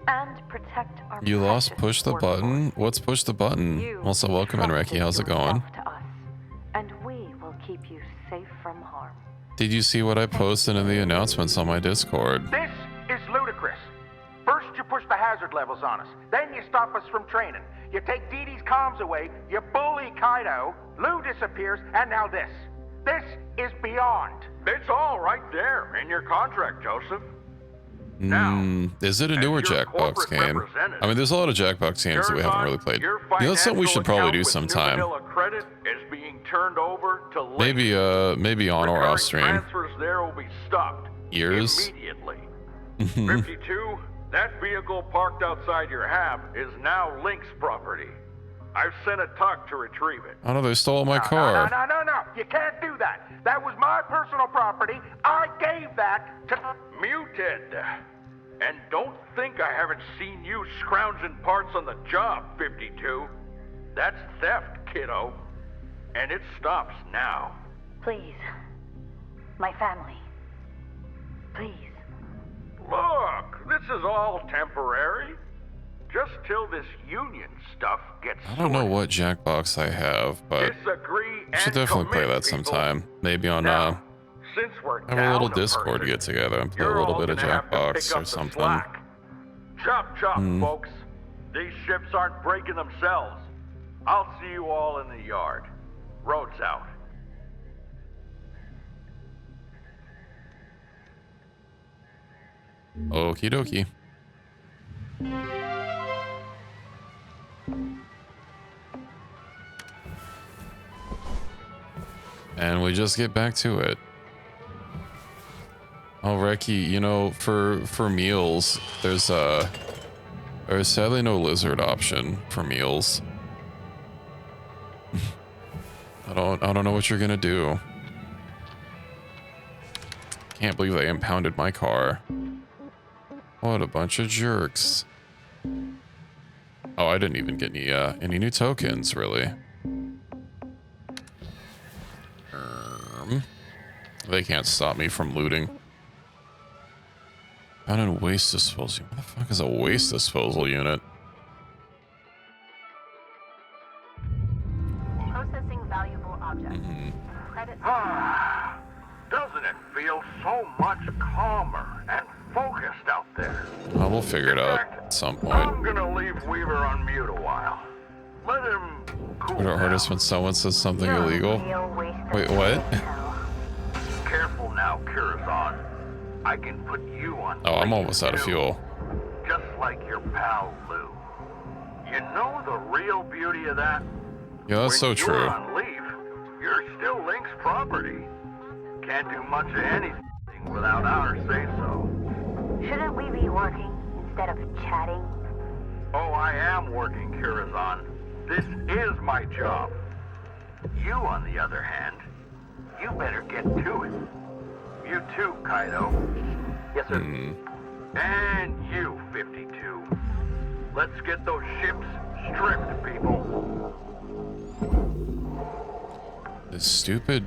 and protect our You lost precious push the workforce. button? What's push the button? You Also, welcome in, Reki. trusted How's it going? yourself to us, and we will keep you safe from harm. Did you see what I posted in the announcements on my Discord? This is ludicrous. First you push the hazard levels on us, then you stop us from training. You take Dee Dee's comms away, you bully Kaido, Lou disappears, and now this. This is beyond. It's all right there in your contract, Joseph. Is it a newer Jackbox game? I mean, there's a lot of Jackbox games that we haven't really played. You know, that's something we should probably do sometime. Credit is being turned over to maybe on or off stream. Transfers there will be stopped Years. immediately. 52, that vehicle parked outside your hab is now Link's property. I've sent a tug to retrieve it. Oh no, they stole my car. No. You can't do that. That was my personal property. I gave that to... Muted. And don't think I haven't seen you scrounging parts on the job, 52. That's theft, kiddo. And it stops now. Please. My family. Please. Look, this is all temporary. Just till this union stuff gets I don't know what Jackbox I have, but I should definitely play that sometime. Maybe on since we're have a little Discord to get together and play a little bit of Jackbox or something. Chop, folks. These ships aren't breaking themselves. I'll see you all in the yard. Road's out. Okie dokie. And we just get back to it. Oh, Reki, you know, for meals, there's sadly no lizard option for meals. I don't know what you're gonna do. Can't believe they impounded my car. What a bunch of jerks. Oh, I didn't even get any new tokens, really. They can't stop me from looting. Found in waste disposal. What the fuck is a waste disposal unit? Processing valuable objects. Doesn't it feel so much calmer and focused out there? Well, we'll figure it out at some point. I'm gonna leave Weaver on mute a while. Let him cool Would it hurt down. us when someone says something illegal? Wait, what? Careful now, Curazon. I can put you on. Oh, I'm almost out of fuel. Just like your pal Lou. You know the real beauty of that? Yeah, that's so When true. you're on leave, you're still Link's property. Can't do much of anything without our say-so. Shouldn't we be working instead of chatting? Oh, I am working, Curazon. This is my job. You, on the other hand, you better get to it. You too, Kaido. Yes, sir. And you, 52. Let's get those ships stripped, people. This stupid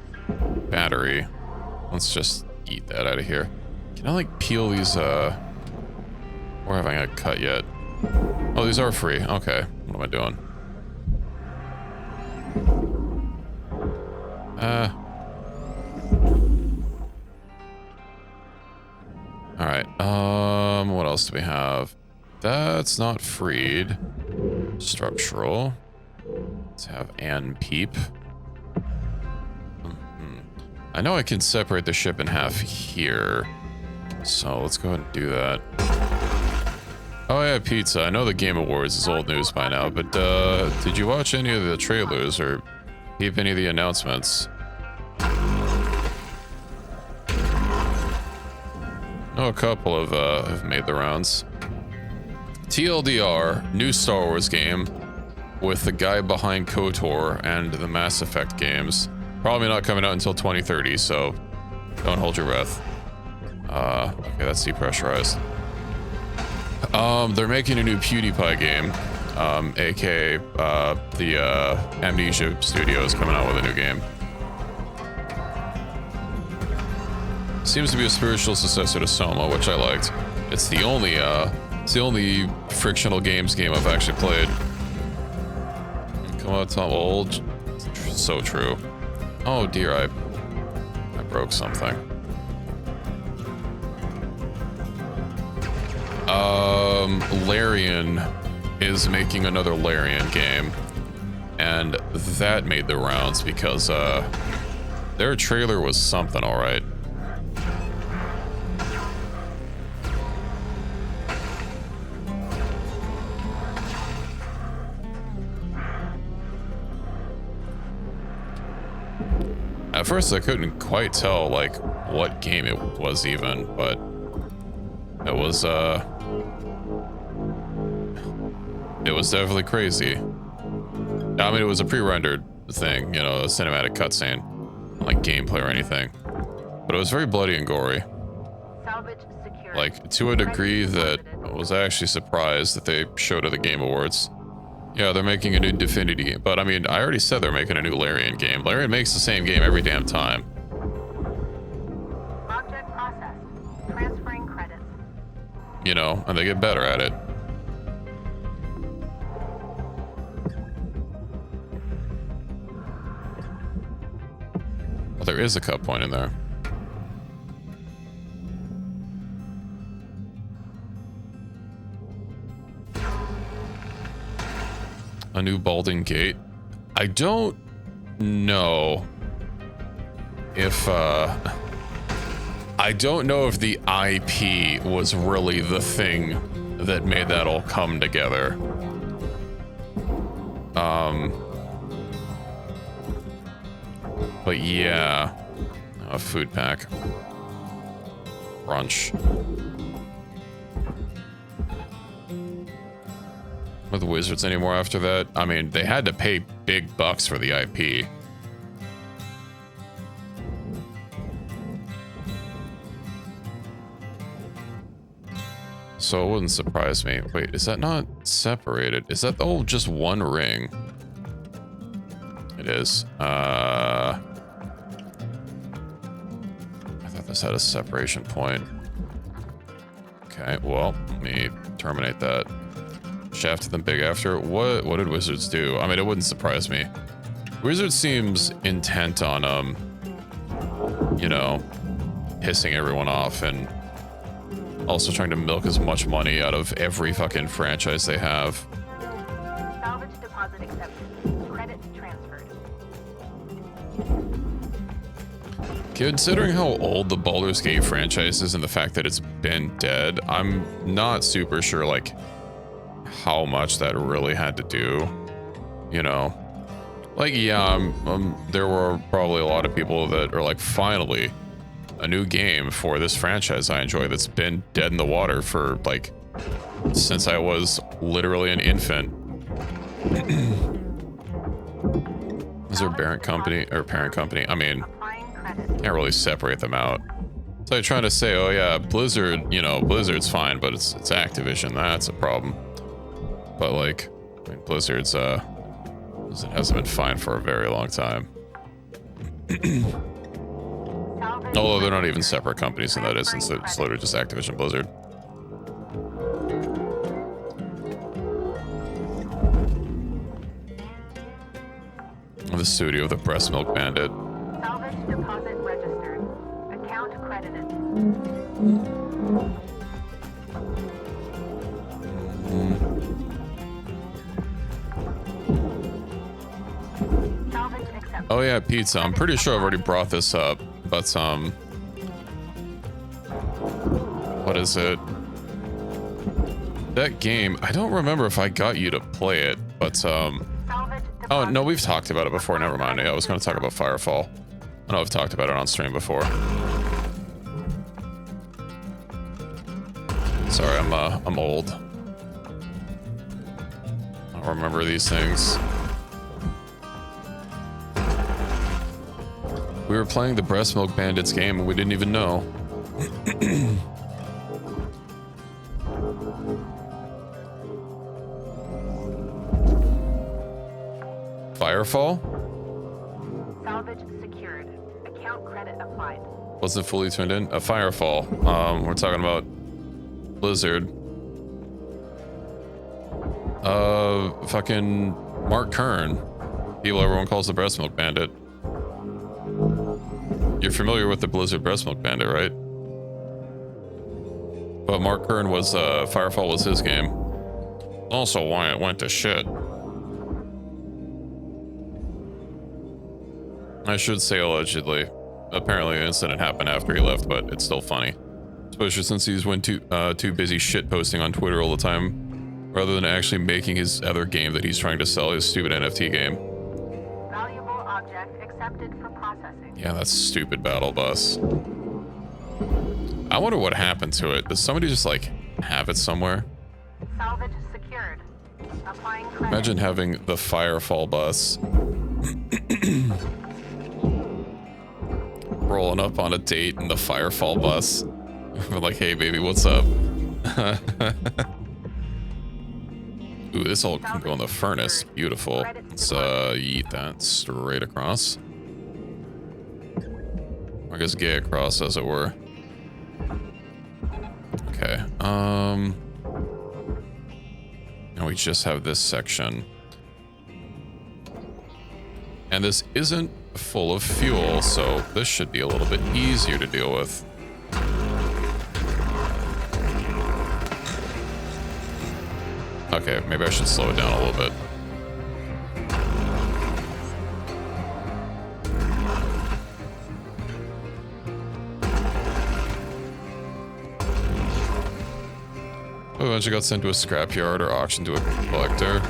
battery. Let's just eat that out of here. Can I like peel these or have I got cut yet? Oh, these are free. Okay. What am I doing? Alright. What else do we have? That's not freed. Structural. Let's have Ann Peep. I know I can separate the ship in half here. So let's go ahead and do that. Oh yeah, pizza. I know the Game Awards is old news by now, but did you watch any of the trailers or keep any of the announcements? Oh, a couple have made the rounds. TLDR, new Star Wars game with the guy behind KOTOR and the Mass Effect games. Probably not coming out until 2030, so don't hold your breath. Okay, that's depressurized. They're making a new PewDiePie game, aka the Amnesia Studio is coming out with a new game. Seems to be a spiritual successor to Soma, which I liked. It's the only frictional games game I've actually played. Come on, Tom. Old, so true. Oh dear, I broke something. Larian is making another Larian game, and that made the rounds because their trailer was something, all right. At first, I couldn't quite tell like what game it was even, but it was definitely crazy. I mean, it was a pre-rendered thing, you know, a cinematic cutscene, like gameplay or anything, but it was very bloody and gory. Like to a degree that I was actually surprised that they showed at the Game Awards. Yeah, they're making a new Divinity game, but I mean, I already said they're making a new Larian game. Larian makes the same game every damn time. Object processed. Transferring credits. You know, and they get better at it. Well, there is a cut point in there. A new Balding Gate. I don't know if the IP was really the thing that made that all come together. But yeah, a food pack. Brunch. With the Wizards anymore after that? I mean, they had to pay big bucks for the IP. So it wouldn't surprise me. Wait, is that not separated? Is that all just one ring? It is. I thought this had a separation point. Okay, well, let me terminate that. Shafted them big after. What did Wizards do? I mean, it wouldn't surprise me. Wizards seems intent on, you know, pissing everyone off and also trying to milk as much money out of every fucking franchise they have. Salvage deposit accepted. Credits transferred. Considering how old the Baldur's Gate franchise is and the fact that it's been dead, I'm not super sure, like, how much that really had to do, you know? Like, yeah, there were probably a lot of people that are like, finally, a new game for this franchise I enjoy that's been dead in the water for, like, since I was literally an infant. Is there a parent company? I mean, can't really separate them out. So I'm trying to say, oh yeah, Blizzard, you know, Blizzard's fine, but it's Activision, that's a problem. But like, I mean, Blizzard's it hasn't been fine for a very long time. Although they're not even separate companies in that instance, it's literally just Activision Blizzard. The studio of the Breast Milk Bandit. Salvage deposit registered. Account credited. Oh yeah, pizza. I'm pretty sure I've already brought this up, but what is it? That game, I don't remember if I got you to play it, but oh no, we've talked about it before. Never mind. Yeah, I was going to talk about Firefall. I know I've talked about it on stream before. Sorry, I'm old. I don't remember these things. We were playing the Breast Milk Bandits game and we didn't even know. Firefall? Salvage secured. Account credit applied. Wasn't fully turned in? A Firefall. We're talking about Blizzard. Fucking Mark Kern. People everyone calls the Breast Milk Bandit. You're familiar with the Blizzard Breast Milk Bandit, right? But Mark Kern was, Firefall was his game. Also why it went to shit. I should say allegedly. Apparently the incident happened after he left, but it's still funny. Especially since he's too busy shit posting on Twitter all the time, rather than actually making his other game that he's trying to sell, his stupid NFT game. Valuable object accepted for processing. Yeah, that's stupid battle bus. I wonder what happened to it. Does somebody just like have it somewhere? Salvage secured. Applying credit. Imagine having the Firefall bus rolling up on a date in the Firefall bus. We're like, hey baby, what's up? Ooh, this all can go in the furnace. Beautiful. Let's eat that straight across. I guess gay across, as it were. Okay. Now we just have this section. And this isn't full of fuel, so this should be a little bit easier to deal with. Okay, maybe I should slow it down a little bit. Oh, eventually got sent to a scrapyard or auctioned to a collector.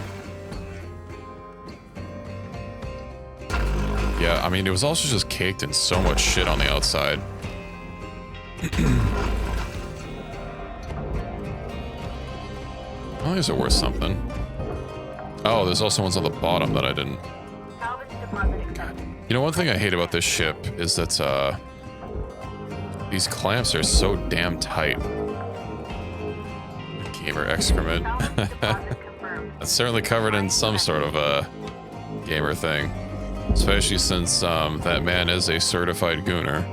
Yeah, I mean, it was also just caked in so much shit on the outside. Why is it worth something? Oh, there's also ones on the bottom that I didn't. You know, one thing I hate about this ship is that these clamps are so damn tight. Gamer excrement. That's certainly covered in some sort of a gamer thing. Especially since that man is a certified gooner.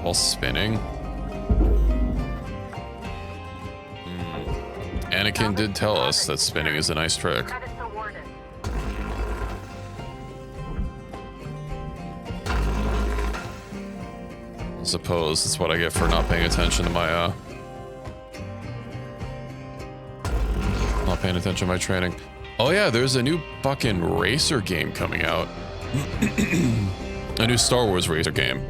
While spinning. Anakin did tell us that spinning is a nice trick. I suppose that's what I get for not paying attention to my not paying attention to my training. Oh yeah, there's a new fucking racer game coming out. A new Star Wars racer game.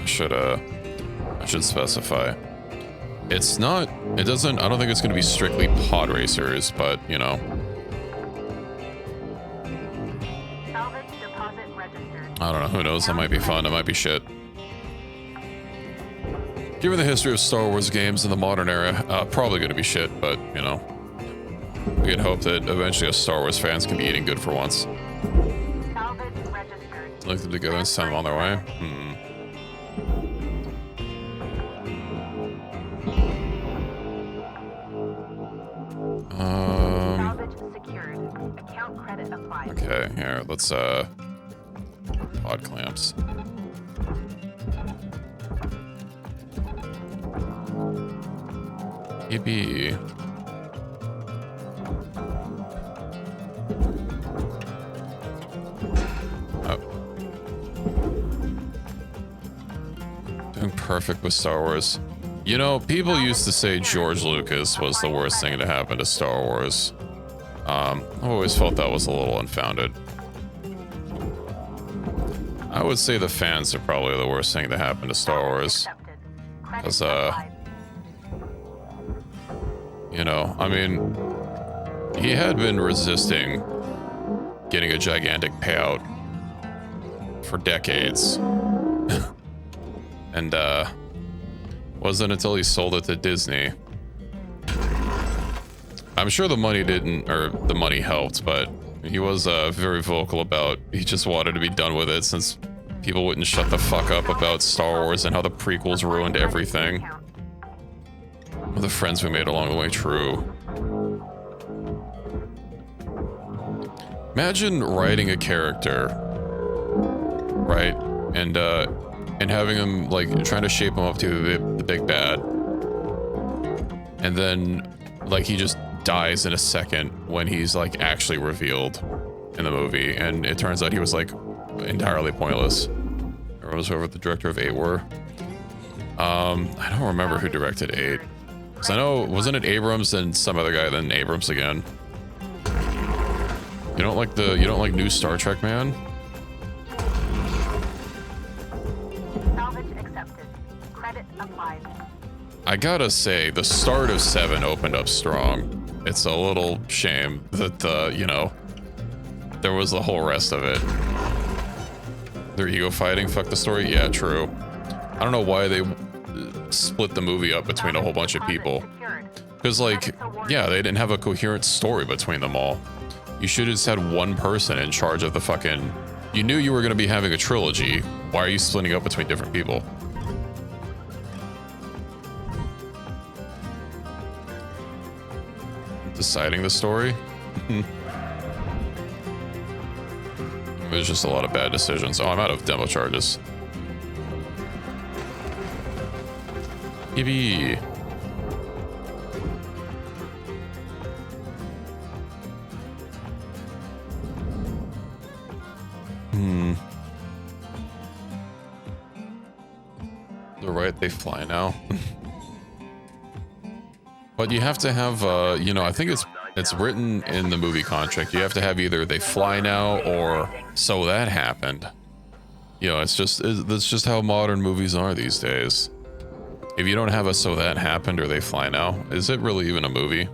I should specify. It's not, I don't think it's gonna be strictly pod racers, but you know. Salvage deposit registered. I don't know, who knows, that might be fun, it might be shit. Given the history of Star Wars games in the modern era, probably gonna be shit, but you know. We can hope that eventually us Star Wars fans can be eating good for once. Salvage registered. Link them together and send them on their way. Salvage secured. Account credit applied. Okay, here, let's pod clamps. Maybe. Doing perfect with Star Wars. You know, people used to say George Lucas was the worst thing to happen to Star Wars. I've always felt that was a little unfounded. I would say the fans are probably the worst thing to happen to Star Wars. Because, you know, I mean, he had been resisting getting a gigantic payout for decades. And, wasn't until he sold it to Disney. I'm sure the money the money helped, but he was very vocal about he just wanted to be done with it since people wouldn't shut the fuck up about Star Wars and how the prequels ruined everything. Well, the friends we made along the way, true. Imagine writing a character, right? And having him, like, trying to shape him up to the big bad. And then, like, he just dies in a second when he's, like, actually revealed. in the movie, and it turns out he was like entirely pointless. Or was whoever the director of 8 were. I don't remember who directed 8. Cause I know, wasn't it Abrams and some other guy, then Abrams again? You don't like new Star Trek, man? Salvage accepted. Credit applied. I gotta say, the start of 7 opened up strong. It's a little shame that, you know, there was the whole rest of it. Their ego fighting, fuck the story? Yeah, true. I don't know why they split the movie up between a whole bunch of people. Because, like, yeah, they didn't have a coherent story between them all. You should have just had one person in charge of the fucking... You knew you were going to be having a trilogy. Why are you splitting up between different people? Deciding the story? There's just a lot of bad decisions. Oh, I'm out of demo charges. Yippee. They're right, they fly now. But you have to have, you know, I think it's written in the movie contract. You have to have either they fly now or so that happened. You know, that's just how modern movies are these days. If you don't have a so that happened or they fly now, is it really even a movie?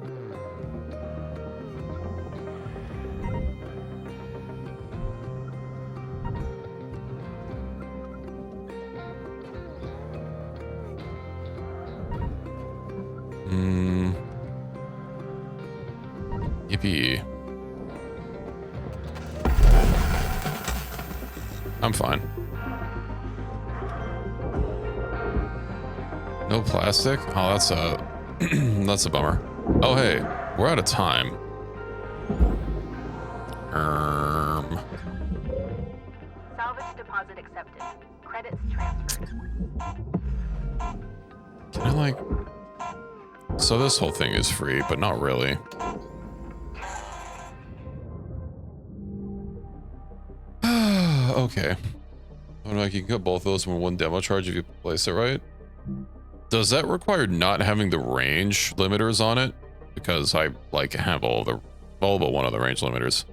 Yippee. I'm fine. No plastic? Oh, that's a that's a bummer. Oh hey, we're out of time. Salvage deposit accepted. Credits transferred. Can I like... So this whole thing is free, but not really. Okay. Oh, you can get both of those in one demo charge if you place it right. Does that require not having the range limiters on it? Because I like have all but one of the range limiters.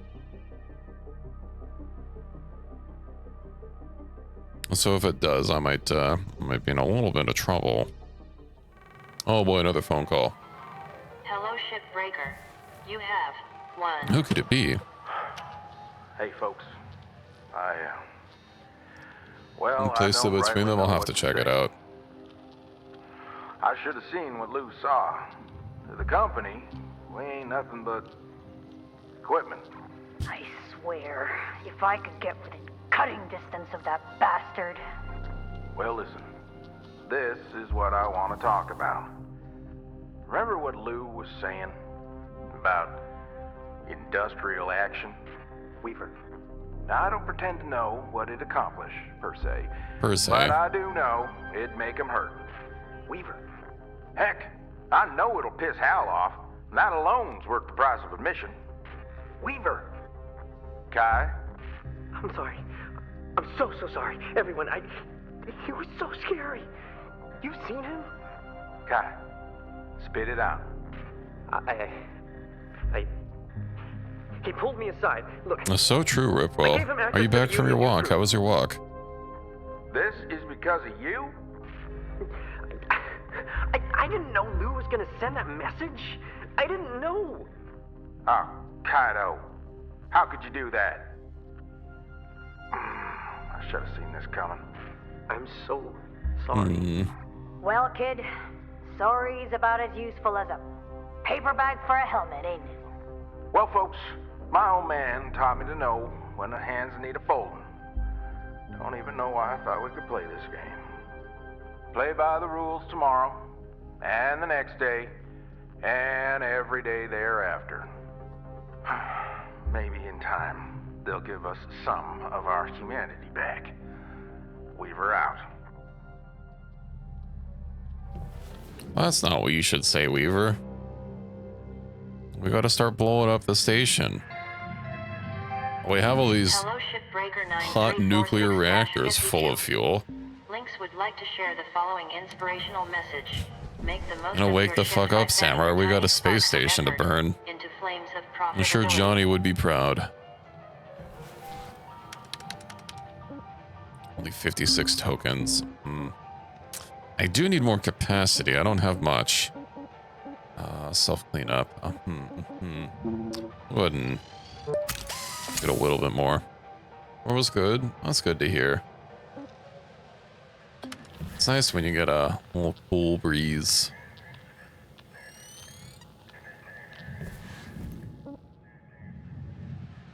So if it does, I might be in a little bit of trouble. Oh boy, another phone call. Hello, Shipbreaker. You have one. Who could it be? Hey, folks. Well, I placed it between them. I'll have to check it out. I should have seen what Lou saw. To the company, we ain't nothing but equipment. I swear, if I could get within cutting distance of that bastard. Well, listen. This is what I want to talk about. Remember what Lou was saying about industrial action? Weaver. Now, I don't pretend to know what it accomplished, per se. But I do know it'd make him hurt. Weaver. Heck, I know it'll piss Hal off. And that alone's worth the price of admission. Weaver. Kai? I'm sorry. I'm so sorry. Everyone, he was so scary. You've seen him? Kai, spit it out. He pulled me aside. Look. That's so true, Ripwell. Are you back from your walk? How was your walk? This is because of you? I didn't know Lou was gonna send that message. I didn't know. Oh, Kaido. How could you do that? I should have seen this coming. I'm so sorry. Well, kid, sorry's about as useful as a paper bag for a helmet, ain't it? Well, folks, my old man taught me to know when the hands need a folding. Don't even know why I thought we could play this game. Play by the rules tomorrow, and the next day, and every day thereafter. Maybe in time, they'll give us some of our humanity back. Weaver out. Well, that's not what you should say, Weaver. We gotta start blowing up the station. We have all these Hello, Shipbreaker 9. hot nuclear reactors full of fuel. Lynx would like to share the following inspirational message. Make the most You know, of wake your the ship fuck by up, fanning Samurai. the We got tiny a space sparks of station to effort burn. into flames of I'm sure profitability. Johnny would be proud. Only 56 tokens. I do need more capacity. I don't have much. Self-cleanup. Wouldn't get a little bit more. Or was good. That's good to hear. It's nice when you get a little cool breeze.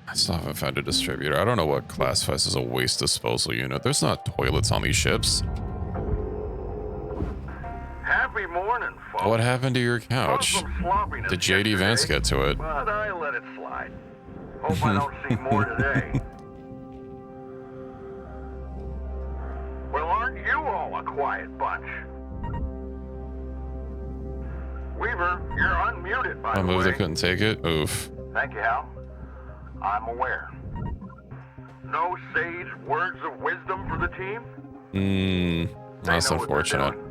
I still haven't found a distributor. I don't know what classifies as a waste disposal unit. There's not toilets on these ships. Happy morning, folks. What happened to your couch? Saw some sloppiness Did JD Vance yesterday, get to it? But I let it slide. Hope I don't see more today. Well, aren't you all a quiet bunch? Weaver, you're unmuted, by A the move way. that couldn't take it? Oof. Thank you, Hal. I'm aware. No sage words of wisdom for the team? That's They know what they're unfortunate. doing.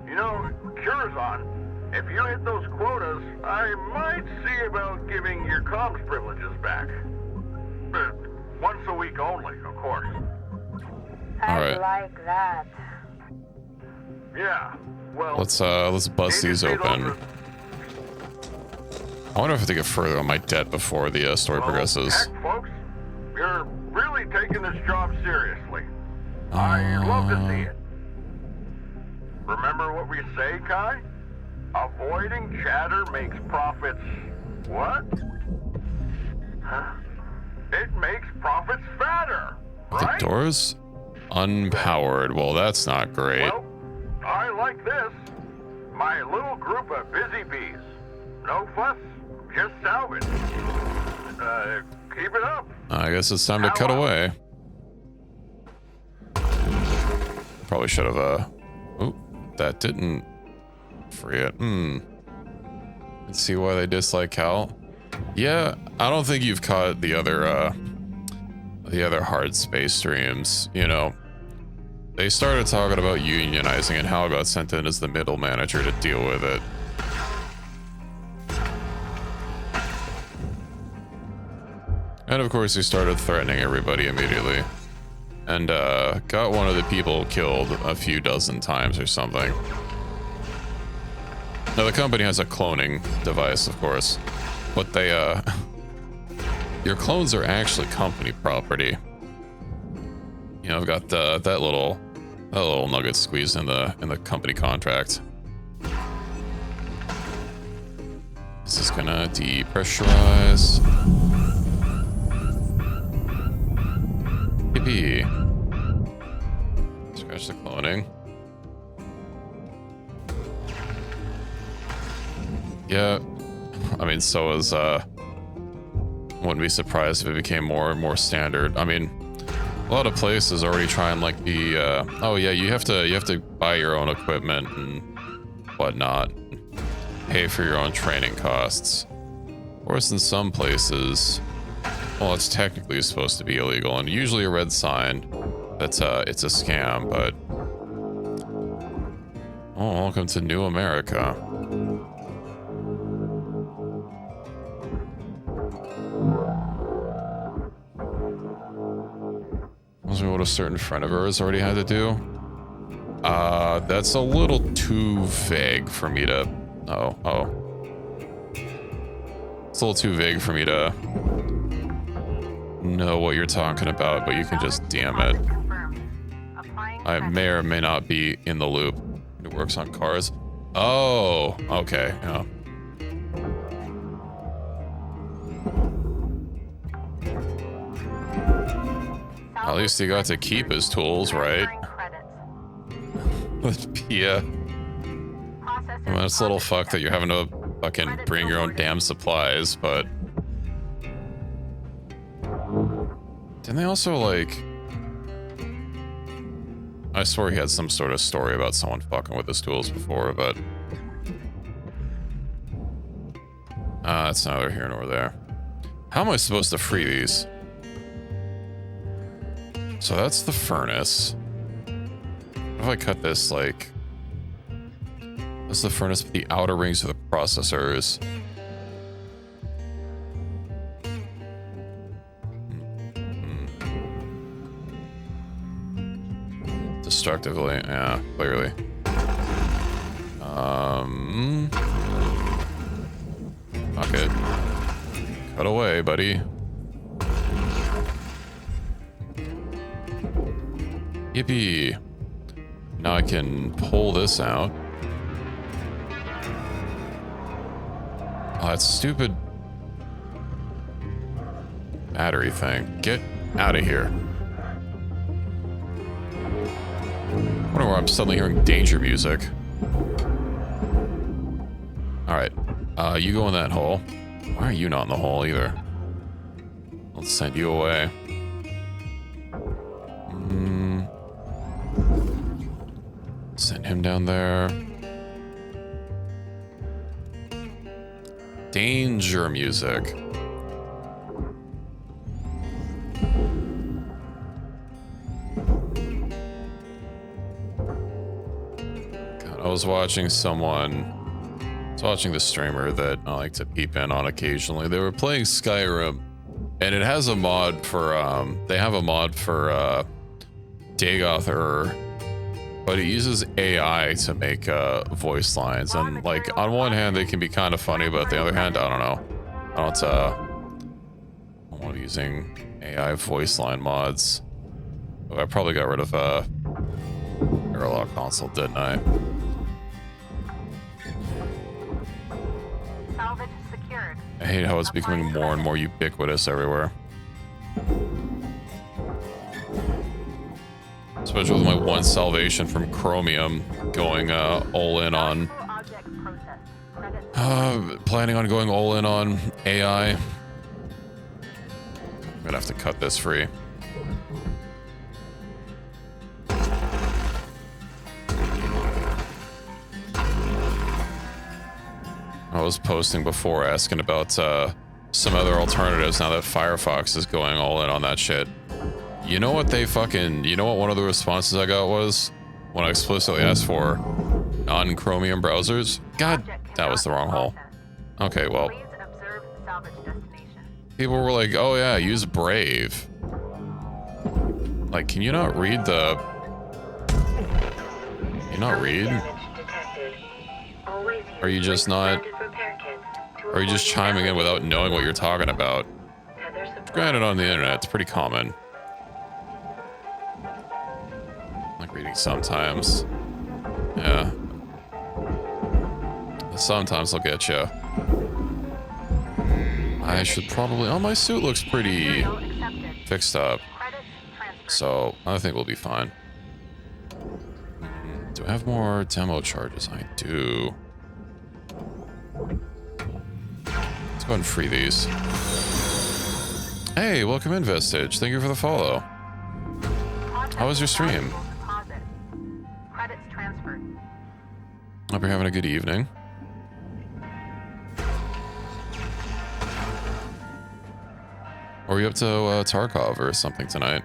You know, Curzon, if you hit those quotas, I might see about giving your comms privileges back. Once a week only, of course. Alright. like that. Yeah, well... Let's bust these open. I wonder if I have to get further on my debt before the story progresses. Heck, folks, you're really taking this job seriously. I love to see it. Remember what we say, Kai? Avoiding chatter makes profits... what? Huh? It makes profits fatter, right? The door's unpowered. Well, that's not great. Well, I like this. My little group of busy bees. No fuss, just salvage. Keep it up. I guess it's time to cut away. Probably should have, oh, that didn't free it. Let's see why they dislike Cal. Yeah, I don't think you've caught the other Hardspace streams. You know, they started talking about unionizing and Hal got sent in as the middle manager to deal with it. And of course, he started threatening everybody immediately. And got one of the people killed a few dozen times or something. Now, the company has a cloning device, of course. But they, your clones are actually company property. You know, I've got that little nugget squeezed in the company contract. This is gonna depressurize. Yippee. Scratch the cloning. Yeah, I mean, so is wouldn't be surprised if it became more and more standard. I mean, a lot of places already try and like be oh yeah, you have to buy your own equipment and whatnot, pay for your own training costs. Of course, in some places, well, it's technically supposed to be illegal, and usually a red sign that's it's a scam. But oh, welcome to New America. Was what a certain friend of ours already had to do. That's a little too vague for me to. Oh. It's a little too vague for me to know what you're talking about, but you can just DM it. I may or may not be in the loop. It works on cars. Oh, okay. Yeah. At least he got to keep his tools, right? Yeah. I mean, it's a little fucked that you're having to fucking bring your own damn supplies, but... Didn't they also, like... I swore he had some sort of story about someone fucking with his tools before, but... that's neither here nor there. How am I supposed to free these? So that's the furnace. What if I cut this like... This is the furnace, but the outer rings are the processors. Destructively, yeah, clearly. Fuck it. Cut away, buddy. Yippee. Now I can pull this out. Oh, that stupid battery thing. Get out of here. I wonder why I'm suddenly hearing danger music. Alright. You go in that hole. Why are you not in the hole either? Let's send you away. Send him down there. Danger music. God, I was watching the streamer that I like to peep in on occasionally. They were playing Skyrim, and it has a mod for, they have a mod for, Dagoth, but it uses AI to make, voice lines, and, like, on one hand, they can be kind of funny, but on the other hand, I don't know. I don't want to be using AI voice line mods. Oh, I probably got rid of, Airlock console, didn't I? I hate how it's becoming more and more ubiquitous everywhere. Especially with my one salvation from Chromium going all in on... planning on going all in on AI. I'm gonna have to cut this free. I was posting before asking about some other alternatives now that Firefox is going all in on that shit. You know what one of the responses I got was? When I explicitly asked for non-Chromium browsers? God, that was the wrong hole. Okay, well. People were like, oh yeah, use Brave. Like, can you not read the... Can you not read? Are you just not... Or are you just chiming in without knowing what you're talking about? Granted, on the internet, it's pretty common. Like reading sometimes. Yeah. Sometimes they'll get you. I should probably... Oh, my suit looks pretty fixed up. So, I think we'll be fine. Do I have more demo charges? I do. Let's go ahead and free these. Hey, welcome in, Vestige. Thank you for the follow. How was your stream? Hope you're having a good evening. Or are you up to Tarkov or something tonight?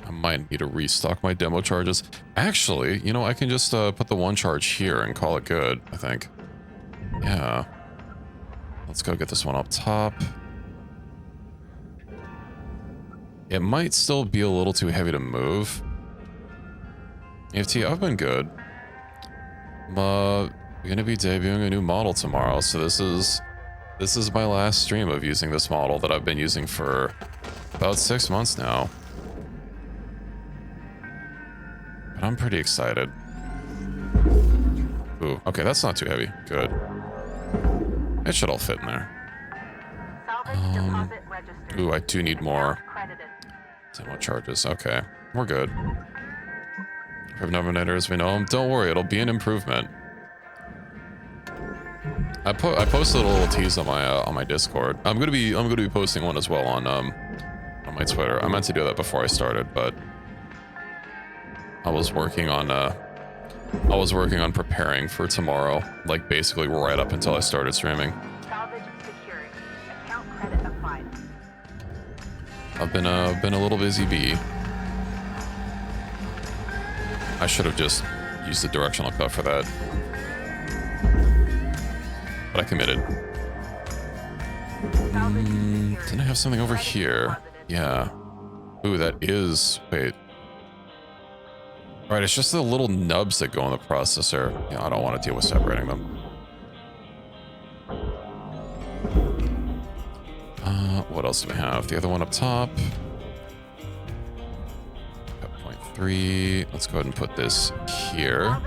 I might need to restock my demo charges. Actually, you know, I can just put the one charge here and call it good, I think. Yeah. Let's go get this one up top. It might still be a little too heavy to move. EFT, I've been good. We're gonna be debuting a new model tomorrow, so this is my last stream of using this model that I've been using for about 6 months now. But I'm pretty excited. Ooh, okay, that's not too heavy. Good. It should all fit in there. Ooh, I do need more demo charges. Okay, we're good. We have Numbinator as we know him. Don't worry, it'll be an improvement. I posted a little tease on my Discord. I'm gonna be posting one as well on my Twitter. I meant to do that before I started, but I was working on I was working on preparing for tomorrow, like basically right up until I started streaming. Salvage secured. Account credit applied. I've been a little busy bee. I should have just used the directional cut for that. But I committed. Didn't I have something over here? Yeah. Ooh, that is... Wait. Alright, it's just the little nubs that go in the processor. Yeah, I don't want to deal with separating them. What else do we have? The other one up top. Got 0.3. Let's go ahead and put this here.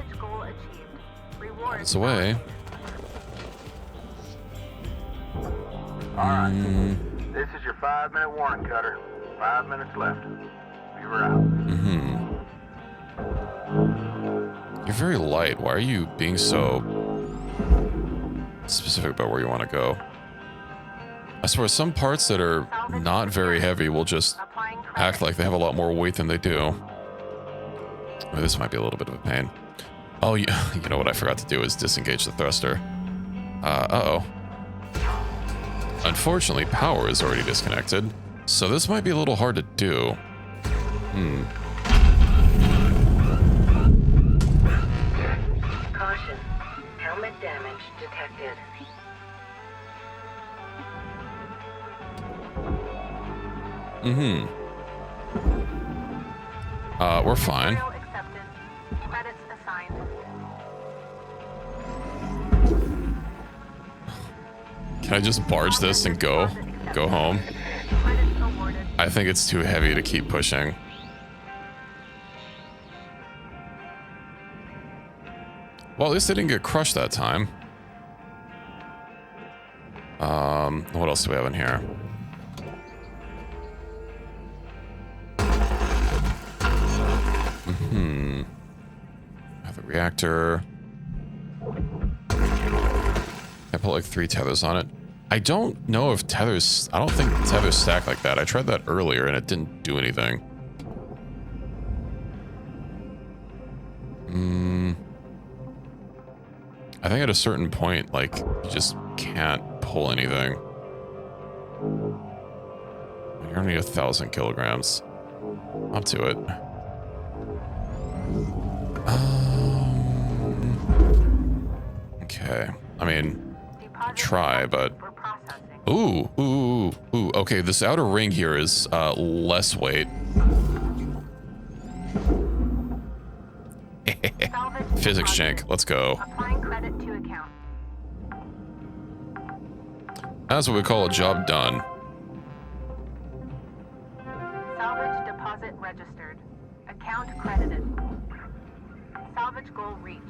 It's away. Alright. This is your 5-minute warning, Cutter. 5 minutes left. We were out. You're very light. Why are you being so specific about where you want to go? I swear some parts that are not very heavy will just act like they have a lot more weight than they do. Oh, this might be a little bit of a pain. Oh, you know what I forgot to do is disengage the thruster. Uh-oh. Unfortunately, power is already disconnected, so this might be a little hard to do. Caution. Helmet damage detected. We're fine. Credits assigned. Can I just barge this and go home? Credits awarded. I think it's too heavy to keep pushing. Well, at least they didn't get crushed that time. What else do we have in here? Have the reactor. I put like 3 tethers on it. I don't know if tethers... I don't think tethers stack like that. I tried that earlier and it didn't do anything. I think at a certain point, like, you just can't pull anything. You're only 1,000 kilograms. Up to it. Okay. I mean, try, but... Ooh. Okay, this outer ring here is less weight. Physics shank. Let's go. Applying credit to account. That's what we call a job done. Salvage deposit registered. Account credited. Salvage goal reached.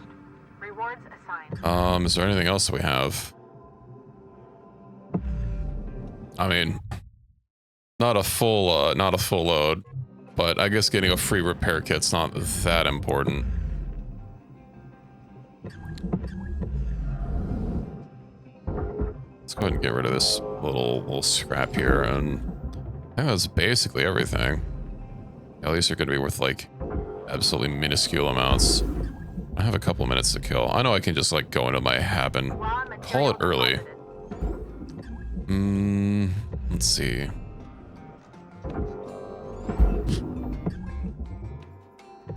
Rewards assigned. Is there anything else we have? I mean, not a full load, but I guess getting a free repair kit's not that important. Let's go ahead and get rid of this little scrap here, and I think that's basically everything. At least they're going to be worth like absolutely minuscule amounts. I have a couple minutes to kill. I know I can just like go into my hab and call it early. Let's see. I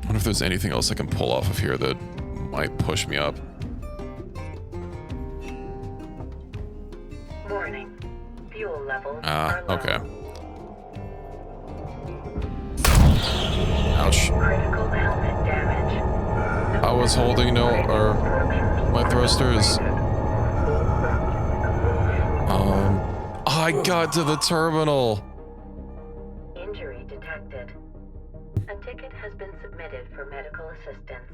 wonder if there's anything else I can pull off of here that might push me up. Warning. Fuel levels are low. Okay. Ouch. Critical helmet damage. I was holding my thrusters. I got to the terminal. Injury detected. A ticket has been submitted for medical assistance.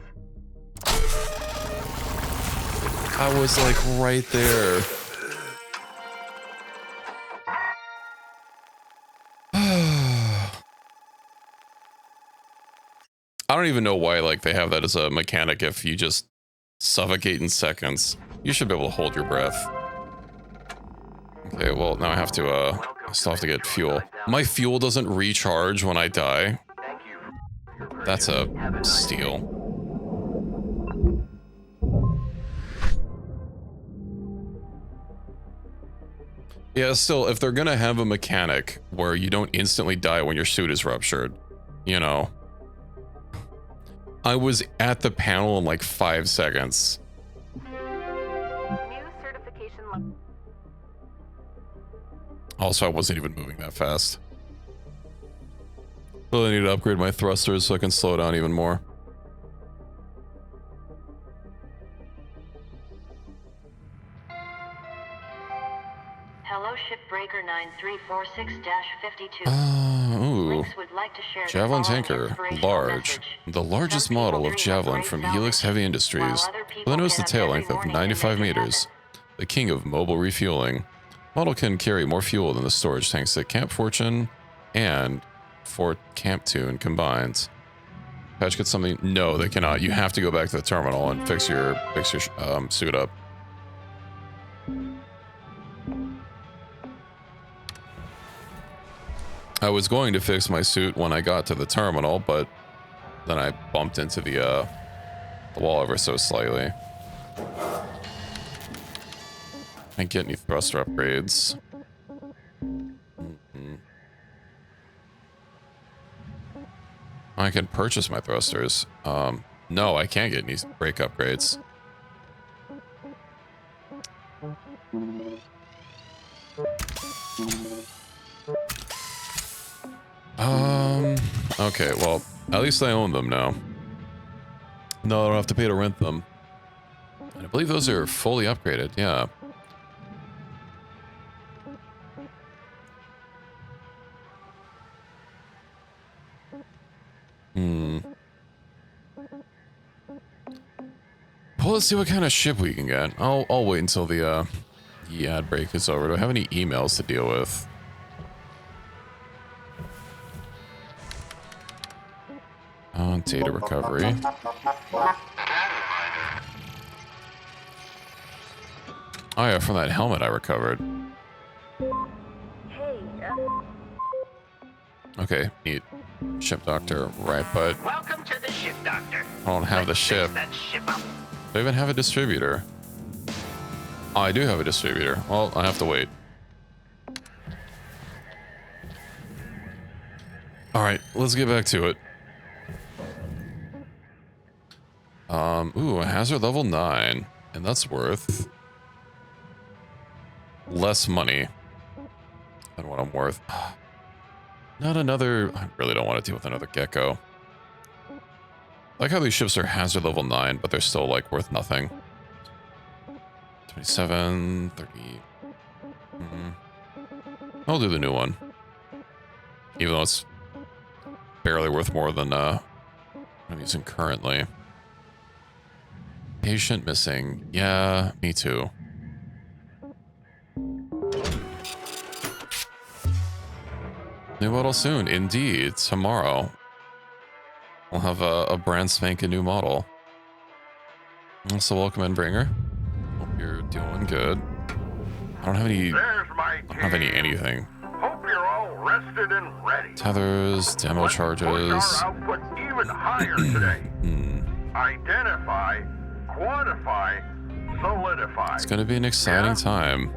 I was like right there. I don't even know why like they have that as a mechanic. If you just suffocate in seconds, you should be able to hold your breath. Okay, well now I have to I still have to get fuel. My fuel doesn't recharge when I die. That's a steal. Yeah, still, if they're gonna have a mechanic where you don't instantly die when your suit is ruptured, you know. I was at the panel in like 5 seconds. New certification. Also, I wasn't even moving that fast. Well, I need to upgrade my thrusters so I can slow down even more. Hello, Shipbreaker 9346-52. Ooh. Lynx would like to share the Javelin following tanker, inspirational large. message. The largest Some people model of dream Javelin great from salvage, Helix Heavy Industries, while other with people a nose to get up tail every length of morning 95 and make it meters. happen. The king of mobile refueling. Model can carry more fuel than the storage tanks at Camp Fortune and Fort Camp Tune combined. Patch get something? No, they cannot. You have to go back to the terminal and fix your suit up. I was going to fix my suit when I got to the terminal, but then I bumped into the wall ever so slightly. Can't get any thruster upgrades. I can purchase my thrusters. No, I can't get any brake upgrades. Okay, well, at least I own them now. No, I don't have to pay to rent them. And I believe those are fully upgraded, yeah. Well, let's see what kind of ship we can get. I'll wait until the ad break is over. Do I have any emails to deal with? Data recovery. Oh yeah, from that helmet I recovered. Hey, Okay, neat. Ship doctor, right, but Welcome to the ship, Doctor. I don't have the ship. That ship up. Do I even have a distributor? Oh, I do have a distributor. Well, I have to wait. Alright, let's get back to it. Ooh, a hazard level 9. And that's worth less money than what I'm worth. Not another... I really don't want to deal with another gecko. I like how these ships are hazard level 9, but they're still, like, worth nothing. 27, 30... I'll do the new one. Even though it's barely worth more than I'm using currently. Patient missing. Yeah, me too. New model soon. Indeed. Tomorrow. We'll have a brand spanking new model. Also, welcome in, Bringer. Hope you're doing good. I don't have any... There's my I don't have any anything. Hope you're all rested and ready. Tethers, demo Let's charges. push our output even higher today. Identify, quantify, solidify. It's gonna be an exciting time.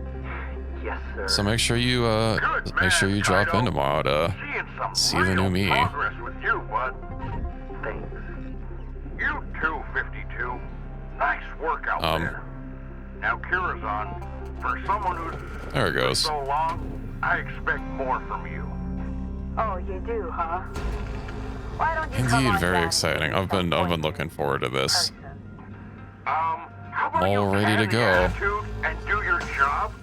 Yes, sir. So make sure you drop in tomorrow to see the new me. Progress with you, bud. Thanks. You too, 52. Nice work out there. Now Kira's on. For someone who's There it goes. so long, I expect more from you. Oh, you do, huh? Why don't you come Indeed, on very down exciting. I've been looking forward to this. How about All you ready to have the go. attitude and do your job?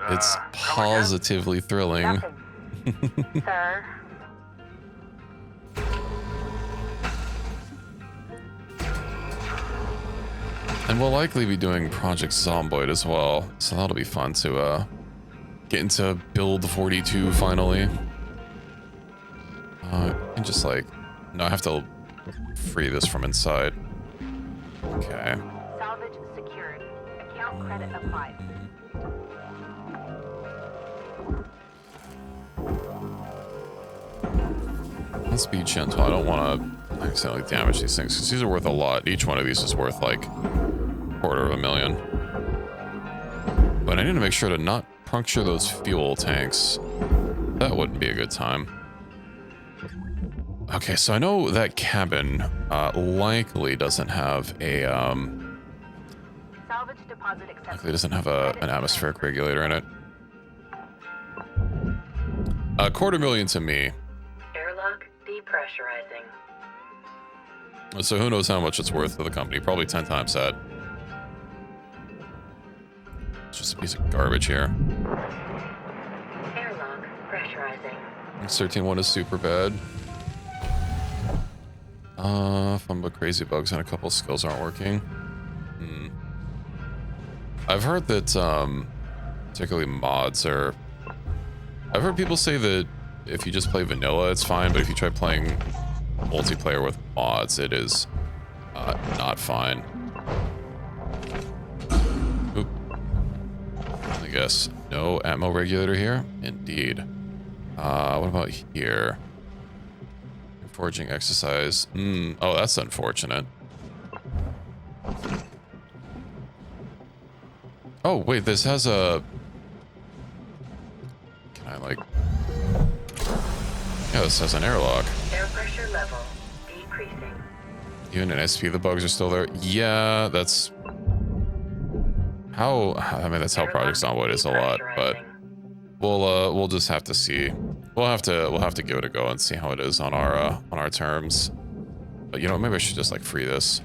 It's positively thrilling. Nothing. Sir. And we'll likely be doing Project Zomboid as well, so that'll be fun to get into build 42 finally. And just like, no, I have to free this from inside. Okay. salvage secured. Account credit applied. Let's be gentle. I don't want to accidentally damage these things because these are worth a lot. Each one of these is worth like $250,000. But I need to make sure to not puncture those fuel tanks. That wouldn't be a good time. Okay, so I know that cabin likely doesn't have a Salvage deposit accepted. likely doesn't have an atmospheric regulator in it. $250,000 to me. Airlock depressurizing. So who knows how much it's worth to the company? Probably 10 times that. It's just a piece of garbage here. Airlock pressurizing. 13.1 is super bad. Fun but crazy bugs and a couple skills aren't working. I've heard that particularly mods are... I've heard people say that if you just play vanilla, it's fine, but if you try playing multiplayer with mods, it is not fine. Oop. I guess no ammo regulator here. Indeed. What about here? Forging exercise. Oh, that's unfortunate. Oh, wait, this has a... Can I, like... Yeah, this has an airlock. Air pressure level decreasing. Even in SP, the bugs are still there. Yeah, that's... How... I mean, that's how Project Zomboid is a lot, but... We'll just have to see. We'll have to give it a go and see how it is on our terms. But you know, maybe I should just like free this.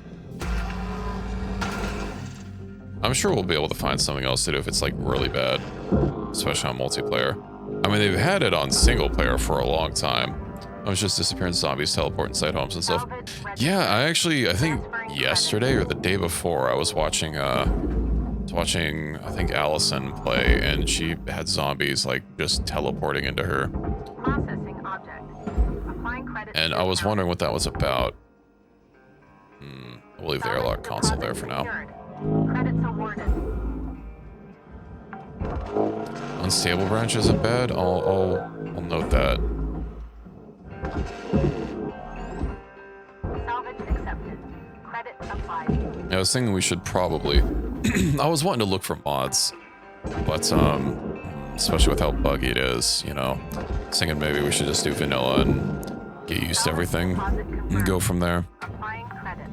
I'm sure we'll be able to find something else to do if it's like really bad, especially on multiplayer. I mean, they've had it on single player for a long time. It was just disappearing zombies, teleport inside homes and stuff. Yeah, I think yesterday or the day before, I was watching I think Allison play, and she had zombies like just teleporting into her. Processing object. Applying credit. And I was wondering what that was about. I'll leave the airlock console there for now. Credits awarded. Unstable branch isn't bad. I'll note that. Salvage accepted. Credit applied. I was thinking we should probably... I was wanting to look for mods, but especially with how buggy it is, you know. I was thinking maybe we should just do vanilla and get used to everything and go from there. Applying credit.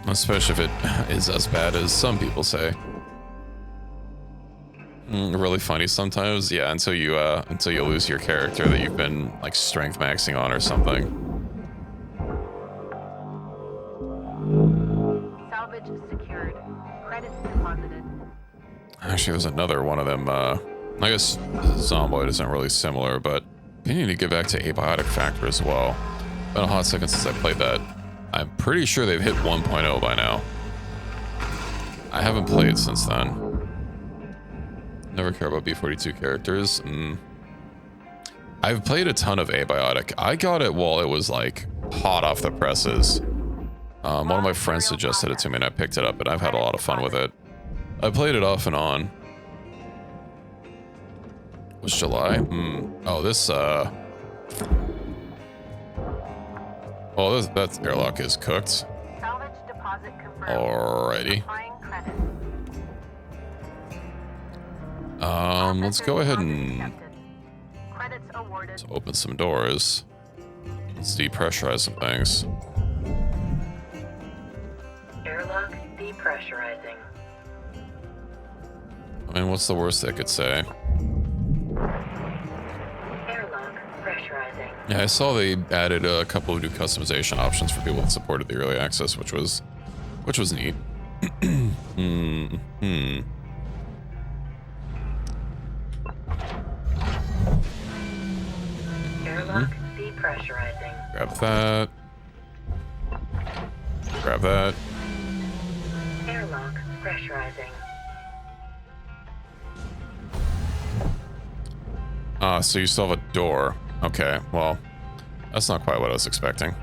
Especially if it is as bad as some people say. Really funny sometimes, yeah, until you lose your character that you've been like strength maxing on or something. Salvage secured. Credits deposited. Actually, there's another one of them. I guess Zomboid isn't really similar, but you need to get back to Abiotic Factor as well. Been a hot second since I played that. I'm pretty sure they've hit 1.0 by now. I haven't played since then. Never care about B42 characters. I've played a ton of Abiotic. I got it while it was like hot off the presses. One of my friends suggested it to me and I picked it up and I've had a lot of fun with it. I played it off and on. It was July? Oh, this, well, that airlock is cooked. Salvage deposit confirmed. Alrighty. Applying credit. Let's go ahead and Credits awarded. let's open some doors. Let's depressurize some things. Airlock depressurizing. I mean, what's the worst they could say? Airlock pressurizing. Yeah, I saw they added a couple of new customization options for people that supported the early access, which was neat. Airlock depressurizing. Grab that. Grab that. Airlock pressurizing. So you still have a door. Okay, well, that's not quite what I was expecting.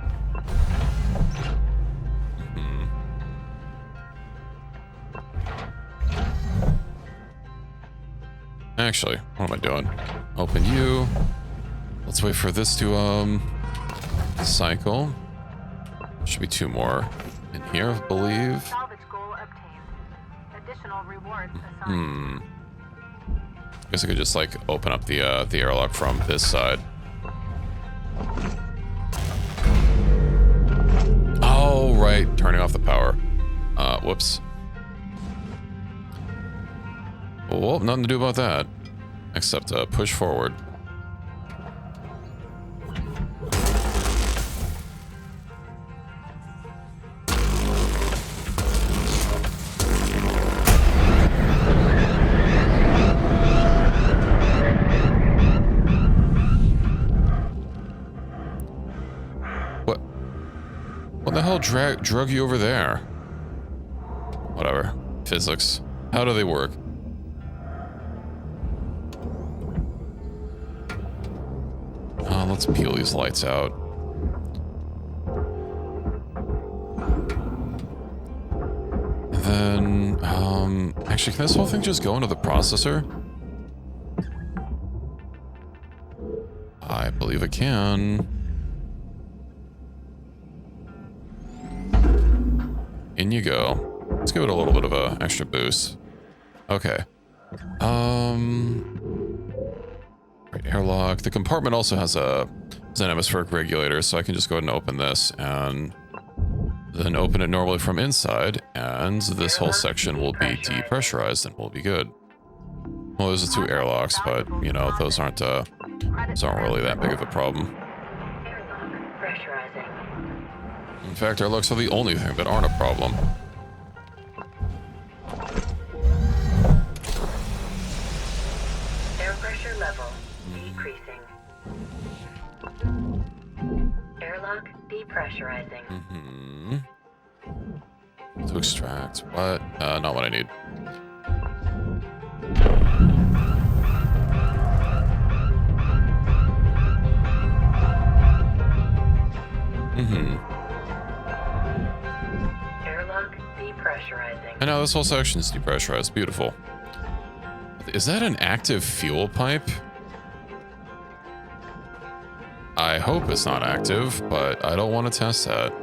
Actually, what am I doing? Open you. Let's wait for this to cycle. Should be 2 more in here, I believe. Salvage goal obtained. Additional rewards assigned. I guess I could just like open up the airlock from this side. Oh, right, turning off the power. Whoops. Well, nothing to do about that, except push forward. What the hell drug you over there? Whatever. Physics. How do they work? Let's peel these lights out. And then, actually, can this whole thing just go into the processor? I believe it can. In you go. Let's give it a little bit of a extra boost. Okay. Right, airlock. The compartment also has an atmospheric regulator, so I can just go ahead and open this and then open it normally from inside, and this whole section will be depressurized and we'll be good. Well, there's the two airlocks, but you know, those aren't really that big of a problem. Airlock pressurizing. In fact, airlocks are the only thing that aren't a problem. Air pressure level decreasing. Airlock depressurizing. To extract what? Not what I need. Airlock depressurizing. And now this whole section is depressurized. Beautiful. Is that an active fuel pipe? I hope it's not active, but I don't want to test that.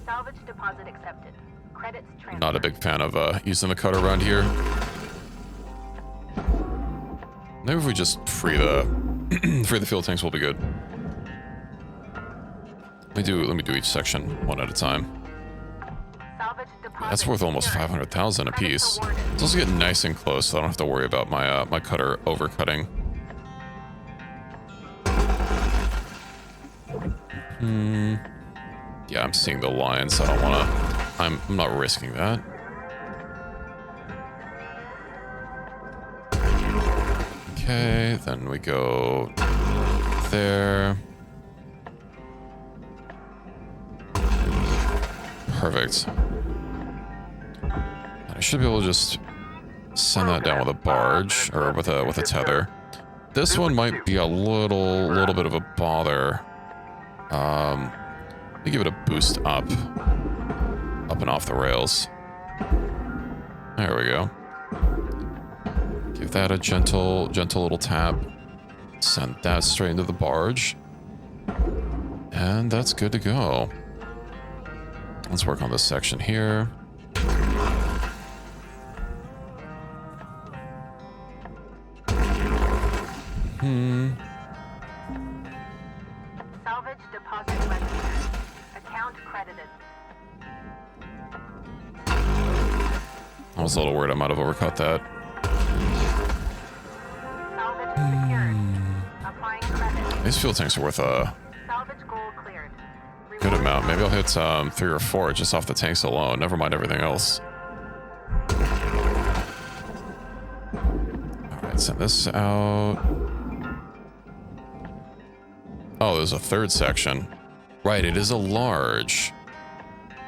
Salvage deposit accepted. Credits transferred. Not a big fan of using the cutter around here. Maybe if we just free the free the fuel tanks, we'll be good. Let me do each section one at a time. Salvage deposit That's worth almost secured. 500,000 a piece. It's also getting nice and close, so I don't have to worry about my my cutter overcutting. Yeah, I'm seeing the lines, so I don't want to. I'm not risking that. Okay, then we go there. Perfect. I should be able to just send that down with a barge or with a tether. This one might be a little bit of a bother. Let me give it a boost up and off the rails. There we go. Give that a gentle little tap. Send that straight into the barge. And that's good to go. Let's work on this section here. Salvage deposit registered. Account credited. I was a little worried I might have overcut that. Salvage secured. Applying credit. These fuel tanks are worth a Salvage goal cleared. good amount. Maybe I'll hit 3 or 4 just off the tanks alone. Never mind everything else. Alright, send this out. Oh, there's a third section. Right, it is a large.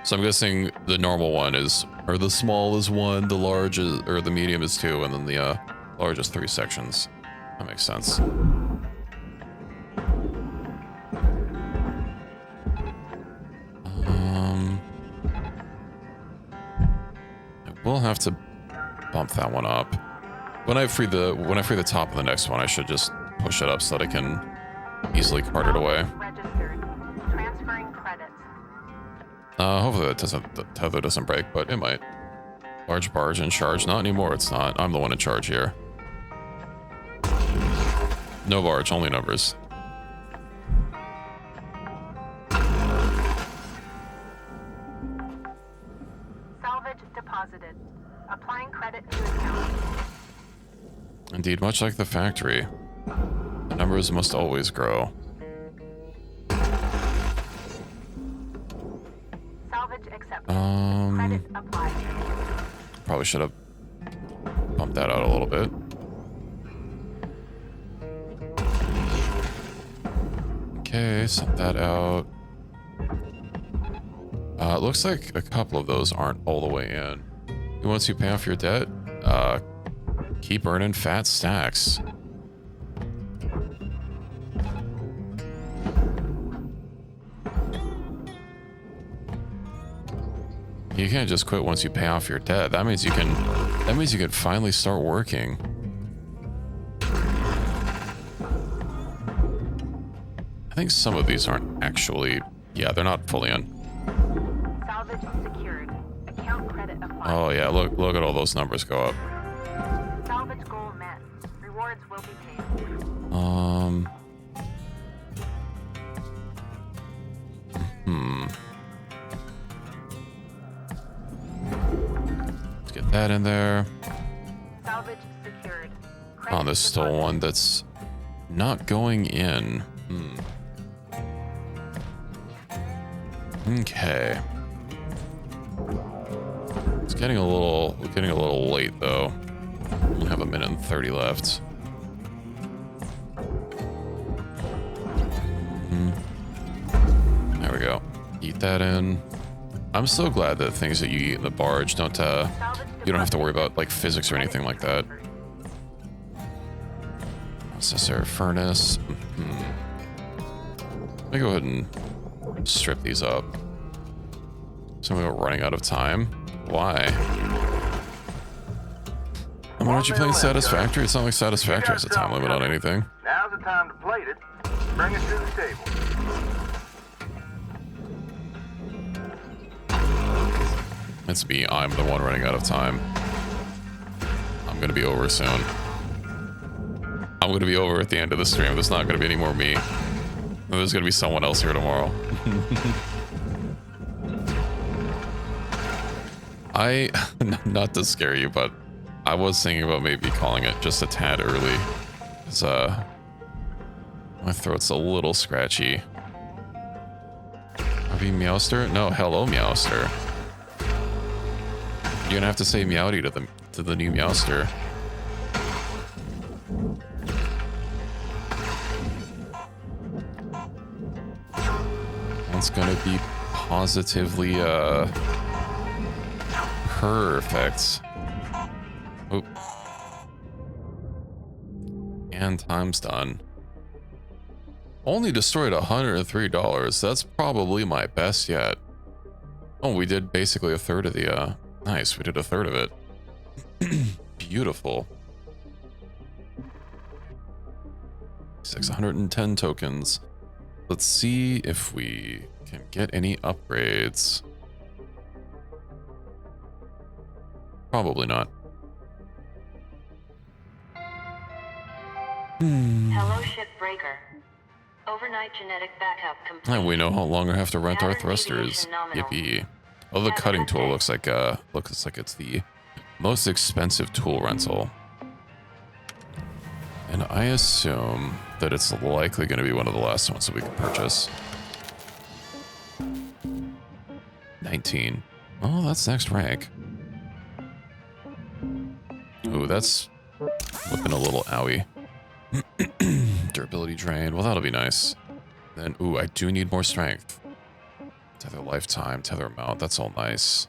So I'm guessing the normal one is, or the small is 1, the large is, or the medium is 2, and then the large is 3 sections. That makes sense. I will have to bump that one up. When I free the top of the next one, I should just push it up so that I can easily cart it away. Registered. Transferring credits. Hopefully the tether doesn't break, but it might. Large barge in charge. Not anymore, it's not. I'm the one in charge here. No barge, only numbers. Salvage deposited. Applying credit to account. Indeed, much like the factory, the numbers must always grow. Salvage accepted. Credit applied. Probably should have bumped that out a little bit. Okay, sent that out. It looks like a couple of those aren't all the way in. Once you pay off your debt, keep earning fat stacks. You can't just quit once you pay off your debt. That means you can finally start working. I think some of these aren't actually, yeah, they're not fully in. Salvage secured. Account credit applied. Oh yeah, look at all those numbers go up. Salvage goal met. Rewards will be paid. Let's get that in there. Salvage secured. Oh, there's still one that's not going in. Okay. It's getting a little late though. We only have 1:30 left. There we go. Eat that in. I'm so glad that things that you eat in the barge don't you don't have to worry about like physics or anything like that. Processor furnace. Let me go ahead and strip these up. So we're running out of time. Why? I mean, aren't you playing Satisfactory? It's not like Satisfactory has a time limit on anything. Now's the time to plate it. Bring it to the table. It's me. I'm the one running out of time. I'm gonna be over soon. I'm gonna be over at the end of the stream. There's not gonna be any more me. There's gonna be someone else here tomorrow. Not to scare you, but I was thinking about maybe calling it just a tad early. Cause my throat's a little scratchy. Are we Meowster? No, hello Meowster. You're gonna have to say Meowdy to the new Meowster. That's gonna be positively perfect. Oop. And time's done. Only destroyed $103. That's probably my best yet. Oh, we did basically a third of the nice, we did a third of it. Beautiful. 610 tokens. Let's see if we can get any upgrades. Probably not. Hello, Shipbreaker. Overnight genetic backup complete. And we no longer have to rent our thrusters. Yippee. Oh, the cutting tool looks like it's the most expensive tool rental. And I assume that it's likely going to be one of the last ones that we can purchase. 19. Oh, that's next rank. Ooh, that's looking a little owie. Durability drain. Well, that'll be nice. Then, ooh, I do need more strength. Tether lifetime, tether amount. That's all nice.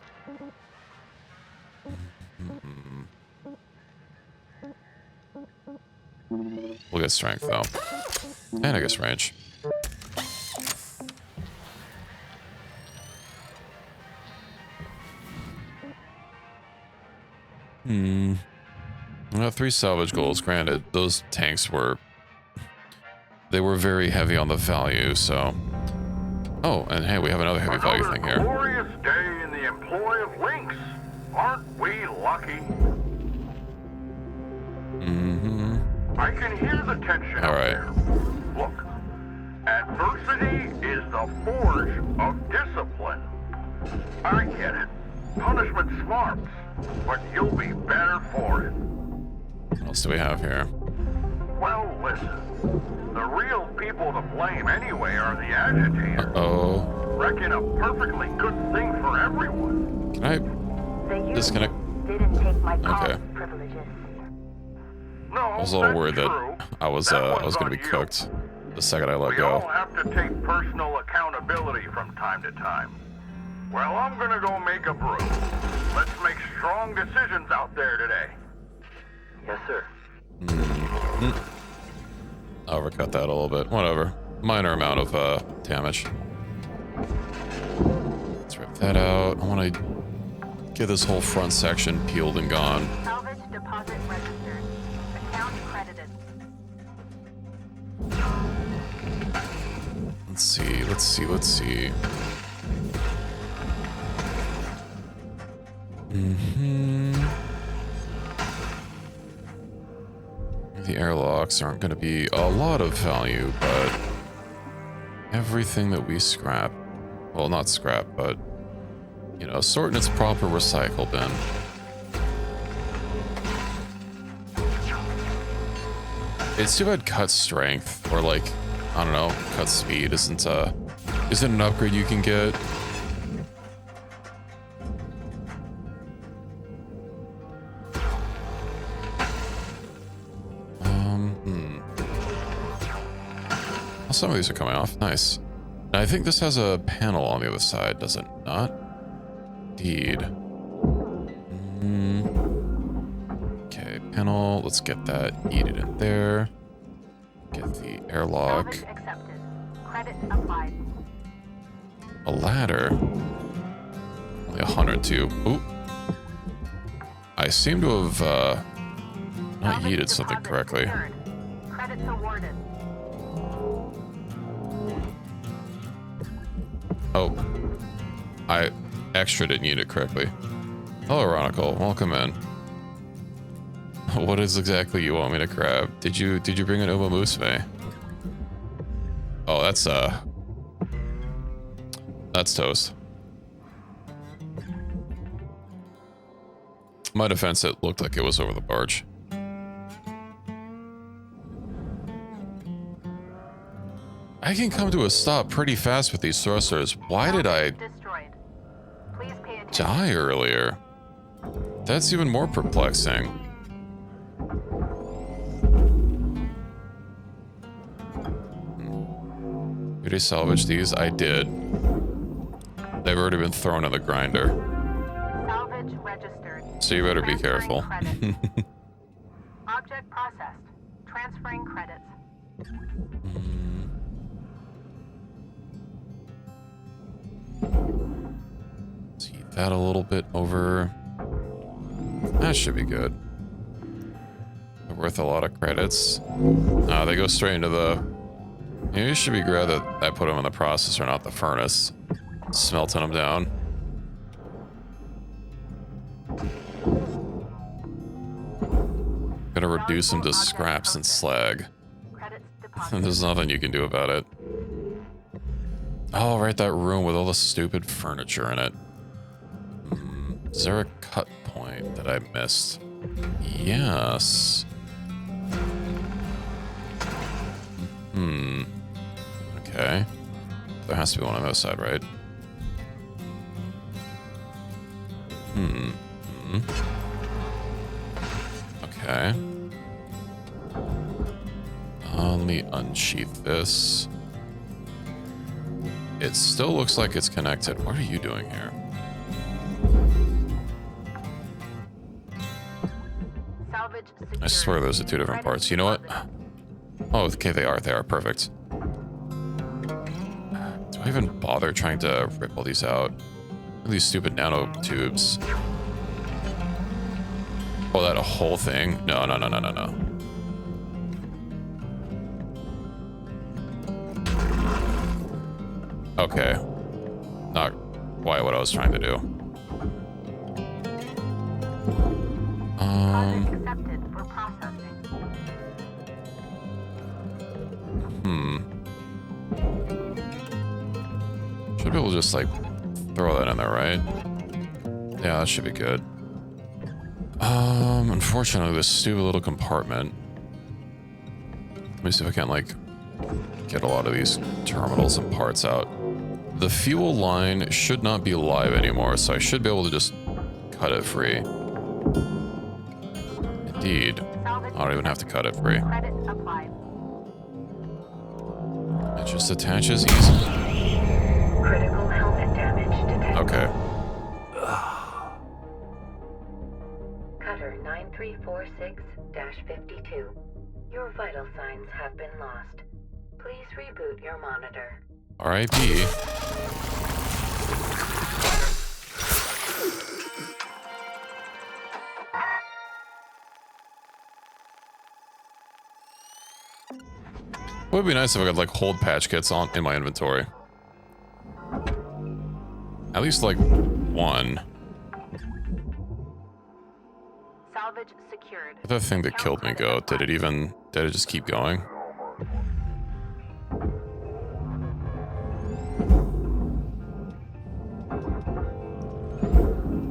We'll get strength, though. And I guess range. Well, 3 salvage goals. Granted, those tanks were... They were very heavy on the value, so... Oh, and hey, we have another heavy value thing here. Glorious day in the employ of Lynx. Aren't we lucky? Mm-hmm. I can hear the tension out there. Look, adversity is the forge of discipline. I get it. Punishment smarts, but you'll be better for it. What else do we have here? Well, listen. The real people to blame anyway are the agitators. Uh-oh. Reckon a perfectly good thing for everyone. Can I disconnect? Didn't take my Okay. privileges. No, I was a little worried true. that I was gonna be cooked the second I let We go. all have to take personal accountability from time to time. Well, I'm gonna go make a brew. Let's make strong decisions out there today. Yes, sir. I'll overcut that a little bit. Whatever. Minor amount of damage. Let's rip that out. I want to get this whole front section peeled and gone. Salvage deposit registered. Account credited. Let's see. Let's see. Let's see. The airlocks aren't going to be a lot of value, but everything that we scrap, well, not scrap, but, you know, sort in its proper recycle bin. It's too bad cut strength, or like, I don't know, cut speed isn't an upgrade you can get. Some of these are coming off. Nice. And I think this has a panel on the other side, does it not? Indeed. Okay, panel. Let's get that yeeted in there. Get the airlock. Salvage accepted. Credit applied. A ladder. Only 102. Ooh. I seem to have not Salvage yeeted something deposit correctly. secured. Credits awarded. Oh, I extra didn't eat it correctly. Hello, Ronicle. Welcome in. What is exactly you want me to grab? Did you bring an Uma Musume? Oh, that's toast. My defense, it looked like it was over the barge. I can come to a stop pretty fast with these thrusters. Why did I Destroyed. Please pay attention. die earlier? That's even more perplexing. Did I salvage these? I did. They've already been thrown in the grinder. Salvage registered. So you better be Transferring careful. credits. Object processed. Transferring credits. Let's heat that a little bit over. That should be good. They're worth a lot of credits. They go straight into the... You should be glad that I put them in the processor, not the furnace. Smelting them down. Gonna reduce them to scraps and slag. Credits And deposited. there's nothing you can do about it. Oh, right, that room with all the stupid furniture in it. Is there a cut point that I missed? Yes. Okay. There has to be one on the other side, right? Okay. Let me unsheath this. It still looks like it's connected. What are you doing here? Salvage secured. I swear those are two different parts. You know what? Oh, okay, they are. They are perfect. Do I even bother trying to rip all these out? These stupid nano tubes. Oh, that whole thing? No, no, no, no, no, no. Okay. Not quite what I was trying to do. Accepted for processing. Should be able to just, like, throw that in there, right? Yeah, that should be good. Unfortunately, this stupid little compartment. Let me see if I can, like, get a lot of these terminals and parts out. The fuel line should not be live anymore, so I should be able to just cut it free. Indeed. I don't even have to cut it free. Credit applied. It just attaches easily. Critical helmet damage detected. Okay. Cutter 9346-52. Your vital signs have been lost. Please reboot your monitor. R.I.P. It would be nice if I could, like, hold patch kits on in my inventory. At least, like, one. Salvage secured. The thing that killed me go, did it just keep going?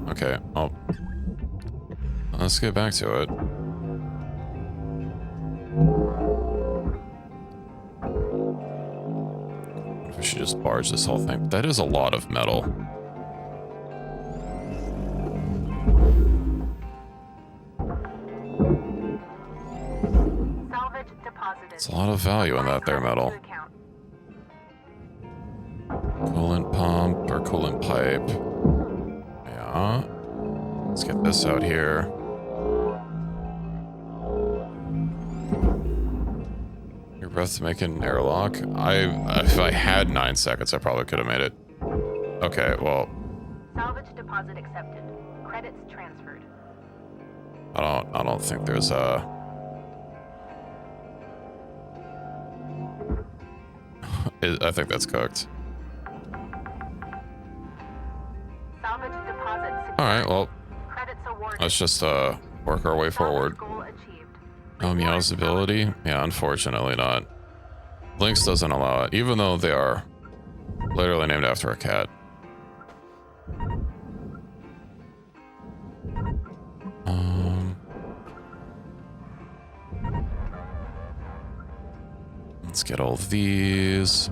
Okay, oh. Let's get back to it. We should just barge this whole thing. That is a lot of metal. Salvage deposited. It's a lot of value in that there metal. Coolant pump or coolant pipe. Yeah. Let's get this out here. Your breath to make an airlock. If I had 9 seconds, I probably could have made it. Okay, well. Salvage deposit accepted. Credits transferred. I don't think there's a. I think that's cooked. Salvage deposit secured. All right, well. Credits awarded. Let's just work our way forward. Goal achieved. Oh, Meow's ability? Yeah, unfortunately not. Lynx doesn't allow it, even though they are literally named after a cat. Let's get all of these.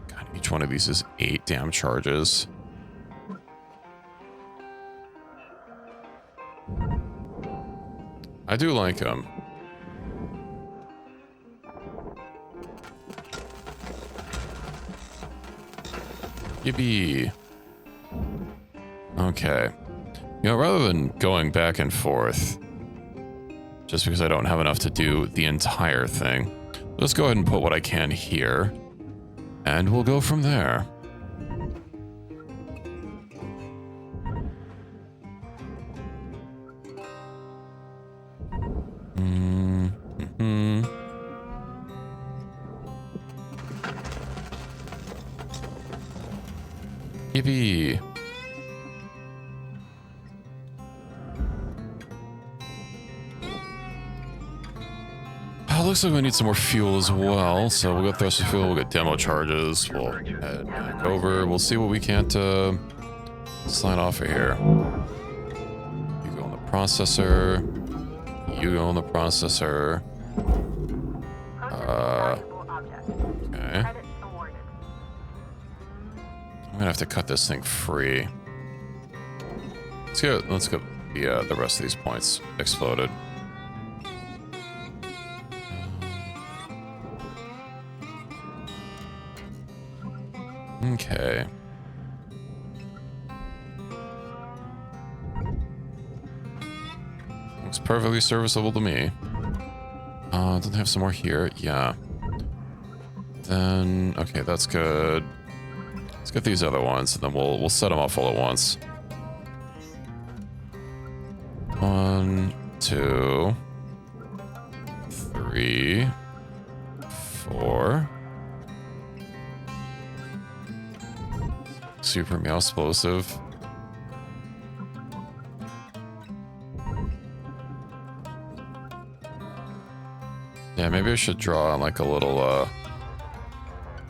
God, each one of these is 8 damn charges. I do like him. Yippee. Okay. You know, rather than going back and forth, just because I don't have enough to do the entire thing, let's go ahead and put what I can here, and we'll go from there. Yippee. Looks like we need some more fuel as well, so we'll get thruster fuel, we'll get demo charges, we'll head back over, we'll see what we can't sign off of here. You go on the processor, you go on the processor. Okay. I'm gonna have to cut this thing free. Let's get the rest of these points exploded. Okay. Looks perfectly serviceable to me. Doesn't have some more here. Yeah. Then, okay, that's good. Let's get these other ones, and then we'll set them off all at once. 2, 3, 4. Super meow explosive. Yeah, maybe I should draw on like a little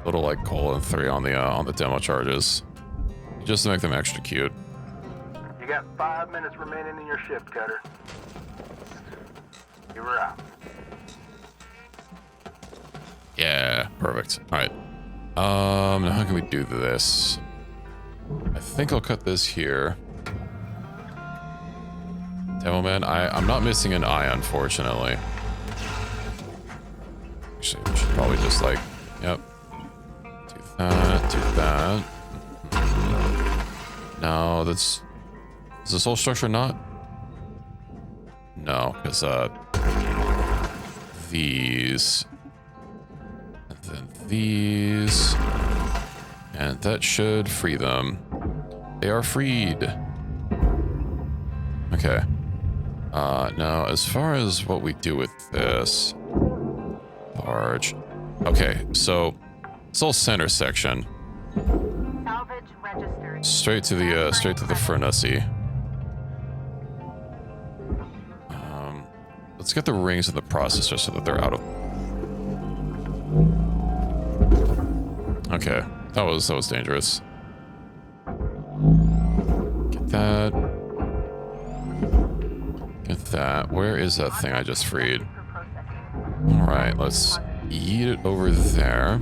like :3 on the demo charges, just to make them extra cute. You got 5 minutes remaining in your shift, Cutter. You were out. Yeah, perfect. All right. Now how can we do this? I think I'll cut this here. Demo man, I'm not missing an eye, unfortunately. Actually, we should probably just like, yep. Do that. No, that's... Is this whole structure not? No, because, these... And then these... And that should free them. They are freed. Okay. Now, as far as what we do with this... Barge. Okay, so... This whole center section. Salvage registered. Straight to the furnace-y. Let's get the rings of the processor so that they're out of... Okay, that was dangerous. Get that. Get that. Where is that thing I just freed? Alright, let's yeet it over there.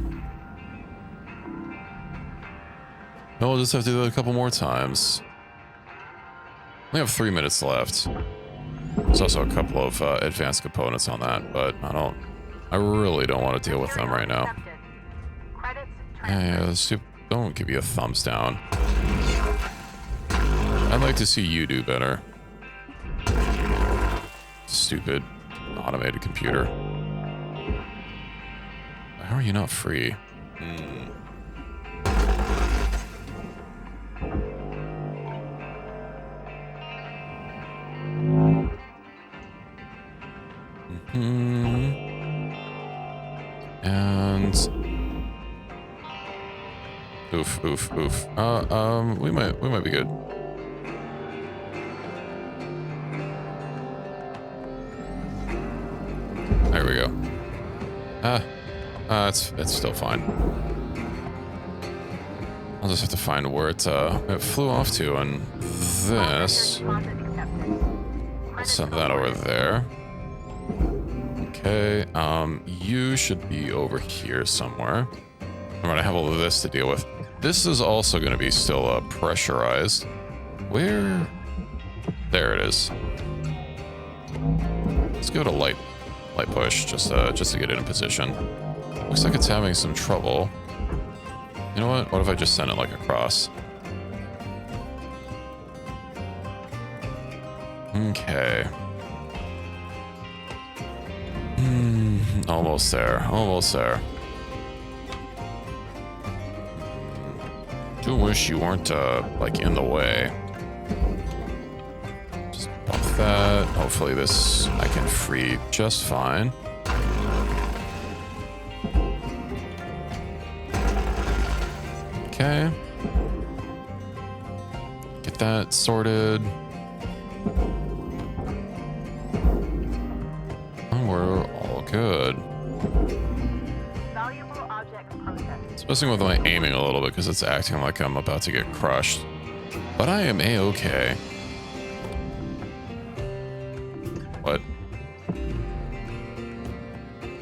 No, we'll just have to do it a couple more times. We have 3 minutes left. There's also a couple of advanced components on that, but I really don't want to deal with them right now. Yeah, don't give you a thumbs down. I'd like to see you do better. Stupid automated computer. How are you not free? And oof. We might be good. There we go. It's still fine. I'll just have to find where it flew off to, and this. Let's send that over there. Okay, you should be over here somewhere. I'm gonna have all of this to deal with. This is also gonna be still pressurized. Where? There it is. Let's go to light push just to get it in position. Looks like it's having some trouble. You know what? What if I just send it like across? Okay. Almost there. Do wish you weren't like in the way. Just pop that. Hopefully this I can free just fine. Okay. Get that sorted. We're all good. Valuable object processed. It's messing with my aiming a little bit because it's acting like I'm about to get crushed. But I am A-okay. What?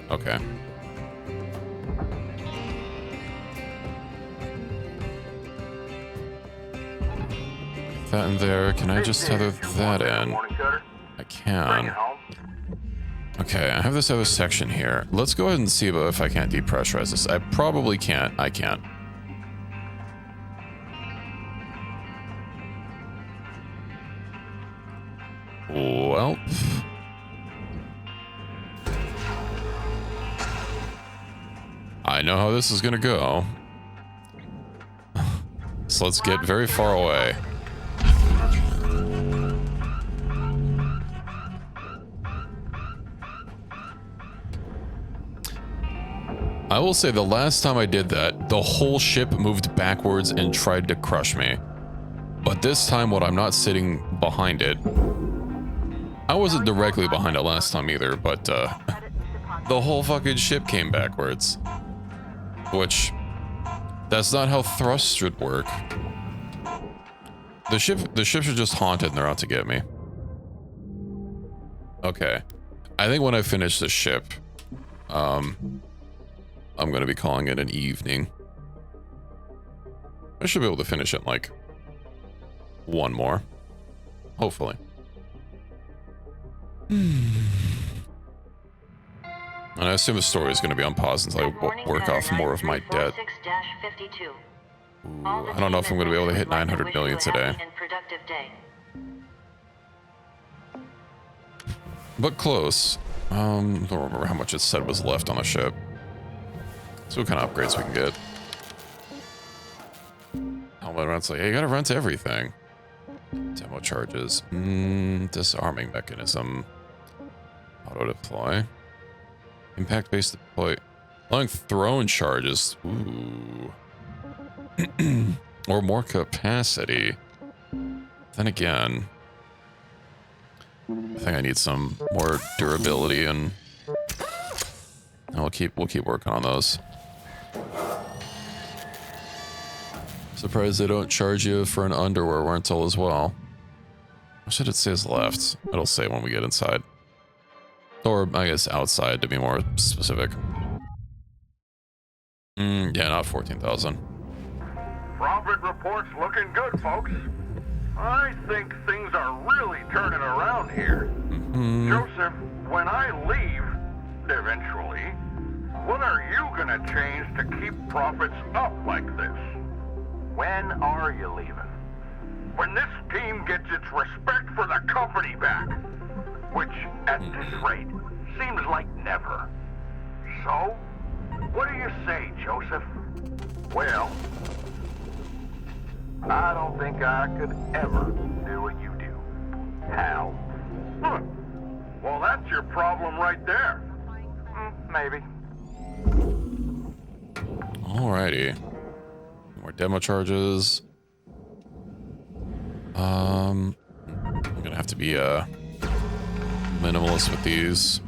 Okay. Get that in there. Can I just tether that in? I can. Okay, I have this other section here. Let's go ahead and see if I can't depressurize this. I probably can't. I can't. Well. I know how this is gonna go. So let's get very far away. I will say the last time I did that, the whole ship moved backwards and tried to crush me. But this time, when I'm not sitting behind it, I wasn't directly behind it last time either, but the whole fucking ship came backwards. Which, that's not how thrust should work. The ships are just haunted and they're out to get me. Okay. I think when I finish the ship, I'm going to be calling it an evening. I should be able to finish it in like one more. Hopefully. And I assume the story is going to be on pause until I work off more of my debt. Ooh, I don't know if I'm going to be able to hit 900 million today. But close. I don't remember how much it said was left on the ship. So what kind of upgrades we can get. Helmet rent's like, hey, you gotta rent everything. Demo charges. Disarming mechanism. Auto deploy. Impact based deploy. Allowing thrown charges. Ooh. Or more capacity. Then again, I think I need some more durability, and we'll keep working on those. Surprised they don't charge you for an underwear rental as well. What should it say is left? It'll say when we get inside. Or I guess outside to be more specific. Yeah, not 14,000. Profit report's looking good, folks. I think things are really turning around here. Joseph, when I leave, eventually, what are you gonna change to keep profits up like this? When are you leaving? When this team gets its respect for the company back. Which, at this rate, seems like never. So, what do you say, Joseph? Well, I don't think I could ever do what you do, Hal. Well, that's your problem right there. Maybe. Alrighty. More demo charges. I'm gonna have to be minimalist with these.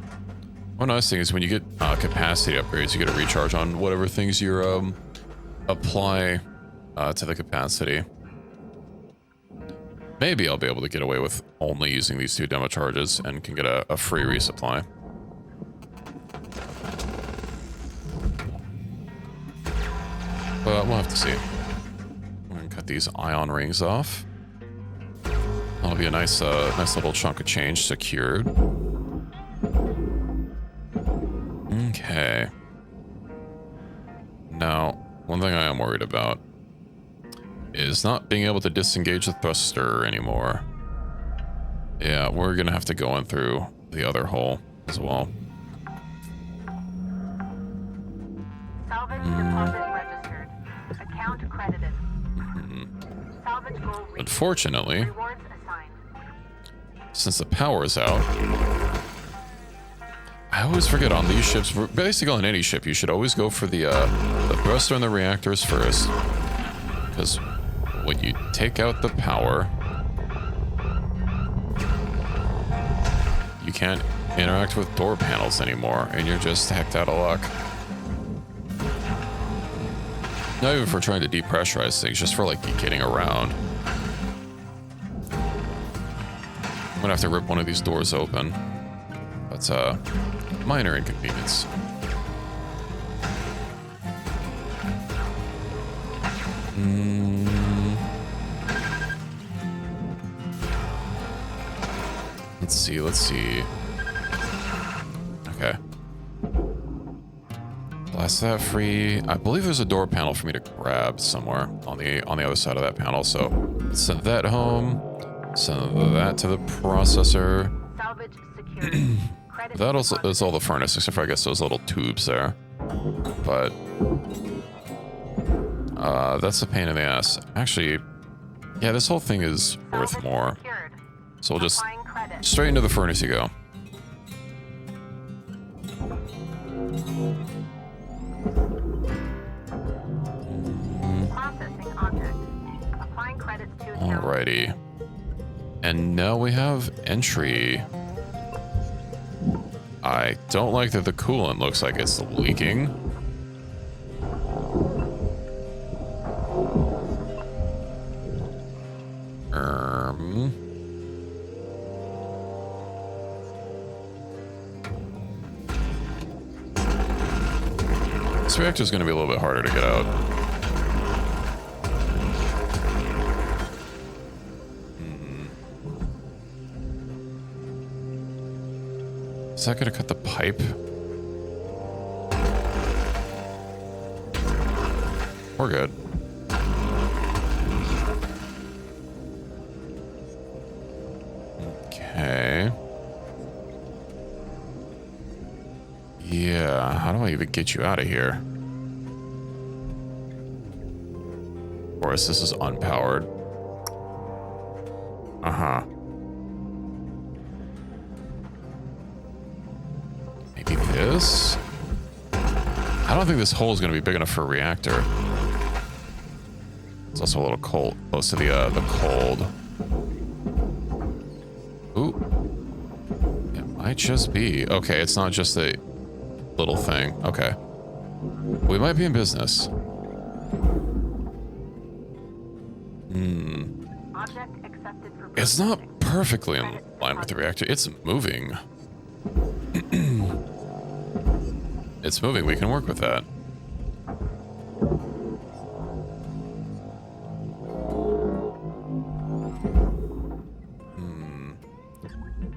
One nice thing is when you get capacity upgrades, you get a recharge on whatever things you apply to the capacity. Maybe I'll be able to get away with only using these 2 demo charges and can get a free resupply. But we'll have to see. I'm gonna cut these ion rings off. That'll be a nice little chunk of change secured. Okay. Now, one thing I am worried about is not being able to disengage the thruster anymore. Yeah, we're gonna have to go in through the other hole as well. Salvage deposit registered. Account credited. Salvage goal reached. Unfortunately, Rewards assigned. since the power is out, I always forget on these ships, basically on any ship, you should always go for the thruster and the reactors first. Because when you take out the power, you can't interact with door panels anymore, and you're just hecked out of luck. Not even for trying to depressurize things, just for like getting around. I'm gonna have to rip one of these doors open. That's a minor inconvenience. Let's see. Okay. Blast that free. I believe there's a door panel for me to grab somewhere on the other side of that panel. So send that home. Send that to the processor. Salvage secured. That also is all the furnace, except for I guess those little tubes there. But that's a pain in the ass. Actually, yeah, this whole thing is worth more. So we'll just straight into the furnace you go. Processing object. Applying credits to account. Alrighty. And now we have entry. I don't like that the coolant looks like it's leaking. This reactor is going to be a little bit harder to get out. Is that going to cut the pipe? We're good. Okay. Yeah, how do I even get you out of here? Of course, this is unpowered. Uh-huh. Maybe this? I don't think this hole is going to be big enough for a reactor. It's also a little cold, close to the cold. Ooh. It might just be. Okay, it's not just a little thing. Okay. We might be in business. Object accepted for It's not perfectly in line with the reactor. It's moving. It's moving. We can work with that.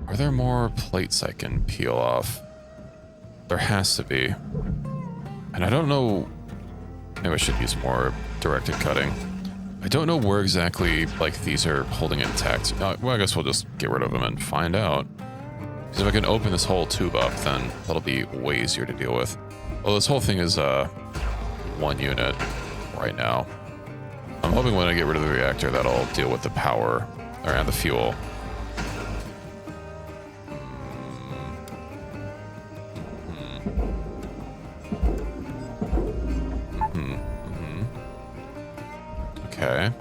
Are there more plates I can peel off? There has to be. And I don't know... Maybe I should use more directed cutting. I don't know where exactly, like, these are holding it intact. Well, I guess we'll just get rid of them and find out. Because if I can open this whole tube up, then that'll be way easier to deal with. Well, this whole thing is, 1 unit right now. I'm hoping when I get rid of the reactor, that'll deal with the power, and the fuel. Okay.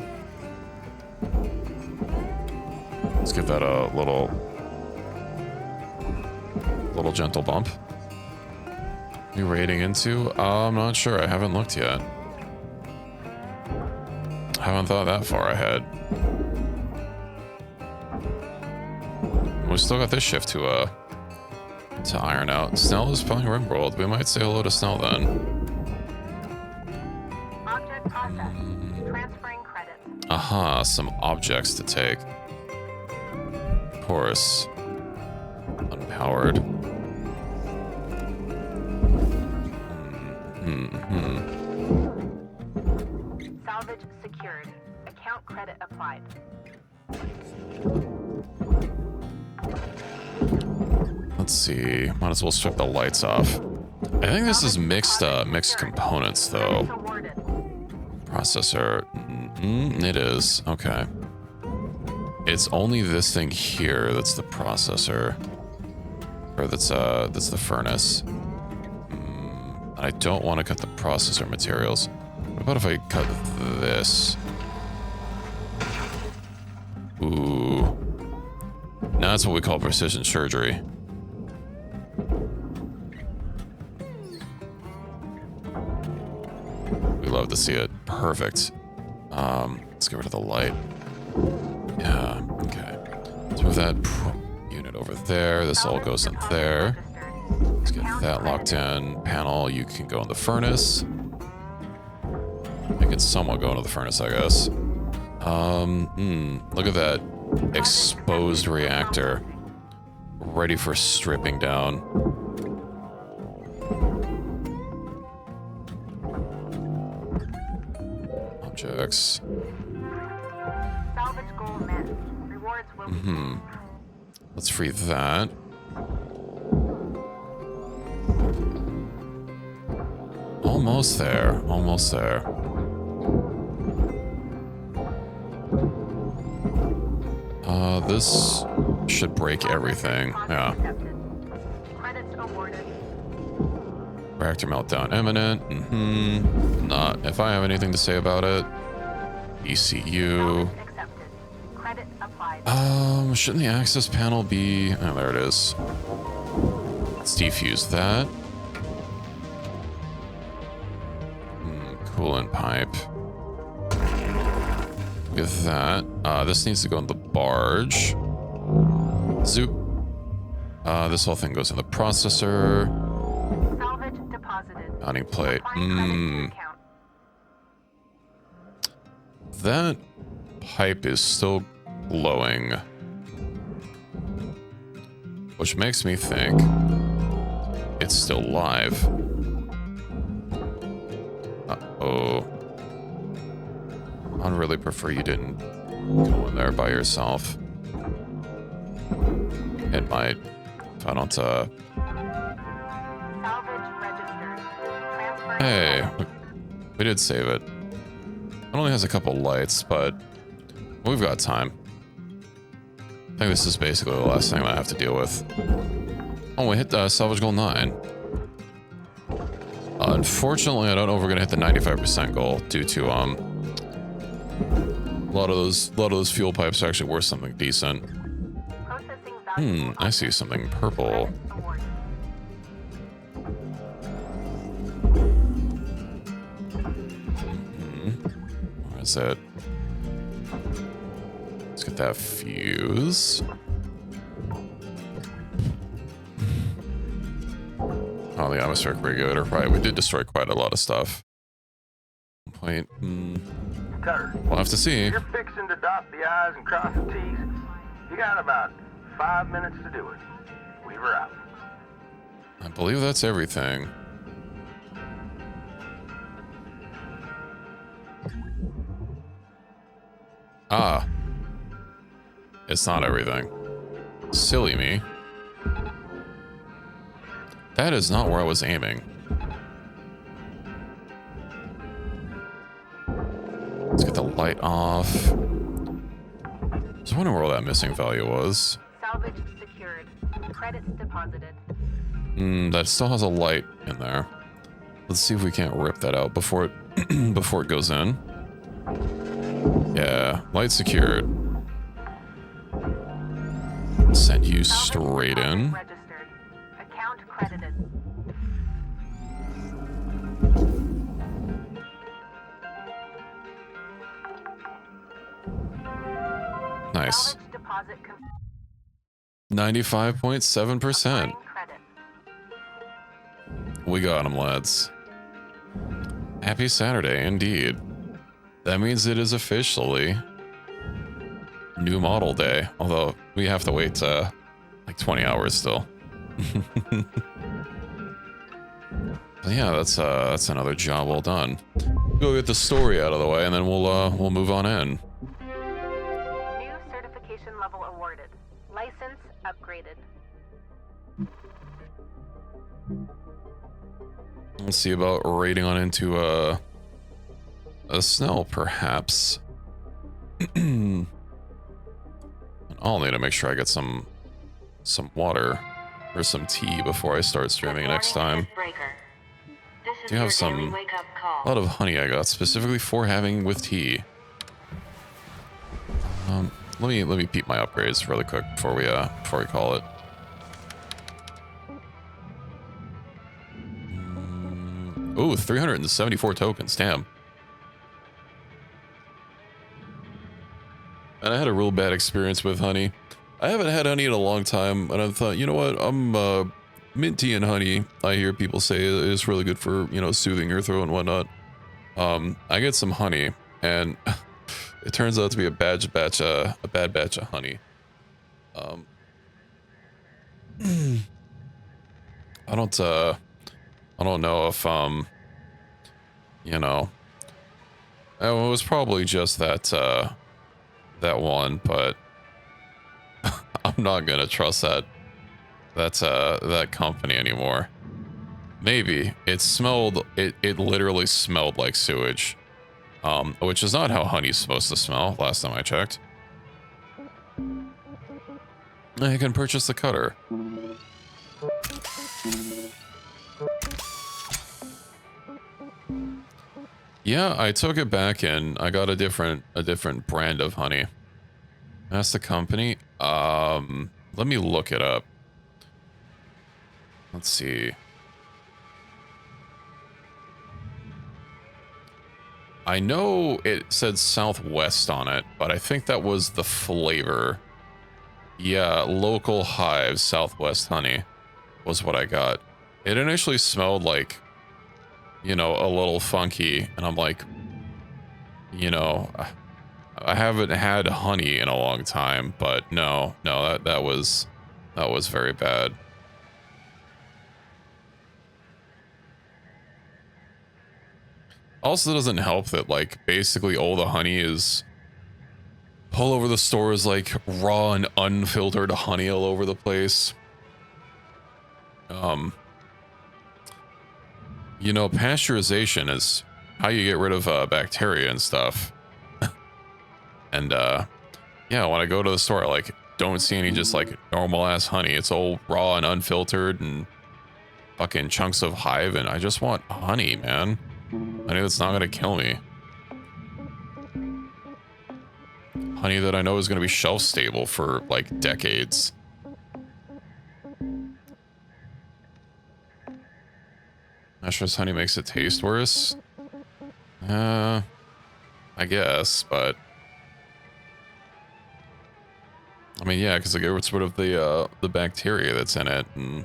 Let's give that a little gentle bump. You rating into? I'm not sure. I haven't looked yet. I haven't thought that far ahead. We still got this shift to iron out. Snell is playing Rimworld. We might say hello to Snell then. Object processed. Transferring credits. Aha, some objects to take. Of course. Unpowered. Salvage secured. Account credit applied. Let's see. Might as well strip the lights off. I think this is mixed components though. Processor. It is. Okay. It's only this thing here that's the processor. Or that's the furnace. I don't want to cut the processor materials. What about if I cut this? Ooh. Now that's what we call precision surgery. We love to see it. Perfect. Let's get rid of the light. Yeah, okay. Let's move that unit over there. This all goes in there. Let's get that locked in. Panel, you can go in the furnace. I can somewhat go into the furnace, I guess. Look at that exposed reactor. Ready for stripping down. Objects. Salvage goal met. Rewards will be. Let's free that. Almost there. Almost there. This should break everything. Yeah. Credits awarded. Reactor meltdown imminent. Not if I have anything to say about it. ECU. Credit applied. Shouldn't the access panel be... Oh, there it is. Let's defuse that. Coolant pipe. With that. This needs to go in the barge. Zoop. This whole thing goes in the processor. Salvage deposited. Mounting plate. That pipe is still glowing. Which makes me think it's still live. Uh-oh. I'd really prefer you didn't go in there by yourself. It might. If I don't, Hey, we did save it. It only has a couple lights, but we've got time. I think this is basically the last thing I have to deal with. Oh, we hit salvage goal 9. Unfortunately, I don't know if we're gonna hit the 95% goal due to a lot of those fuel pipes are actually worth something decent. I see something purple. Where is it? Let's get that fuse. Oh, the atmospheric regulator. Right, we did destroy quite a lot of stuff. Wait, Cutter, we'll have to see. you're fixing to dot the I's and cross the T's. You got about 5 minutes to do it. Leave her out. I believe that's everything. Ah. It's not everything. Silly me. That is not where I was aiming. Let's get the light off. I was wondering where all that missing value was. Salvage secured. Credits deposited. That still has a light in there. Let's see if we can't rip that out before it before it goes in. Yeah, light secured. Send you straight in. Registered. Account credited. Nice. Salvage deposit 95.7%. We got him, lads. Happy Saturday, indeed. That means it is officially new model day, although we have to wait like 20 hours still. But yeah, that's another job well done. Go get the story out of the way, and then we'll move on in. New certification level awarded. License upgraded. Let's see about raiding on into a Snell, perhaps. I'll need to make sure I get some water or some tea before I start streaming next time. Do you have a lot of honey I got specifically for having with tea? Let me peep my upgrades really quick before we call it. Ooh, 374 tokens, damn. And I had a real bad experience with honey. I haven't had honey in a long time, and I thought, you know what, I'm mint tea and honey, I hear people say is really good for, you know, soothing your throat and whatnot. I get some honey, and it turns out to be a bad batch of honey. I don't know if you know, it was probably just that one, but I'm not gonna trust that company anymore. Maybe it literally smelled like sewage, which is not how honey's supposed to smell. Last time I checked. I can purchase the cutter. Yeah, I took it back and I got a different brand of honey. That's the company. Let me look it up. Let's see. I know it said Southwest on it, but I think that was the flavor. Yeah, local hive Southwest honey was what I got. It initially smelled like, you know, a little funky, and I'm like, you know, I haven't had honey in a long time, but no, that was very bad. Also, doesn't help that like basically all the honey is all over the stores, like raw and unfiltered honey all over the place. You know, pasteurization is how you get rid of bacteria and stuff. And yeah, when I go to the store, I like don't see any just like normal ass honey. It's all raw and unfiltered and fucking chunks of hive, and I just want honey, man. Honey that's not gonna kill me. Honey that I know is gonna be shelf stable for like decades. Pasteurized honey makes it taste worse. I guess, but I mean, yeah, because it gets rid of the bacteria that's in it, and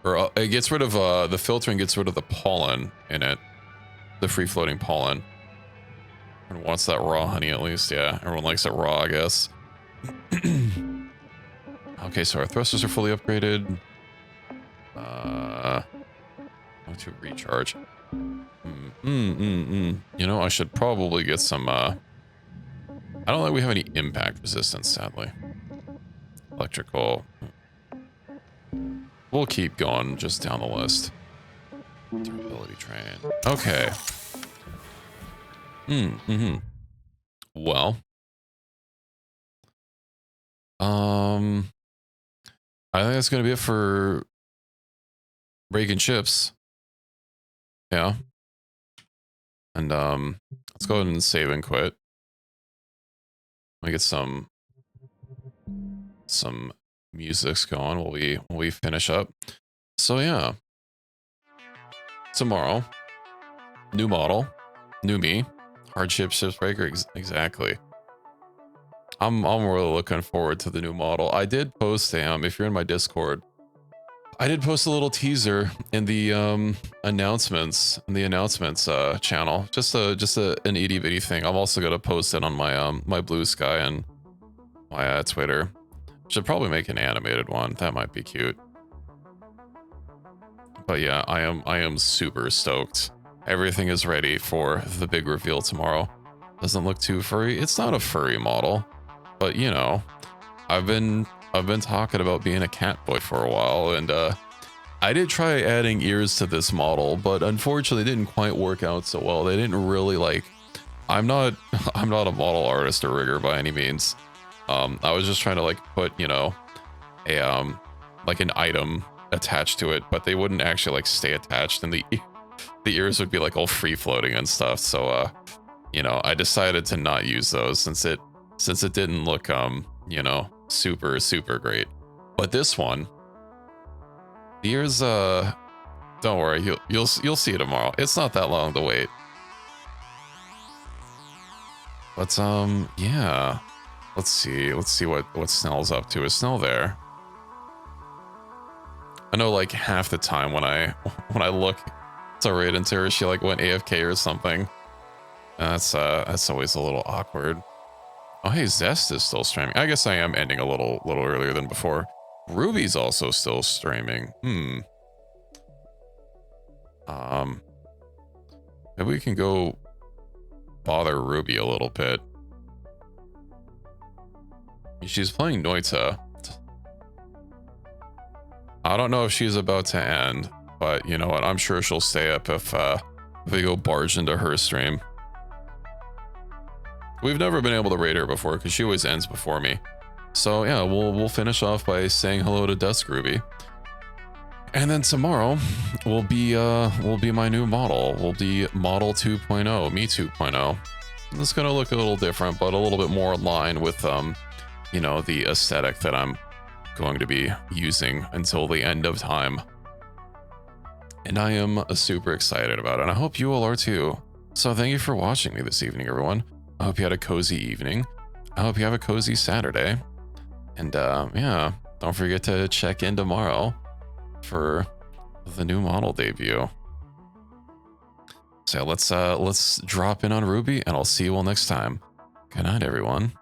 or it gets rid of the filtering gets rid of the pollen in it, the free floating pollen. Everyone wants that raw honey at least, yeah. Everyone likes it raw, I guess. Okay, so our thrusters are fully upgraded. To recharge. You know, I should probably get some. I don't think we have any impact resistance, sadly. Electrical. We'll keep going just down the list. Durability train. Okay. Well. I think that's gonna be it for breaking ships. Yeah. And let's go ahead and save and quit. Let me get some music's going while we finish up. So yeah. Tomorrow. New model. New me. Shipbreaker, exactly. I'm really looking forward to the new model. I did post if you're in my Discord, I did post a little teaser in the announcements channel. Just an itty bitty thing. I'm also gonna post it on my my Blue Sky and my Twitter. Should probably make an animated one. That might be cute. But yeah, I am super stoked. Everything is ready for the big reveal tomorrow. Doesn't look too furry. It's not a furry model, but you know, I've been talking about being a cat boy for a while, and I did try adding ears to this model, but unfortunately it didn't quite work out so well. They didn't really like. I'm not a model artist or rigger by any means. I was just trying to like put, you know, a like an item attached to it, but they wouldn't actually like stay attached, and the ears would be like all free floating and stuff. So you know, I decided to not use those since it didn't look you know, super great. But this one, the ears, don't worry, you'll see it tomorrow. It's not that long to wait. But yeah, let's see what Snell's up to. Is Snell there? I know like half the time when I look to raid into her, she like went AFK or something. That's always a little awkward. Oh hey, Zest is still streaming. I guess I am ending a little earlier than before. Ruby's also still streaming. Maybe we can go bother Ruby a little bit. She's playing Noita. I don't know if she's about to end, but you know what? I'm sure she'll stay up if we go barge into her stream. We've never been able to raid her before because she always ends before me. So yeah, we'll finish off by saying hello to Dusk Ruby. And then tomorrow will be my new model. Will be model 2.0, me 2.0. It's gonna look a little different, but a little bit more in line with you know, the aesthetic that I'm going to be using until the end of time. And I am super excited about it, and I hope you all are too. So thank you for watching me this evening, everyone. I hope you had a cozy evening. I hope you have a cozy Saturday. And yeah, don't forget to check in tomorrow for the new model debut. So let's drop in on Ruby, and I'll see you all next time. Good night, everyone.